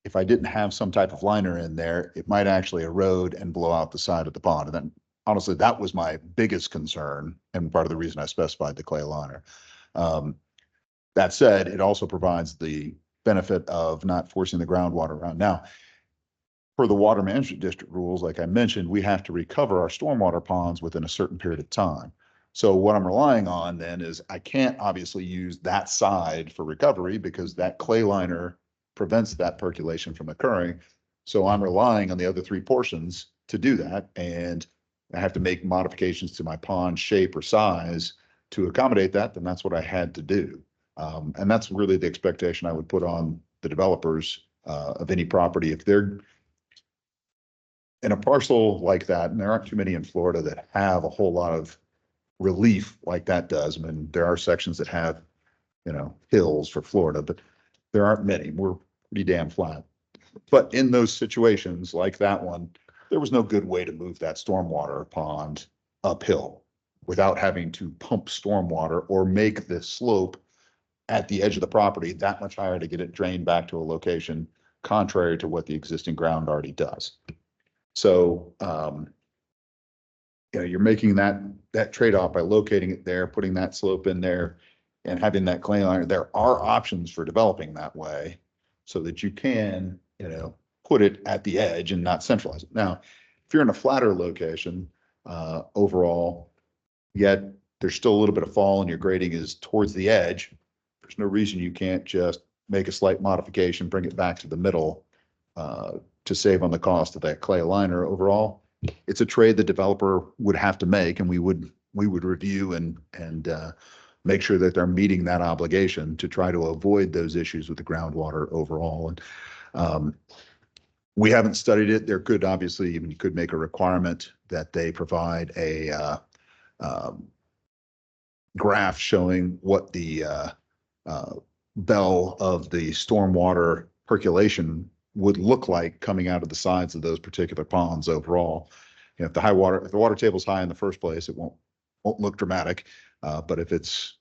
if I didn't have some type of liner in there, it might actually erode and blow out the side of the pond. And then honestly, that was my biggest concern and part of the reason I specified the clay liner. That said, it also provides the benefit of not forcing the groundwater around. Now, for the water management district rules, like I mentioned, we have to recover our stormwater ponds within a certain period of time. So what I'm relying on then is I can't obviously use that side for recovery because that clay liner prevents that percolation from occurring. So I'm relying on the other three portions to do that. And I have to make modifications to my pond shape or size to accommodate that. Then that's what I had to do. And that's really the expectation I would put on the developers of any property. If they're in a parcel like that, and there aren't too many in Florida that have a whole lot of relief like that does. I mean, there are sections that have, hills for Florida, but there aren't many. We're pretty damn flat. But in those situations like that one, there was no good way to move that stormwater pond uphill without having to pump stormwater or make the slope at the edge of the property that much higher to get it drained back to a location contrary to what the existing ground already does. So, you're making that trade-off by locating it there, putting that slope in there and having that clay liner. There are options for developing that way so that you can, put it at the edge and not centralize it. Now, if you're in a flatter location, overall, yet there's still a little bit of fall and your grading is towards the edge, there's no reason you can't just make a slight modification, bring it back to the middle to save on the cost of that clay liner. Overall, it's a trade the developer would have to make, and we would review and make sure that they're meeting that obligation to try to avoid those issues with the groundwater overall. And we haven't studied it. There could obviously, you could make a requirement that they provide a graph showing what the bell of the stormwater percolation would look like coming out of the sides of those particular ponds overall. If the water table is high in the first place, it won't look dramatic. But if it's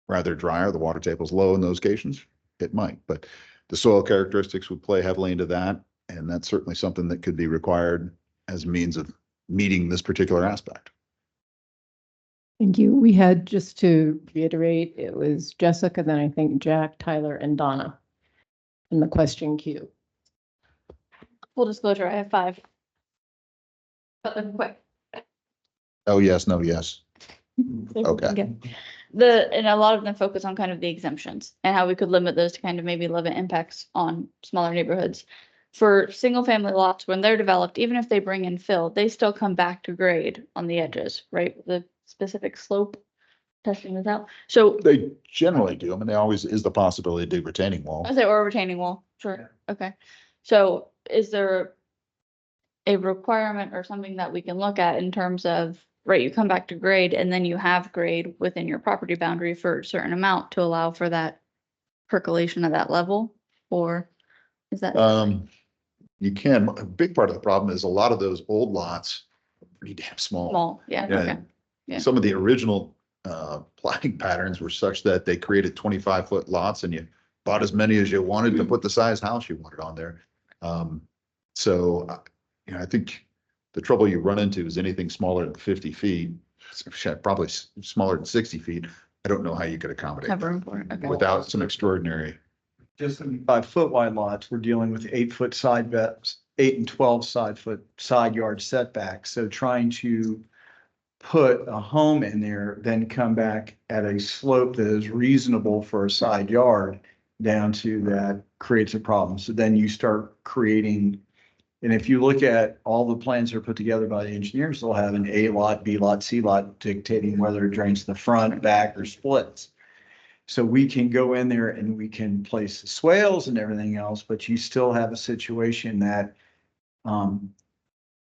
rather dry or the water table is low in those occasions, it might. But the soil characteristics would play heavily into that. And that's certainly something that could be required as a means of meeting this particular aspect. Thank you. We had, just to reiterate, it was Jessica, then I think Jack, Tyler, and Donna in the question queue. Full disclosure, I have 5. But they're quick. Oh, yes, no, yes. Okay. And a lot of them focus on kind of the exemptions and how we could limit those to kind of maybe limit impacts on smaller neighborhoods. For single family lots, when they're developed, even if they bring in fill, they still come back to grade on the edges, right? The specific slope testing is out. So They generally do. I mean, there always is the possibility to do retaining wall. I say, or a retaining wall, sure, okay. So is there a requirement or something that we can look at in terms of, right, you come back to grade and then you have grade within your property boundary for a certain amount to allow for that percolation at that level? Or is that? You can. A big part of the problem is a lot of those old lots are pretty damn small. Small, yeah, Yeah. okay. Yeah. Some of the original platting patterns were such that they created 25-foot lots and you bought as many as you wanted to put the size house you wanted on there. So, I think the trouble you run into is anything smaller than 50 feet, probably smaller than 60 feet. I don't know how you could accommodate Have that room for it, okay. without some extraordinary. Just in 5-foot wide lots, we're dealing with 8-foot side beds, 8 and 12 side yard setbacks. So trying to put a home in there, then come back at a slope that is reasonable for a side yard down to that creates a problem. So then you start creating, and if you look at all the plans that are put together by the engineers, they'll have an A lot, B lot, C lot dictating whether it drains the front, back, or splits. So we can go in there and we can place the swales and everything else, but you still have a situation that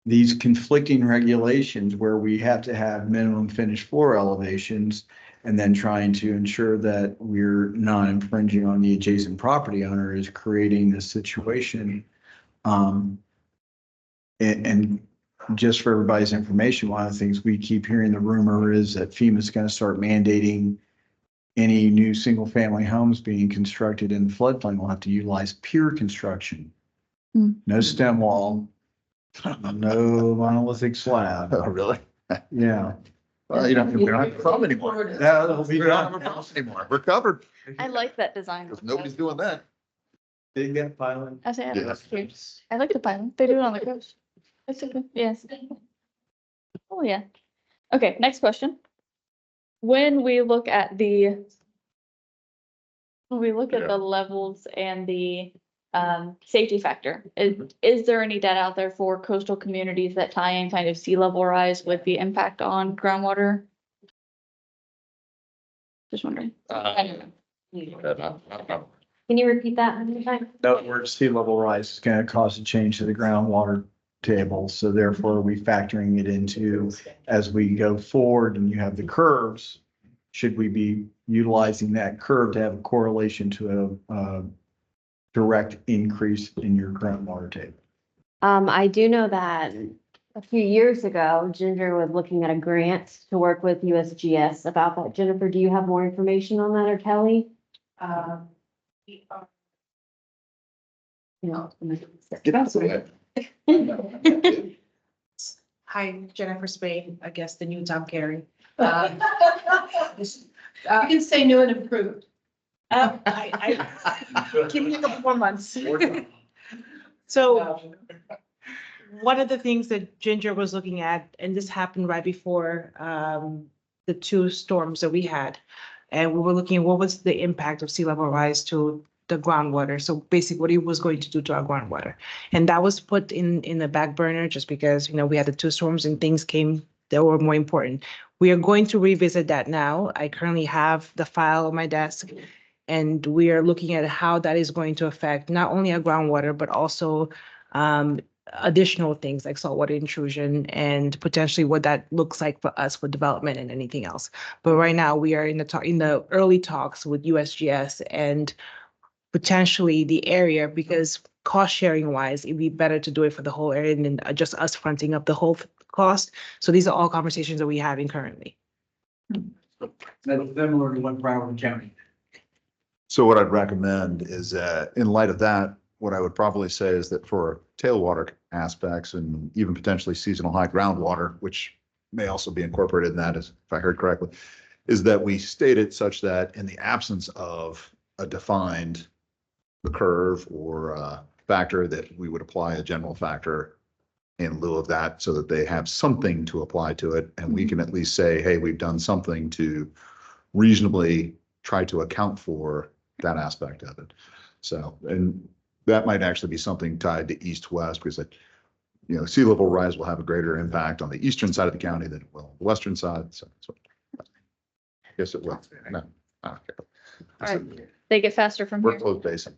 these conflicting regulations where we have to have minimum finished floor elevations and then trying to ensure that we're not infringing on the adjacent property owner is creating this situation. And just for everybody's information, one of the things we keep hearing, the rumor is that FEMA's going to start mandating any new single-family homes being constructed in the floodplain will have to utilize pier construction. No stem wall, no monolithic slab. Oh, really? Yeah. Well, we don't have a problem anymore. That'll be We don't have a done. problem anymore. We're covered. I like that design. Because nobody's doing that. Big that piling. I say, Yeah. I like the pilot. They do it on the coast. That's okay. Yes. Oh, yeah. Okay, next question. When we look at the levels and the safety factor, is there any data out there for coastal communities that tie in kind of sea level rise with the impact on groundwater? Just wondering. Can you repeat that one more time? In other words, sea level rise is going to cause a change to the groundwater table. So therefore, we factoring it into as we go forward and you have the curves. Should we be utilizing that curve to have a correlation to a direct increase in your groundwater table? I do know that a few years ago, Ginger was looking at a grant to work with USGS about that. Jennifer, do you have more information on that, or Kelly? Hi, Jennifer Spade, I guess the new Tom Carey. You can say new and improved. Give me a couple more months. So one of the things that Ginger was looking at, and this happened right before the two storms that we had. And we were looking at what was the impact of sea level rise to the groundwater. So basically what it was going to do to our groundwater. And that was put in the back burner just because, we had the two storms and things came that were more important. We are going to revisit that now. I currently have the file on my desk. And we are looking at how that is going to affect not only our groundwater, but also additional things like saltwater intrusion and potentially what that looks like for us for development and anything else. But right now we are in the early talks with USGS and potentially the area, because cost sharing wise, it'd be better to do it for the whole area than just us fronting up the whole cost. So these are all conversations that we're having currently. That's similar to what Broward County. So what I'd recommend is, in light of that, what I would probably say is that for tailwater aspects and even potentially seasonal high groundwater, which may also be incorporated in that, if I heard correctly, is that we state it such that in the absence of a defined curve or factor, that we would apply a general factor in lieu of that so that they have something to apply to it. And we can at least say, hey, we've done something to reasonably try to account for that aspect of it. So, and that might actually be something tied to east-west because sea level rise will have a greater impact on the eastern side of the county than it will on the western side. So yes, it will. No, I don't care. All right. They get faster from We're here. close basin.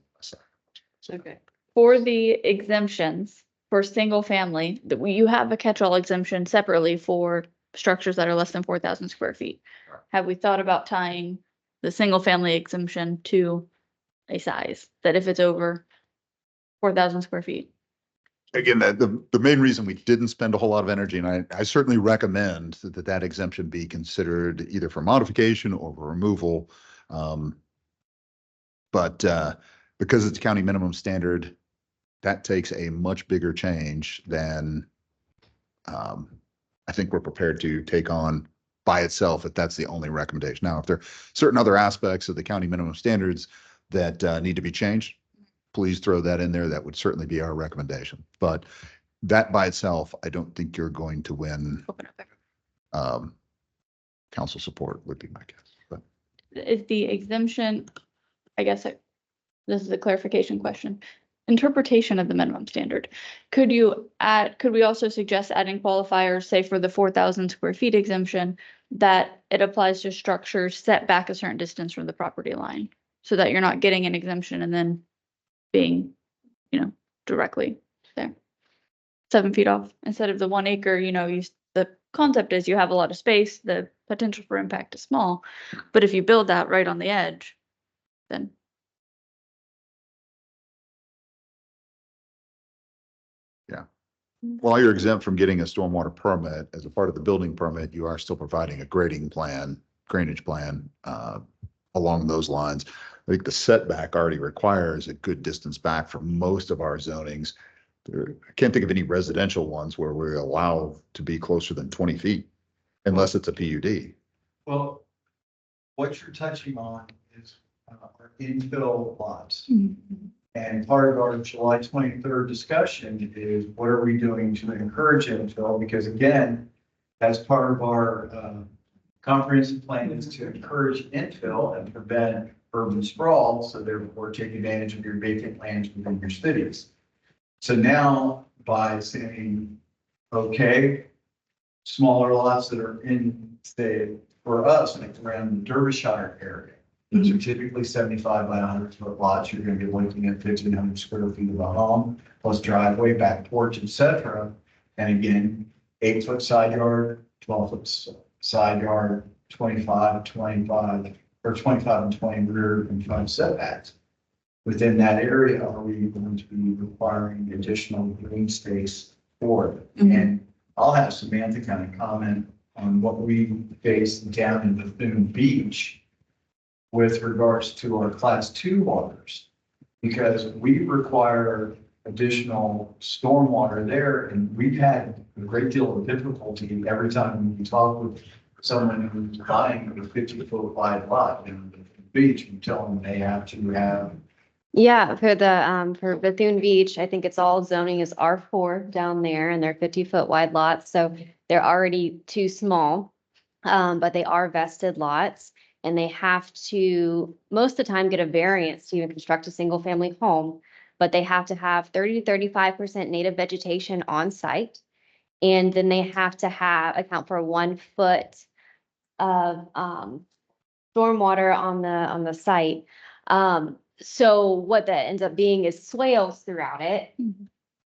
Okay. For the exemptions for single family, you have a catch-all exemption separately for structures that are less than 4,000 square feet. Have we thought about tying the single family exemption to a size that if it's over 4,000 square feet? Again, the main reason we didn't spend a whole lot of energy, and I certainly recommend that exemption be considered either for modification or for removal. But because it's county minimum standard, that takes a much bigger change than I think we're prepared to take on by itself if that's the only recommendation. Now, if there are certain other aspects of the county minimum standards that need to be changed, please throw that in there. That would certainly be our recommendation. But that by itself, I don't think you're going to win council support would be my guess. But Is the exemption, I guess this is a clarification question. Interpretation of the minimum standard. Could we also suggest adding qualifiers, say for the 4,000 square feet exemption, that it applies to structures set back a certain distance from the property line, so that you're not getting an exemption and then being, directly there. 7 feet off instead of the 1 acre, the concept is you have a lot of space, the potential for impact is small. But if you build that right on the edge, then While you're exempt from getting a stormwater permit, as a part of the building permit, you are still providing a grading plan, drainage plan, along those lines. I think the setback already requires a good distance back from most of our zonings. I can't think of any residential ones where we allow to be closer than 20 feet unless it's a PUD. Well, what you're touching on is our infill lots. And part of our July 23rd discussion is what are we doing to encourage infill? Because again, as part of our comprehensive plan is to encourage infill and prevent urban sprawl. So therefore take advantage of your vacant lands within your cities. So now by saying, okay, smaller lots that are in, say, for us, like around the Derbyshire area, those are typically 75 by 100-foot lots. You're going to be looking at 1,500 square feet of a home, plus driveway, back porch, etc. And again, 8-foot side yard, 12-foot side yard, 25, 25, or 25 and 20 rear and front setbacks. Within that area, are we going to be requiring additional green space for it? And I'll have Samantha kind of comment on what we face down in Bethune Beach with regards to our class 2 waters, because we require additional stormwater there. And we've had a great deal of difficulty every time we talk with someone who's buying a 50-foot wide lot in the beach and tell them they have to have. Yeah, for Bethune Beach, I think it's all zoning is R4 down there and they're 50-foot wide lots. So they're already too small, but they are vested lots. And they have to, most of the time, get a variance to even construct a single family home, but they have to have 30 to 35% native vegetation on site. And then they have to account for 1 foot of stormwater on the site. So what that ends up being is swales throughout it.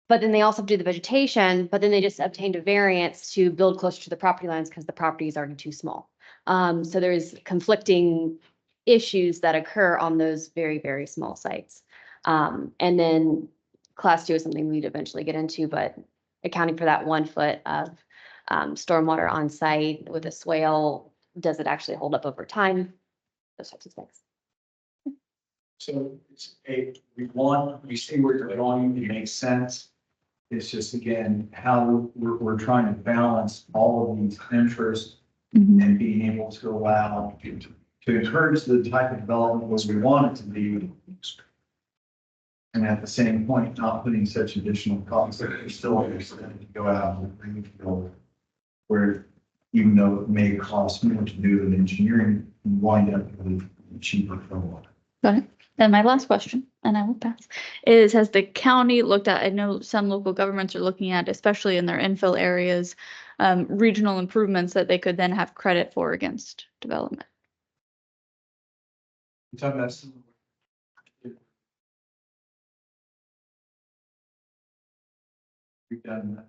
But then they also do the vegetation, but then they just obtained a variance to build closer to the property lines because the property is already too small. So there's conflicting issues that occur on those very, very small sites. And then class 2 is something we'd eventually get into, but accounting for that 1 foot of stormwater on site with a swale, does it actually hold up over time? Those types of things. So it's we see where you're going, it makes sense. It's just, again, how we're trying to balance all of these interests and being able to allow to encourage the type of development as we want it to be. And at the same point, not putting such additional costs that are still understand to go out and greenfield where even though it may cost more to do than engineering, you wind up with cheaper for one. Got it. And my last question, and I will pass, is has the county looked at, I know some local governments are looking at, especially in their infill areas, regional improvements that they could then have credit for against development? You're talking about we've done that.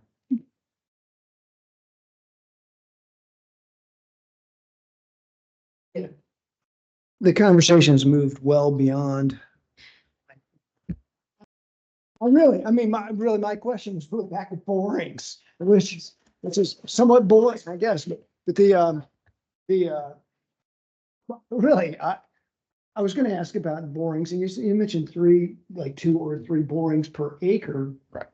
Yeah. The conversation's moved well beyond. My question was put back at borings, which is somewhat boring, I guess, but really, I was going to ask about borings, and you mentioned 2 or 3 borings per acre. Right.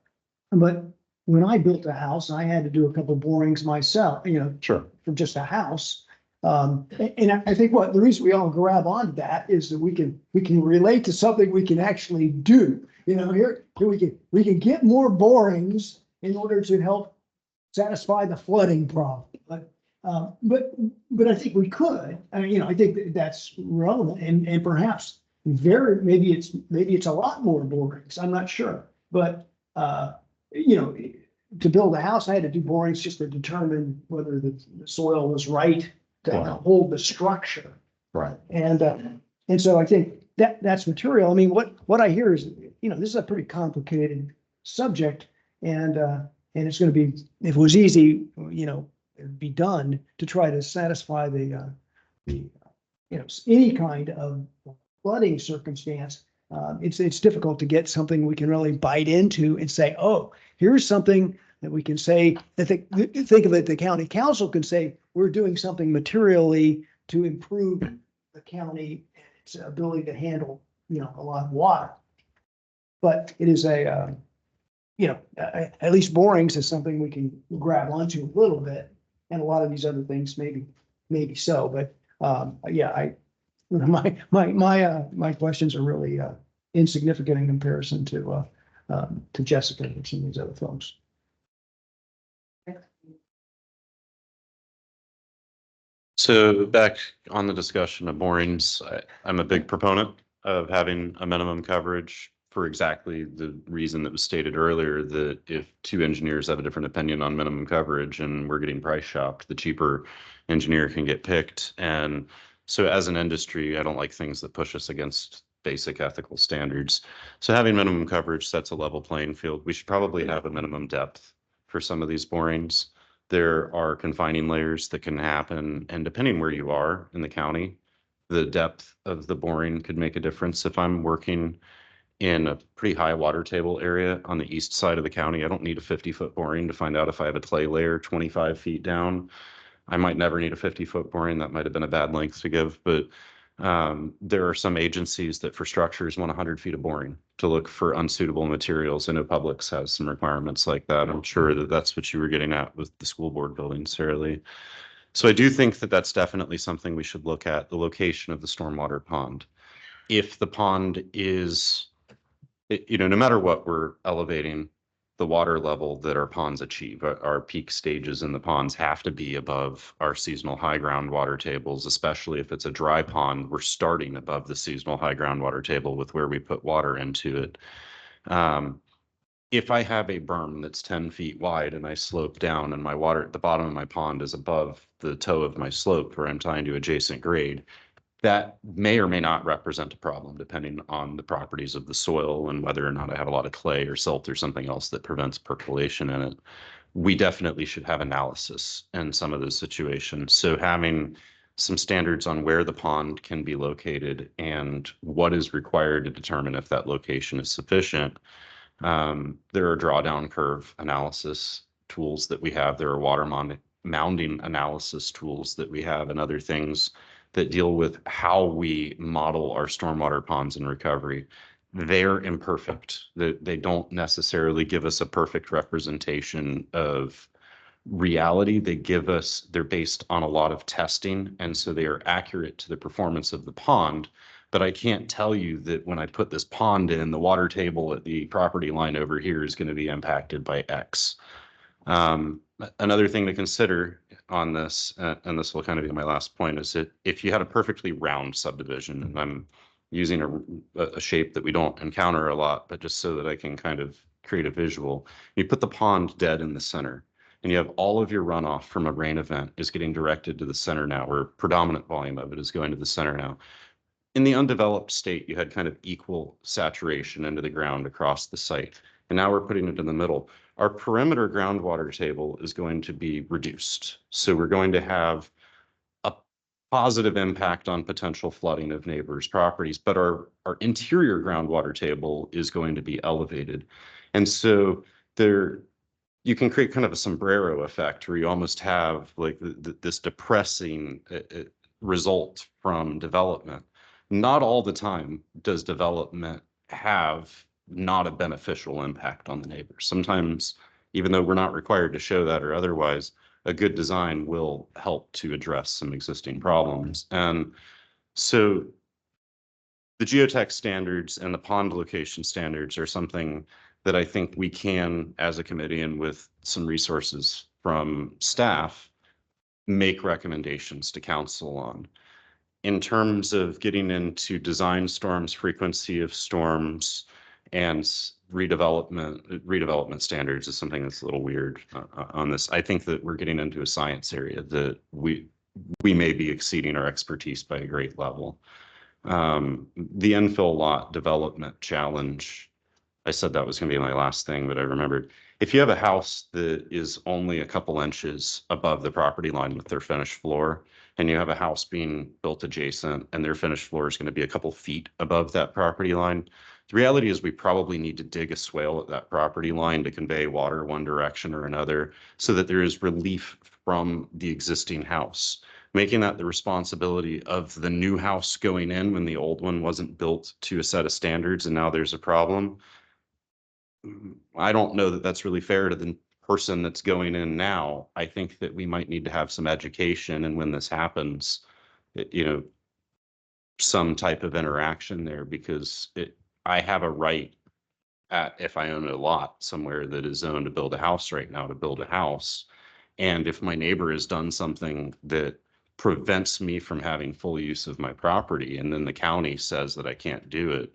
But when I built a house, I had to do a couple borings myself, Sure. for just a house. And I think the reason we all grab onto that is that we can relate to something we can actually do. Here we can get more borings in order to help satisfy the flooding problem. But I think we could. I think that's relevant and perhaps maybe it's a lot more borings. I'm not sure, but to build a house, I had to do borings just to determine whether the soil was right Wow. hold the structure. Right. And so I think that's material. I mean, what I hear is, this is a pretty complicated subject, and it's going to be, if it was easy, it'd be done to try to satisfy the any kind of flooding circumstance. It's difficult to get something we can really bite into and say, oh, here's something that we can say, think of it, the county council can say, we're doing something materially to improve the county and its ability to handle, a lot of water. But it is at least borings is something we can grab onto a little bit. And a lot of these other things, maybe so, but my questions are really insignificant in comparison to Jessica and some of these other folks. So back on the discussion of borings, I'm a big proponent of having a minimum coverage for exactly the reason that was stated earlier, that if two engineers have a different opinion on minimum coverage and we're getting price shopped, the cheaper engineer can get picked. And so as an industry, I don't like things that push us against basic ethical standards. So having minimum coverage sets a level playing field. We should probably have a minimum depth for some of these borings. There are confining layers that can happen, and depending where you are in the county, the depth of the boring could make a difference. If I'm working in a pretty high water table area on the east side of the county, I don't need a 50-foot boring to find out if I have a clay layer 25 feet down. I might never need a 50-foot boring. That might have been a bad length to give, but there are some agencies that for structures want 100 feet of boring to look for unsuitable materials. I know Publix has some requirements like that. I'm sure that that's what you were getting at with the school board building, Sarah Lee. So I do think that that's definitely something we should look at, the location of the stormwater pond. If the pond is, no matter what, we're elevating the water level that our ponds achieve. Our peak stages in the ponds have to be above our seasonal high groundwater tables, especially if it's a dry pond. We're starting above the seasonal high groundwater table with where we put water into it. If I have a berm that's 10 feet wide and I slope down and my water at the bottom of my pond is above the toe of my slope where I'm tying to adjacent grade, that may or may not represent a problem depending on the properties of the soil and whether or not I have a lot of clay or silt or something else that prevents percolation in it. We definitely should have analysis in some of those situations. So having some standards on where the pond can be located and what is required to determine if that location is sufficient. There are drawdown curve analysis tools that we have. There are water mounding analysis tools that we have and other things that deal with how we model our stormwater ponds and recovery. They're imperfect. They don't necessarily give us a perfect representation of reality. They're based on a lot of testing, and so they are accurate to the performance of the pond. But I can't tell you that when I put this pond in, the water table at the property line over here is going to be impacted by X. Another thing to consider on this, and this will kind of be my last point, is that if you had a perfectly round subdivision, and I'm using a shape that we don't encounter a lot, but just so that I can kind of create a visual, you put the pond dead in the center, and you have all of your runoff from a rain event is getting directed to the center now, or predominant volume of it is going to the center now. In the undeveloped state, you had kind of equal saturation into the ground across the site. And now we're putting it in the middle. Our perimeter groundwater table is going to be reduced. So we're going to have a positive impact on potential flooding of neighbors' properties, but our interior groundwater table is going to be elevated. And so you can create kind of a sombrero effect where you almost have like this depressing result from development. Not all the time does development have not a beneficial impact on the neighbors. Sometimes, even though we're not required to show that or otherwise, a good design will help to address some existing problems. And so the geotech standards and the pond location standards are something that I think we can, as a committee and with some resources from staff, make recommendations to council on. In terms of getting into storms, frequency of storms, and redevelopment standards is something that's a little weird on this. I think that we're getting into a science area that we may be exceeding our expertise by a great level. The infill lot development challenge, I said that was going to be my last thing, but I remembered. If you have a house that is only a couple inches above the property line with their finished floor, and you have a house being built adjacent and their finished floor is going to be a couple feet above that property line, the reality is we probably need to dig a swale at that property line to convey water one direction or another so that there is relief from the existing house, making that the responsibility of the new house going in when the old one wasn't built to a set of standards and now there's a problem. I don't know that that's really fair to the person that's going in now. I think that we might need to have some education, and when this happens, some type of interaction there, because I have a right if I own a lot somewhere that is zoned to build a house right now, to build a house. And if my neighbor has done something that prevents me from having full use of my property, and then the county says that I can't do it,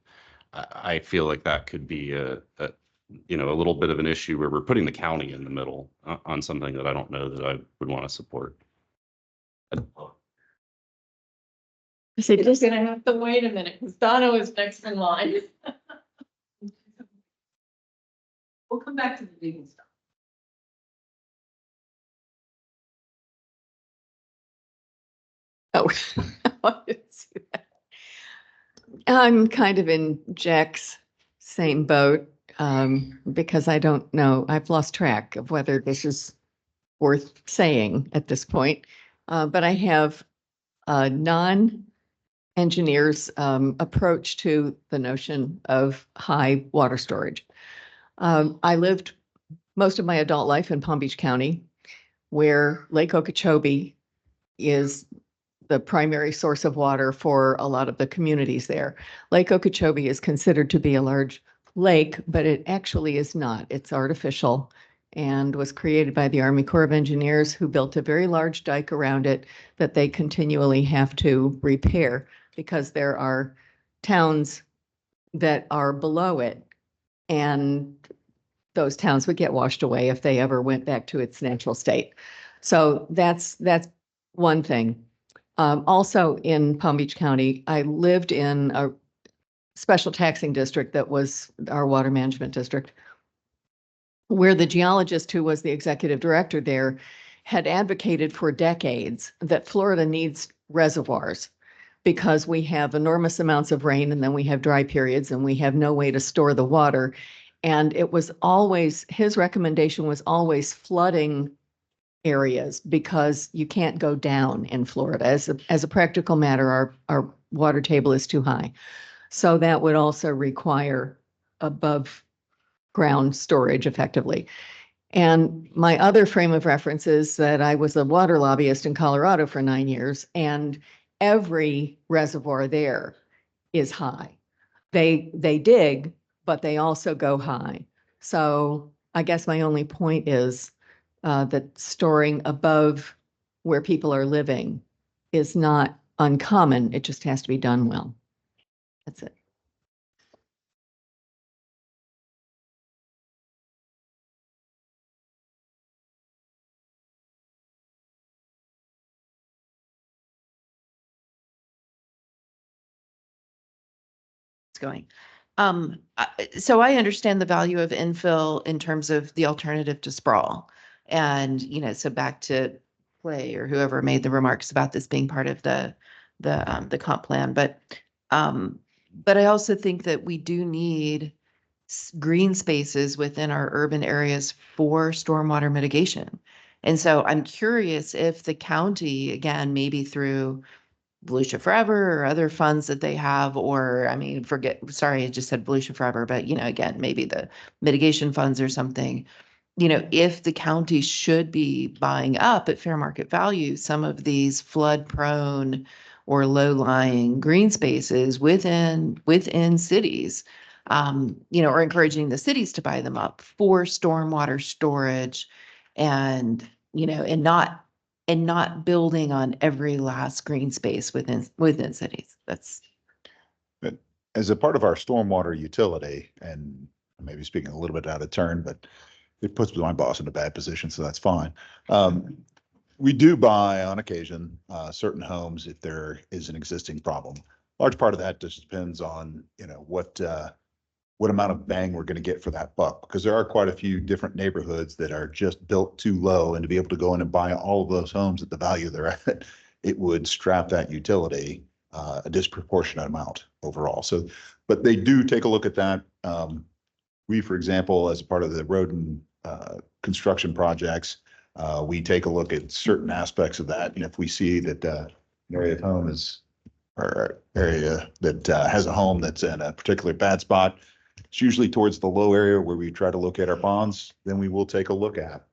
I feel like that could be a little bit of an issue where we're putting the county in the middle on something that I don't know that I would want to support. So you're just gonna have to wait a minute, because Donna was next in line. We'll come back to the legal stuff. Oh, I didn't see that. I'm kind of in Jack's same boat, because I don't know, I've lost track of whether this is worth saying at this point. But I have a non-engineer's approach to the notion of high water storage. I lived most of my adult life in Palm Beach County, where Lake Okeechobee is the primary source of water for a lot of the communities there. Lake Okeechobee is considered to be a large lake, but it actually is not. It's artificial and was created by the Army Corps of Engineers, who built a very large dike around it that they continually have to repair because there are towns that are below it, and those towns would get washed away if they ever went back to its natural state. So that's one thing. Also in Palm Beach County, I lived in a special taxing district that was our water management district, where the geologist who was the executive director there had advocated for decades that Florida needs reservoirs because we have enormous amounts of rain and then we have dry periods and we have no way to store the water. And it was always, his recommendation was always flooding areas because you can't go down in Florida. As a practical matter, our water table is too high. So that would also require above ground storage effectively. And my other frame of reference is that I was a water lobbyist in Colorado for 9 years, and every reservoir there is high. They dig, but they also go high. So I guess my only point is that storing above where people are living is not uncommon. It just has to be done well. That's it. Going. So I understand the value of infill in terms of the alternative to sprawl. And, so back to Clay or whoever made the remarks about this being part of the comp plan. But I also think that we do need green spaces within our urban areas for stormwater mitigation. And so I'm curious if the county, again, maybe through Volusia Forever or other funds that they have, or sorry, I just said Volusia Forever, but again, maybe the mitigation funds or something, if the county should be buying up at fair market value some of these flood prone or low lying green spaces within cities, or encouraging the cities to buy them up for stormwater storage and not building on every last green space within cities. That's. But as a part of our stormwater utility, and maybe speaking a little bit out of turn, but it puts my boss in a bad position, so that's fine. we do buy on occasion, certain homes if there is an existing problem. Large part of that just depends on, what amount of bang we're gonna get for that buck, because there are quite a few different neighborhoods that are just built too low, and to be able to go in and buy all of those homes at the value they're at, it would strap that utility, a disproportionate amount overall. So, but they do take a look at that. We, for example, as part of the road and, construction projects, we take a look at certain aspects of that, and if we see that, an area of home is, or area that, has a home that's in a particularly bad spot, it's usually towards the low area where we try to locate our ponds, then we will take a look at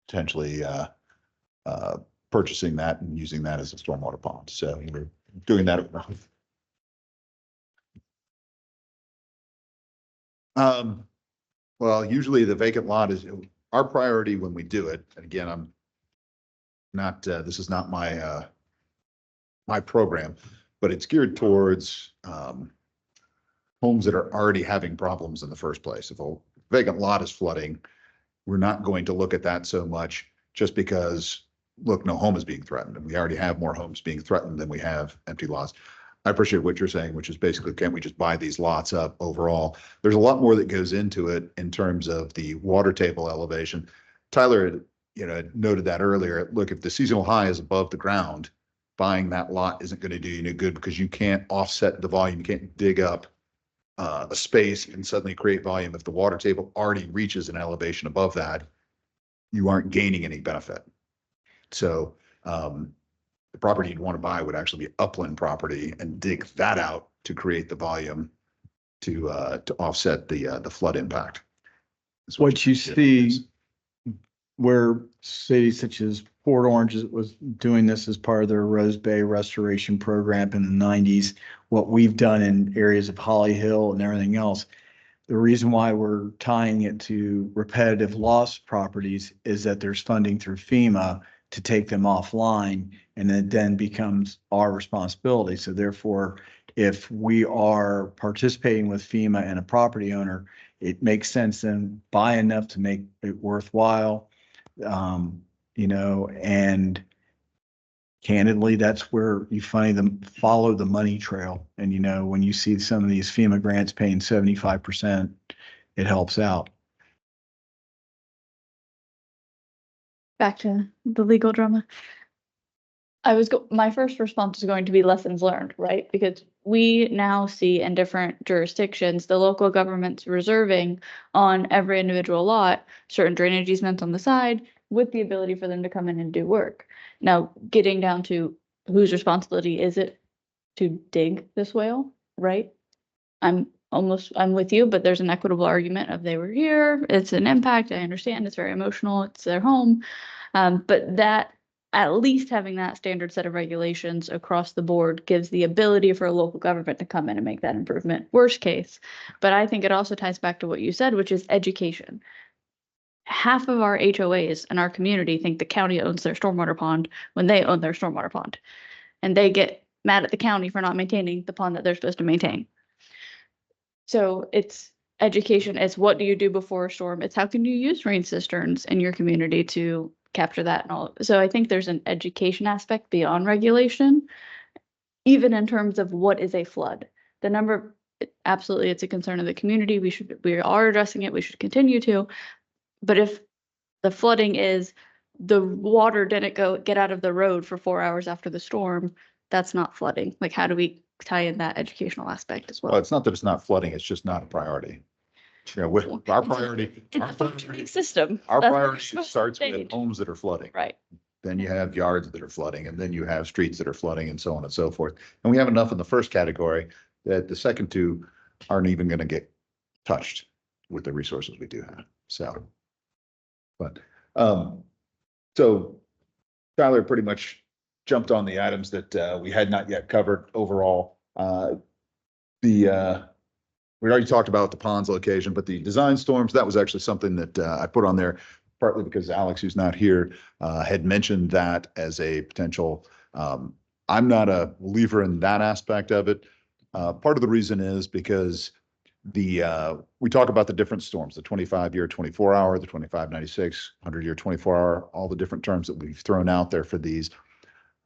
potentially, purchasing that and using that as a stormwater pond. So we're doing that. Well, usually the vacant lot is our priority when we do it. And again, I'm not, this is not my, my program, but it's geared towards, homes that are already having problems in the first place. If a vacant lot is flooding, we're not going to look at that so much just because, look, no home is being threatened, and we already have more homes being threatened than we have empty lots. I appreciate what you're saying, which is basically, can't we just buy these lots up overall? There's a lot more that goes into it in terms of the water table elevation. Tyler, noted that earlier. Look, if the seasonal high is above the ground, buying that lot isn't going to do you any good, because you can't offset the volume. You can't dig up a space and suddenly create volume. If the water table already reaches an elevation above that, you aren't gaining any benefit. So the property you'd want to buy would actually be upland property, and dig that out to create the volume to offset the flood impact. What you see where cities such as Port Orange was doing this as part of their Rose Bay restoration program in the 90s, what we've done in areas of Holly Hill and everything else, the reason why we're tying it to repetitive loss properties is that there's funding through FEMA to take them offline, and it then becomes our responsibility. So therefore, if we are participating with FEMA and a property owner, it makes sense then buy enough to make it worthwhile. And candidly, that's where you follow the money trail. And, when you see some of these FEMA grants paying 75%, it helps out. Back to the legal drama. My first response is going to be lessons learned, right? Because we now see in different jurisdictions, the local governments reserving on every individual lot, certain drainage easements on the side with the ability for them to come in and do work. Now, getting down to whose responsibility is it to dig the swale, right? I'm with you, but there's an equitable argument of they were here, it's an impact, I understand, it's very emotional, it's their home. But that, at least having that standard set of regulations across the board gives the ability for a local government to come in and make that improvement, worst case. But I think it also ties back to what you said, which is education. Half of our HOAs in our community think the county owns their stormwater pond when they own their stormwater pond. And they get mad at the county for not maintaining the pond that they're supposed to maintain. So it's education. It's what do you do before a storm? It's how can you use rain cisterns in your community to capture that and all. So I think there's an education aspect beyond regulation, even in terms of what is a flood. The number, absolutely, it's a concern of the community. We are addressing it. We should continue to. But if the flooding is the water didn't get out of the road for 4 hours after the storm, that's not flooding. Like, how do we tie in that educational aspect as well? Well, it's not that it's not flooding, it's just not a priority. With our priority, system. Our priority starts with homes that are flooding. Right. Then you have yards that are flooding, and then you have streets that are flooding, and so on and so forth. And we have enough in the first category that the second two aren't even going to get touched with the resources we do have. So Tyler pretty much jumped on the items that we had not yet covered overall. We already talked about the ponds location, but the design storms, that was actually something that I put on there partly because Alex, who's not here, had mentioned that as a potential. I'm not a believer in that aspect of it. Part of the reason is because we talk about the different storms, the 25-year, 24-hour, the 2596, 100-year, 24-hour, all the different terms that we've thrown out there for these.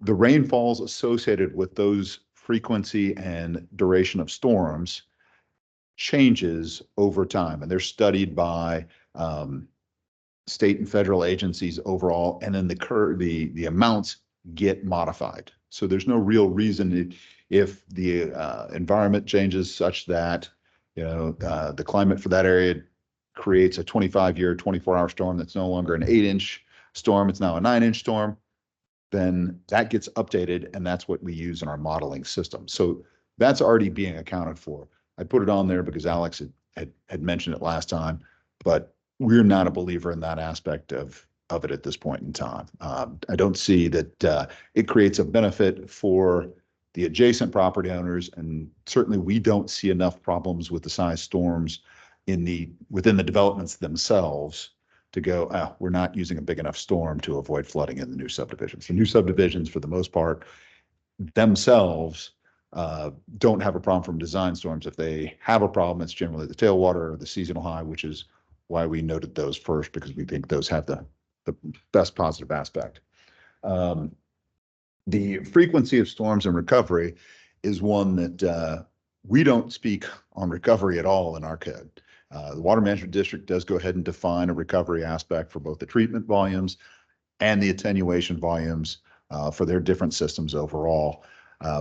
The rainfalls associated with those frequency and duration of storms changes over time, and they're studied by state and federal agencies overall, and then the amounts get modified. So there's no real reason if the environment changes such that the climate for that area creates a 25-year, 24-hour storm that's no longer an 8-inch storm, it's now a 9-inch storm, then that gets updated, and that's what we use in our modeling system. So that's already being accounted for. I put it on there because Alex had mentioned it last time, but we're not a believer in that aspect of it at this point in time. I don't see that it creates a benefit for the adjacent property owners, and certainly we don't see enough problems with the size storms within the developments themselves to go, we're not using a big enough storm to avoid flooding in the new subdivisions. The new subdivisions, for the most part, themselves don't have a problem from design storms. If they have a problem, it's generally the tailwater or the seasonal high, which is why we noted those first, because we think those have the best positive aspect. The frequency of storms and recovery is one that we don't speak on recovery at all in our code. The Water Management District does go ahead and define a recovery aspect for both the treatment volumes and the attenuation volumes for their different systems overall.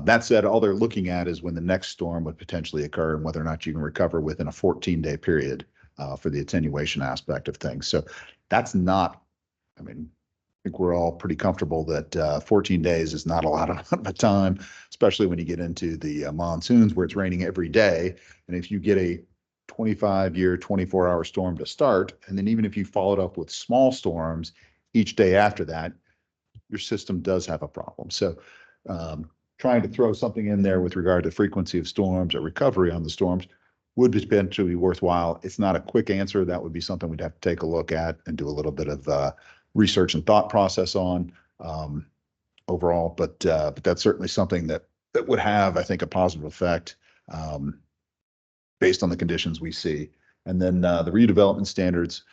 That said, all they're looking at is when the next storm would potentially occur and whether or not you can recover within a 14-day period for the attenuation aspect of things. So that's not, I think we're all pretty comfortable that 14 days is not a lot of time, especially when you get into the monsoons where it's raining every day. And if you get a 25-year, 24-hour storm to start, and then even if you follow it up with small storms each day after that, your system does have a problem. So trying to throw something in there with regard to frequency of storms or recovery on the storms would potentially be worthwhile. It's not a quick answer. That would be something we'd have to take a look at and do a little bit of research and thought process on overall. But that's certainly something that would have, I think, a positive effect based on the conditions we see. And then the redevelopment standards,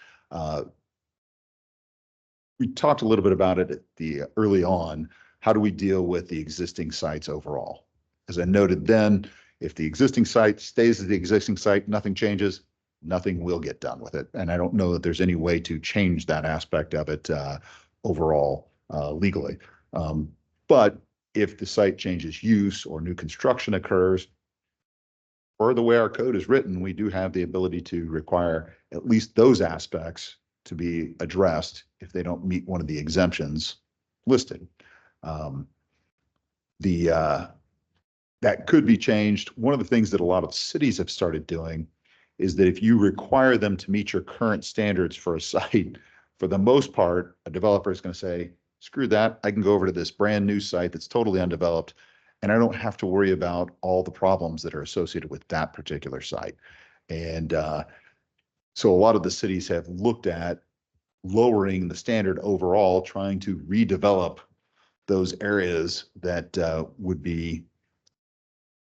we talked a little bit about it at early on. How do we deal with the existing sites overall? As I noted then, if the existing site stays as the existing site, nothing changes, nothing will get done with it. And I don't know that there's any way to change that aspect of it overall legally. But if the site changes use or new construction occurs, or the way our code is written, we do have the ability to require at least those aspects to be addressed if they don't meet one of the exemptions listed. That could be changed. One of the things that a lot of cities have started doing is that if you require them to meet your current standards for a site, for the most part, a developer is going to say, screw that, I can go over to this brand new site that's totally undeveloped, and I don't have to worry about all the problems that are associated with that particular site. And so a lot of the cities have looked at lowering the standard overall, trying to redevelop those areas that would be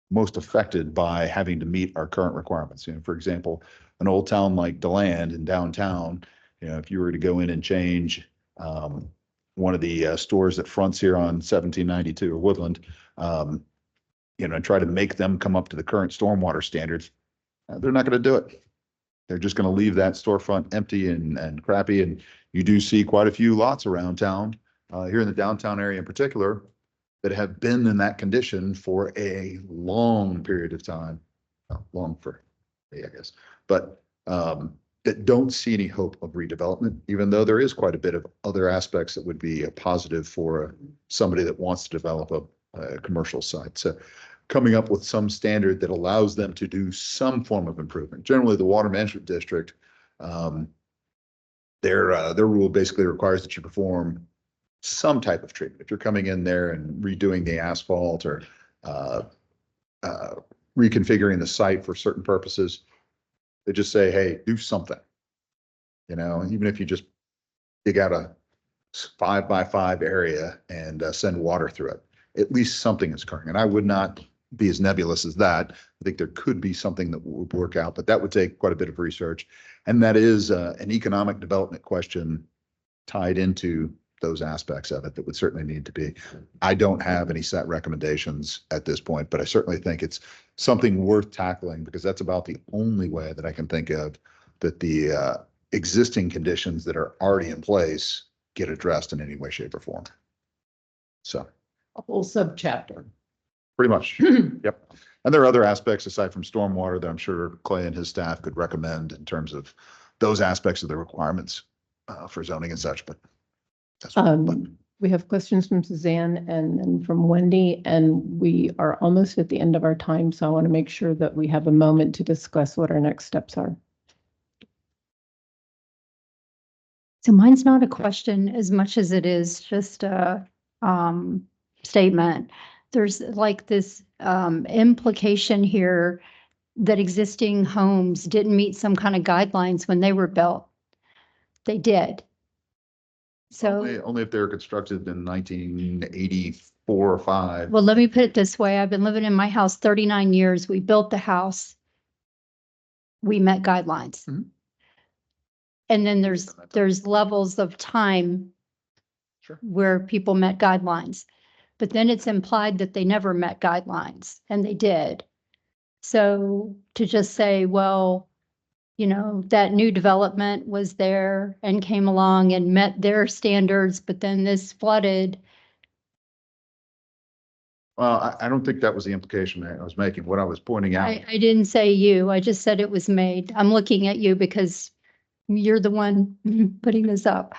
most affected by having to meet our current requirements. For example, an old town like DeLand in downtown, if you were to go in and change one of the stores that fronts here on 1792 or Woodland, and try to make them come up to the current stormwater standards, they're not going to do it. They're just going to leave that storefront empty and crappy. And you do see quite a few lots around town, here in the downtown area in particular, that have been in that condition for a long period of time. Long for me, I guess, but that don't see any hope of redevelopment, even though there is quite a bit of other aspects that would be a positive for somebody that wants to develop a commercial site. So coming up with some standard that allows them to do some form of improvement. Generally, the Water Management District, their rule basically requires that you perform some type of treatment. If you're coming in there and redoing the asphalt or reconfiguring the site for certain purposes, they just say, hey, do something. Even if you just dig out a 5x5 area and send water through it, at least something is occurring. And I would not be as nebulous as that. I think there could be something that would work out, but that would take quite a bit of research. And that is an economic development question tied into those aspects of it that would certainly need to be. I don't have any set recommendations at this point, but I certainly think it's something worth tackling because that's about the only way that I can think of that the existing conditions that are already in place get addressed in any way, shape, or form. So A whole subchapter. pretty much, yep. And there are other aspects aside from stormwater that I'm sure Clay and his staff could recommend in terms of those aspects of the requirements for zoning and such, but that's but We have questions from Suzanne and from Wendy, and we are almost at the end of our time, so I want to make sure that we have a moment to discuss what our next steps are. So mine's not a question as much as it is just a statement. There's like this implication here that existing homes didn't meet some kind of guidelines when they were built. They did. So only if they were constructed in 1984 or 5. well, let me put it this way. I've been living in my house 39 years. We built the house. We met guidelines. Mhm. And then there's levels of time Sure. where people met guidelines. But then it's implied that they never met guidelines, and they did. So to just say, well, you know, that new development was there and came along and met their standards, but then this flooded. Well, I don't think that was the implication I was making. What I was pointing out. I didn't say you, I just said it was made. I'm looking at you because you're the one putting this up.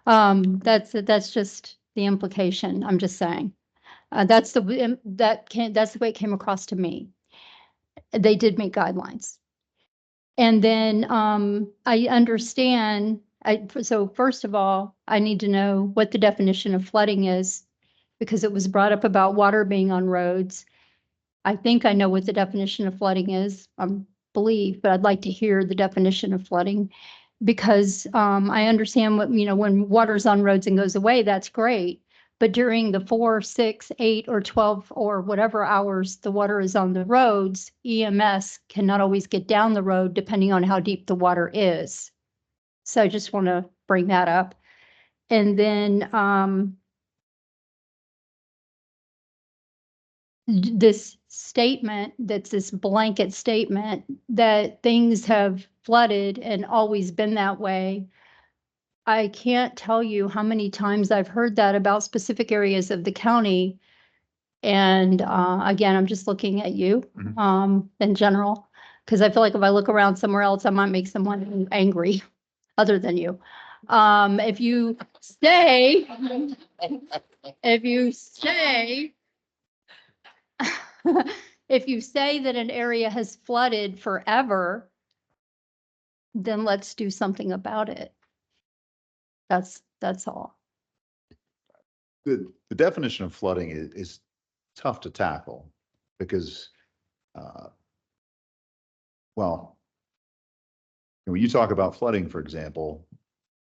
That's just the implication. I'm just saying. That's the way it came across to me. They did meet guidelines. And then I understand, so first of all, I need to know what the definition of flooding is because it was brought up about water being on roads. I think I know what the definition of flooding is, I believe, but I'd like to hear the definition of flooding because I understand what, you know, when water's on roads and goes away, that's great. But during the 4, 6, 8, or 12 or whatever hours the water is on the roads, EMS cannot always get down the road depending on how deep the water is. So I just want to bring that up. And then this statement, that's this blanket statement that things have flooded and always been that way. I can't tell you how many times I've heard that about specific areas of the county. And again, I'm just looking at you in general, because I feel like if I look around somewhere else, I might make someone angry other than you. If you say if you say that an area has flooded forever, then let's do something about it. That's all. The definition of flooding is tough to tackle because, well, when you talk about flooding, for example,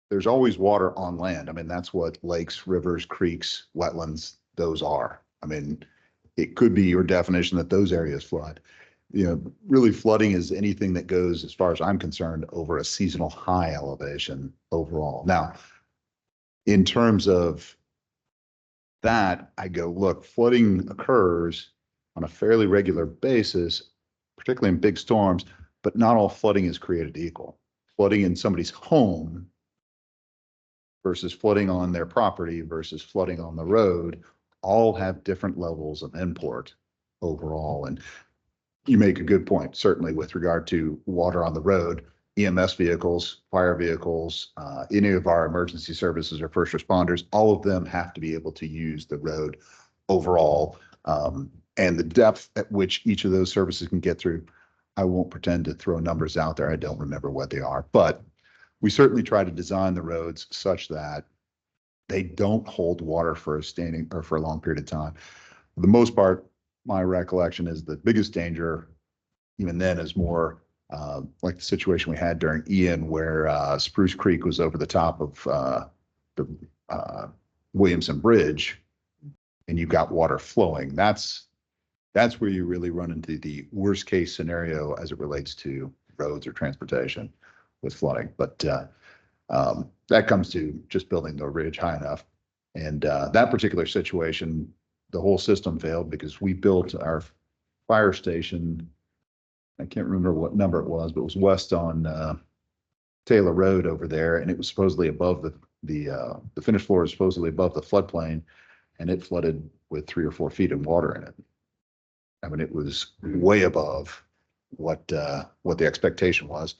there's always water on land. I mean, that's what lakes, rivers, creeks, wetlands, those are. I mean, it could be your definition that those areas flood. You know, really flooding is anything that goes, as far as I'm concerned, over a seasonal high elevation overall. Now, in terms of that, I go, look, flooding occurs on a fairly regular basis, particularly in big storms, but not all flooding is created equal. Flooding in somebody's home versus flooding on their property versus flooding on the road all have different levels of import overall. And you make a good point, certainly with regard to water on the road. EMS vehicles, fire vehicles, any of our emergency services or first responders, all of them have to be able to use the road overall. And the depth at which each of those services can get through, I won't pretend to throw numbers out there. I don't remember what they are, but we certainly try to design the roads such that they don't hold water for a standing or for a long period of time. For the most part, my recollection is the biggest danger, even then, is more like the situation we had during Ian, where Spruce Creek was over the top of the Williamson Bridge, and you've got water flowing. That's That's where you really run into the worst case scenario as it relates to roads or transportation with flooding. But that comes to just building the ridge high enough. And that particular situation, the whole system failed because we built our fire station. I can't remember what number it was, but it was west on Taylor Road over there, and it was supposedly above the finished floor is supposedly above the floodplain, and it flooded with 3 or 4 feet of water in it. I mean, it was way above what the expectation was.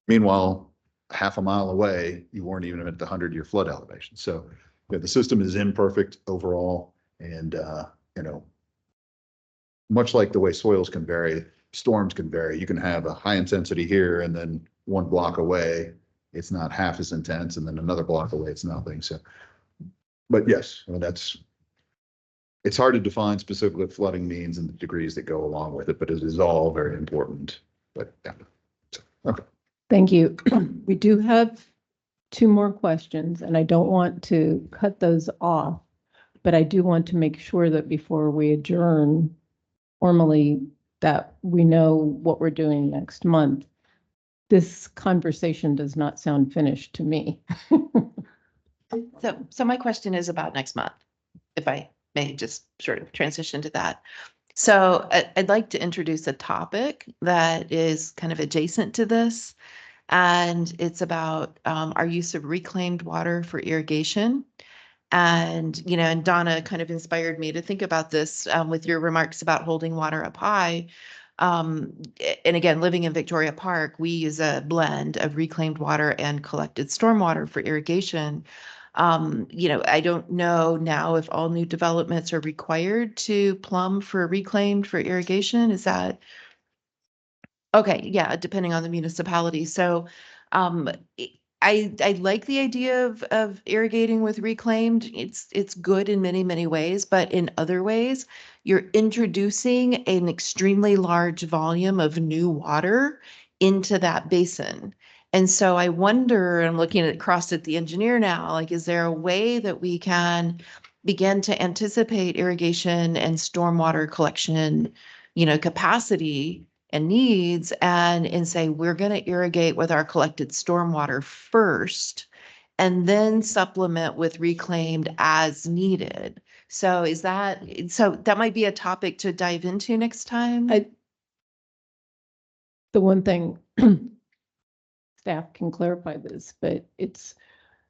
Meanwhile, half a mile away, you weren't even at the 100-year flood elevation. So yeah, the system is imperfect overall, and much like the way soils can vary, storms can vary. You can have a high intensity here, and then 1 block away, it's not half as intense, and then another block away, it's nothing. So, but yes, I mean, it's hard to define specifically what flooding means and the degrees that go along with it, but it is all very important. But yeah, so, okay. Thank you. We do have 2 more questions, and I don't want to cut those off, but I do want to make sure that before we adjourn formally, that we know what we're doing next month. This conversation does not sound finished to me. So my question is about next month, if I may just sort of transition to that. So I'd like to introduce a topic that is kind of adjacent to this, and it's about our use of reclaimed water for irrigation. And, and Donna kind of inspired me to think about this with your remarks about holding water up high. And again, living in Victoria Park, we use a blend of reclaimed water and collected stormwater for irrigation. I don't know now if all new developments are required to plumb for reclaimed for irrigation. Is that? Okay, yeah, depending on the municipality. So I like the idea of irrigating with reclaimed. It's good in many, many ways, but in other ways, you're introducing an extremely large volume of new water into that basin. And so I wonder, I'm looking across at the engineer now, like, is there a way that we can begin to anticipate irrigation and stormwater collection, capacity and needs, and say, we're going to irrigate with our collected stormwater first, and then supplement with reclaimed as needed. So that might be a topic to dive into next time? The one thing, staff can clarify this, but it's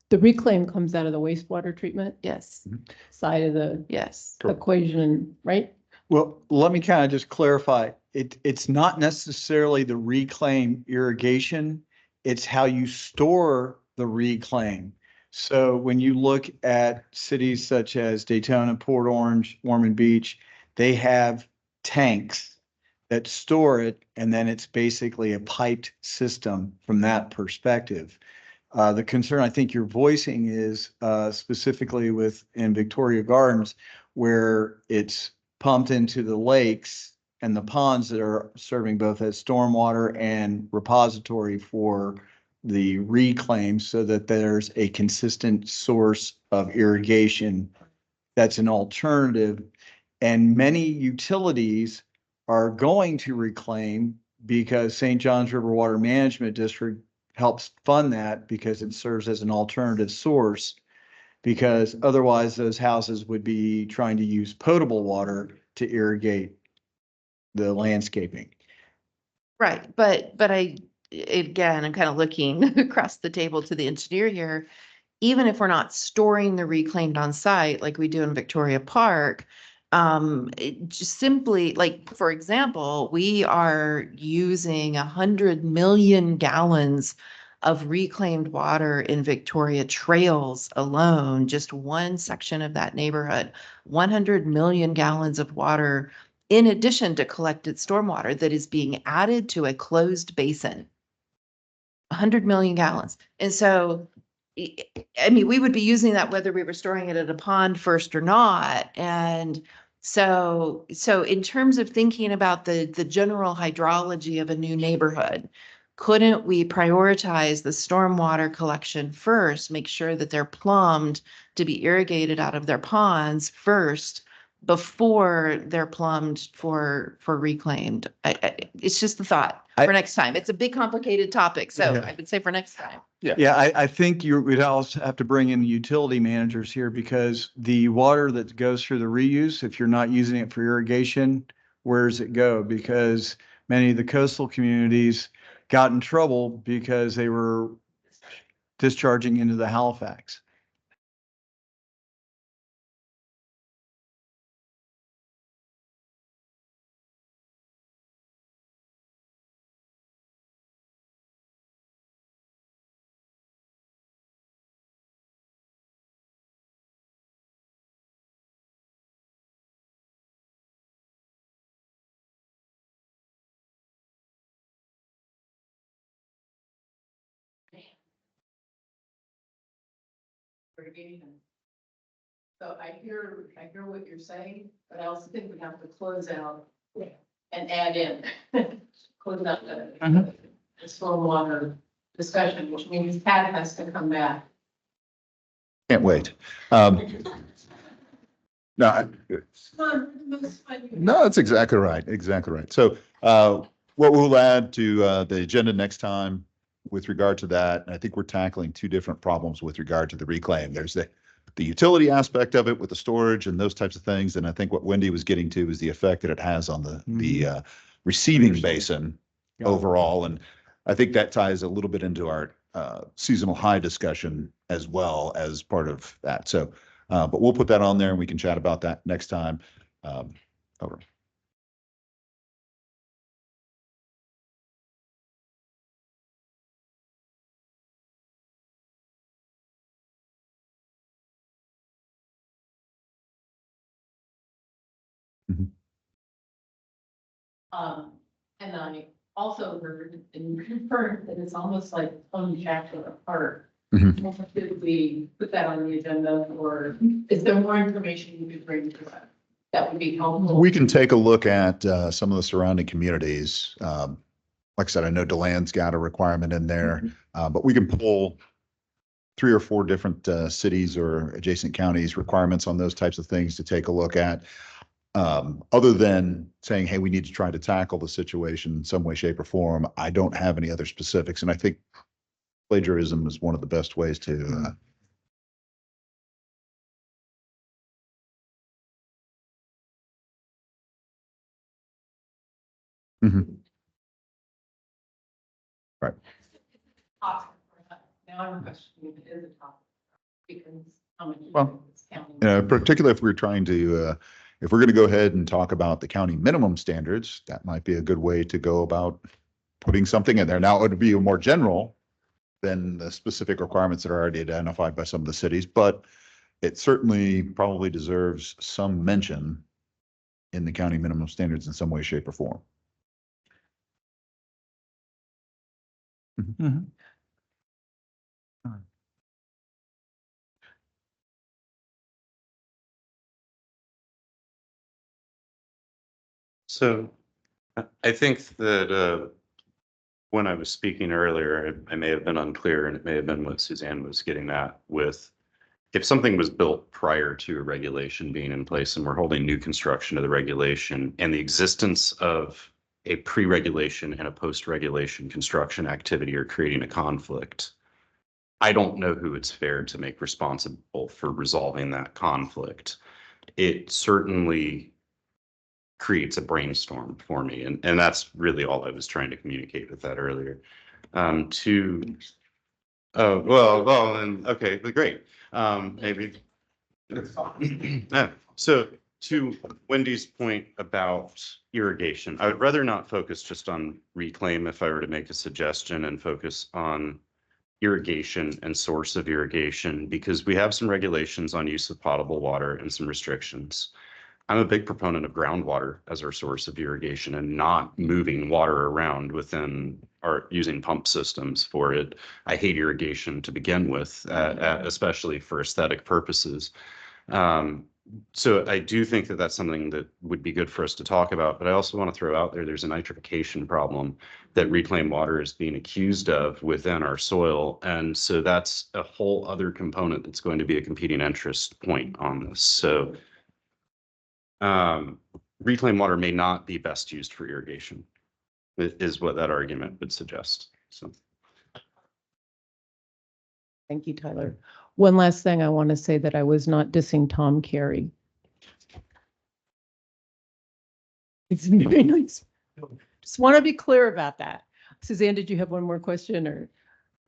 the reclaim comes out of the wastewater treatment Yes. side of the Yes. equation, right? Well, let me kind of just clarify. It's not necessarily the reclaim irrigation. It's how you store the reclaim. So when you look at cities such as Daytona, Port Orange, Ormond Beach, they have tanks that store it, and then it's basically a piped system from that perspective. The concern I think you're voicing is specifically in Victoria Gardens, where it's pumped into the lakes and the ponds that are serving both as stormwater and repository for the reclaim, so that there's a consistent source of irrigation that's an alternative. And many utilities are going to reclaim because St. John's River Water Management District helps fund that because it serves as an alternative source, because otherwise those houses would be trying to use potable water to irrigate the landscaping. Right. But again, I'm kind of looking across the table to the engineer here. Even if we're not storing the reclaimed on site like we do in Victoria Park, just simply, like, for example, we are using 100 million gallons of reclaimed water in Victoria Trails alone, just one section of that neighborhood, 100 million gallons of water in addition to collected stormwater that is being added to a closed basin. 100 million gallons. And so, I mean, we would be using that whether we were storing it at a pond first or not. And so in terms of thinking about the general hydrology of a new neighborhood, couldn't we prioritize the stormwater collection first, make sure that they're plumbed to be irrigated out of their ponds first before they're plumbed for reclaimed. It's just the thought I- for next time. It's a big complicated topic, so Yeah. I would say for next time. Yeah, I think we'd also have to bring in the utility managers here because the water that goes through the reuse, if you're not using it for irrigation, where does it go? Because many of the coastal communities got in trouble because they were discharging into the Halifax. So I hear what you're saying, but I also think we have to close out and add in, close out the stormwater discussion, which means Pat has to come back. Can't wait. No, no, that's exactly right. Exactly right. So what we'll add to the agenda next time with regard to that, and I think we're tackling two different problems with regard to the reclaim. There's the utility aspect of it with the storage and those types of things. And I think what Wendy was getting to is the effect that it has on the receiving basin overall. And I think that ties a little bit into our seasonal high discussion as well as part of that. So, but we'll put that on there and we can chat about that next time. Over. And I also heard and confirmed that it's almost like phone chapter apart. Did we put that on the agenda, or is there more information you could bring to that? That would be helpful. We can take a look at some of the surrounding communities. Like I said, I know DeLand's got a requirement in there, but we can pull 3 or 4 different cities or adjacent counties requirements on those types of things to take a look at. Other than saying, hey, we need to try to tackle the situation in some way, shape, or form, I don't have any other specifics. And I think plagiarism is one of the best ways to Right. Now I'm questioning if it is a topic because how much Well, is counting? particularly if we're trying to, if we're going to go ahead and talk about the county minimum standards, that might be a good way to go about putting something in there. Now, it would be more general than the specific requirements that are already identified by some of the cities, but it certainly probably deserves some mention in the county minimum standards in some way, shape, or form. So I think that when I was speaking earlier, I may have been unclear, and it may have been what Suzanne was getting at with if something was built prior to a regulation being in place and we're holding new construction to the regulation and the existence of a pre-regulation and a post-regulation construction activity are creating a conflict, I don't know who it's fair to make responsible for resolving that conflict. It certainly creates a brainstorm for me. And that's really all I was trying to communicate with that earlier. And okay, but great. Maybe. Yeah. So to Wendy's point about irrigation, I would rather not focus just on reclaim if I were to make a suggestion and focus on irrigation and source of irrigation, because we have some regulations on use of potable water and some restrictions. I'm a big proponent of groundwater as our source of irrigation and not moving water around within or using pump systems for it. I hate irrigation to begin with, especially for aesthetic purposes. So I do think that that's something that would be good for us to talk about, but I also want to throw out there's a nitrification problem that reclaimed water is being accused of within our soil. And so that's a whole other component that's going to be a competing interest point on this. So reclaimed water may not be best used for irrigation, is what that argument would suggest. So. Thank you, Tyler. One last thing I want to say, that I was not dissing Tom Carey. It's very nice. Just want to be clear about that. Suzanne, did you have one more question or?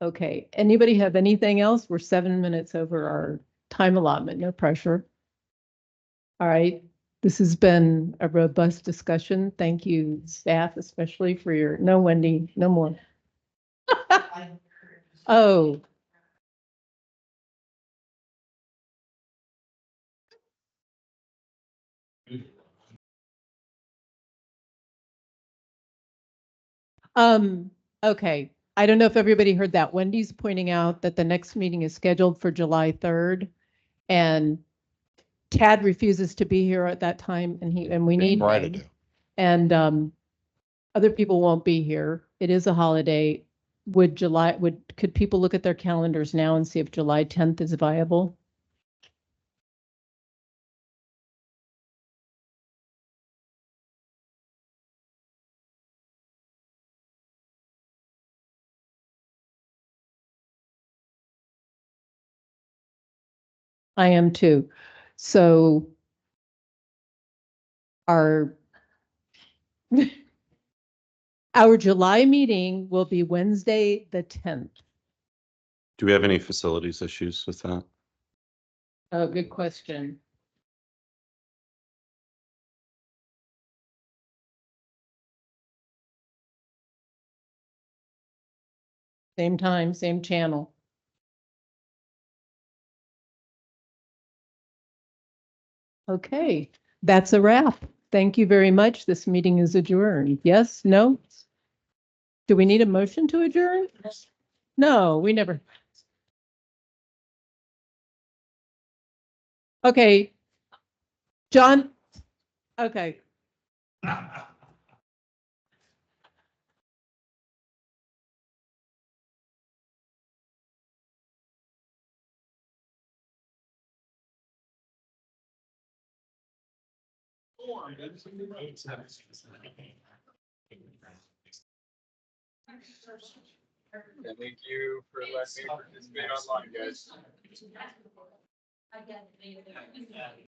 Okay, anybody have anything else? We're 7 minutes over our time allotment, no pressure. All right, this has been a robust discussion. Thank you, staff, especially for your, no, Wendy, no more. Oh. Okay. I don't know if everybody heard that. Wendy's pointing out that the next meeting is scheduled for July 3rd, and Tad refuses to be here at that time, and we need him. And other people won't be here. It is a holiday. Could people look at their calendars now and see if July 10th is viable? I am too. So our July meeting will be Wednesday, the 10th. Do we have any facilities issues with that? Oh, good question. Same time, same channel. Okay, that's a wrap. Thank you very much. This meeting is adjourned. Yes, no? Do we need a motion to adjourn? No, we never. Okay. John? Okay. Thank you for letting me participate online, guys.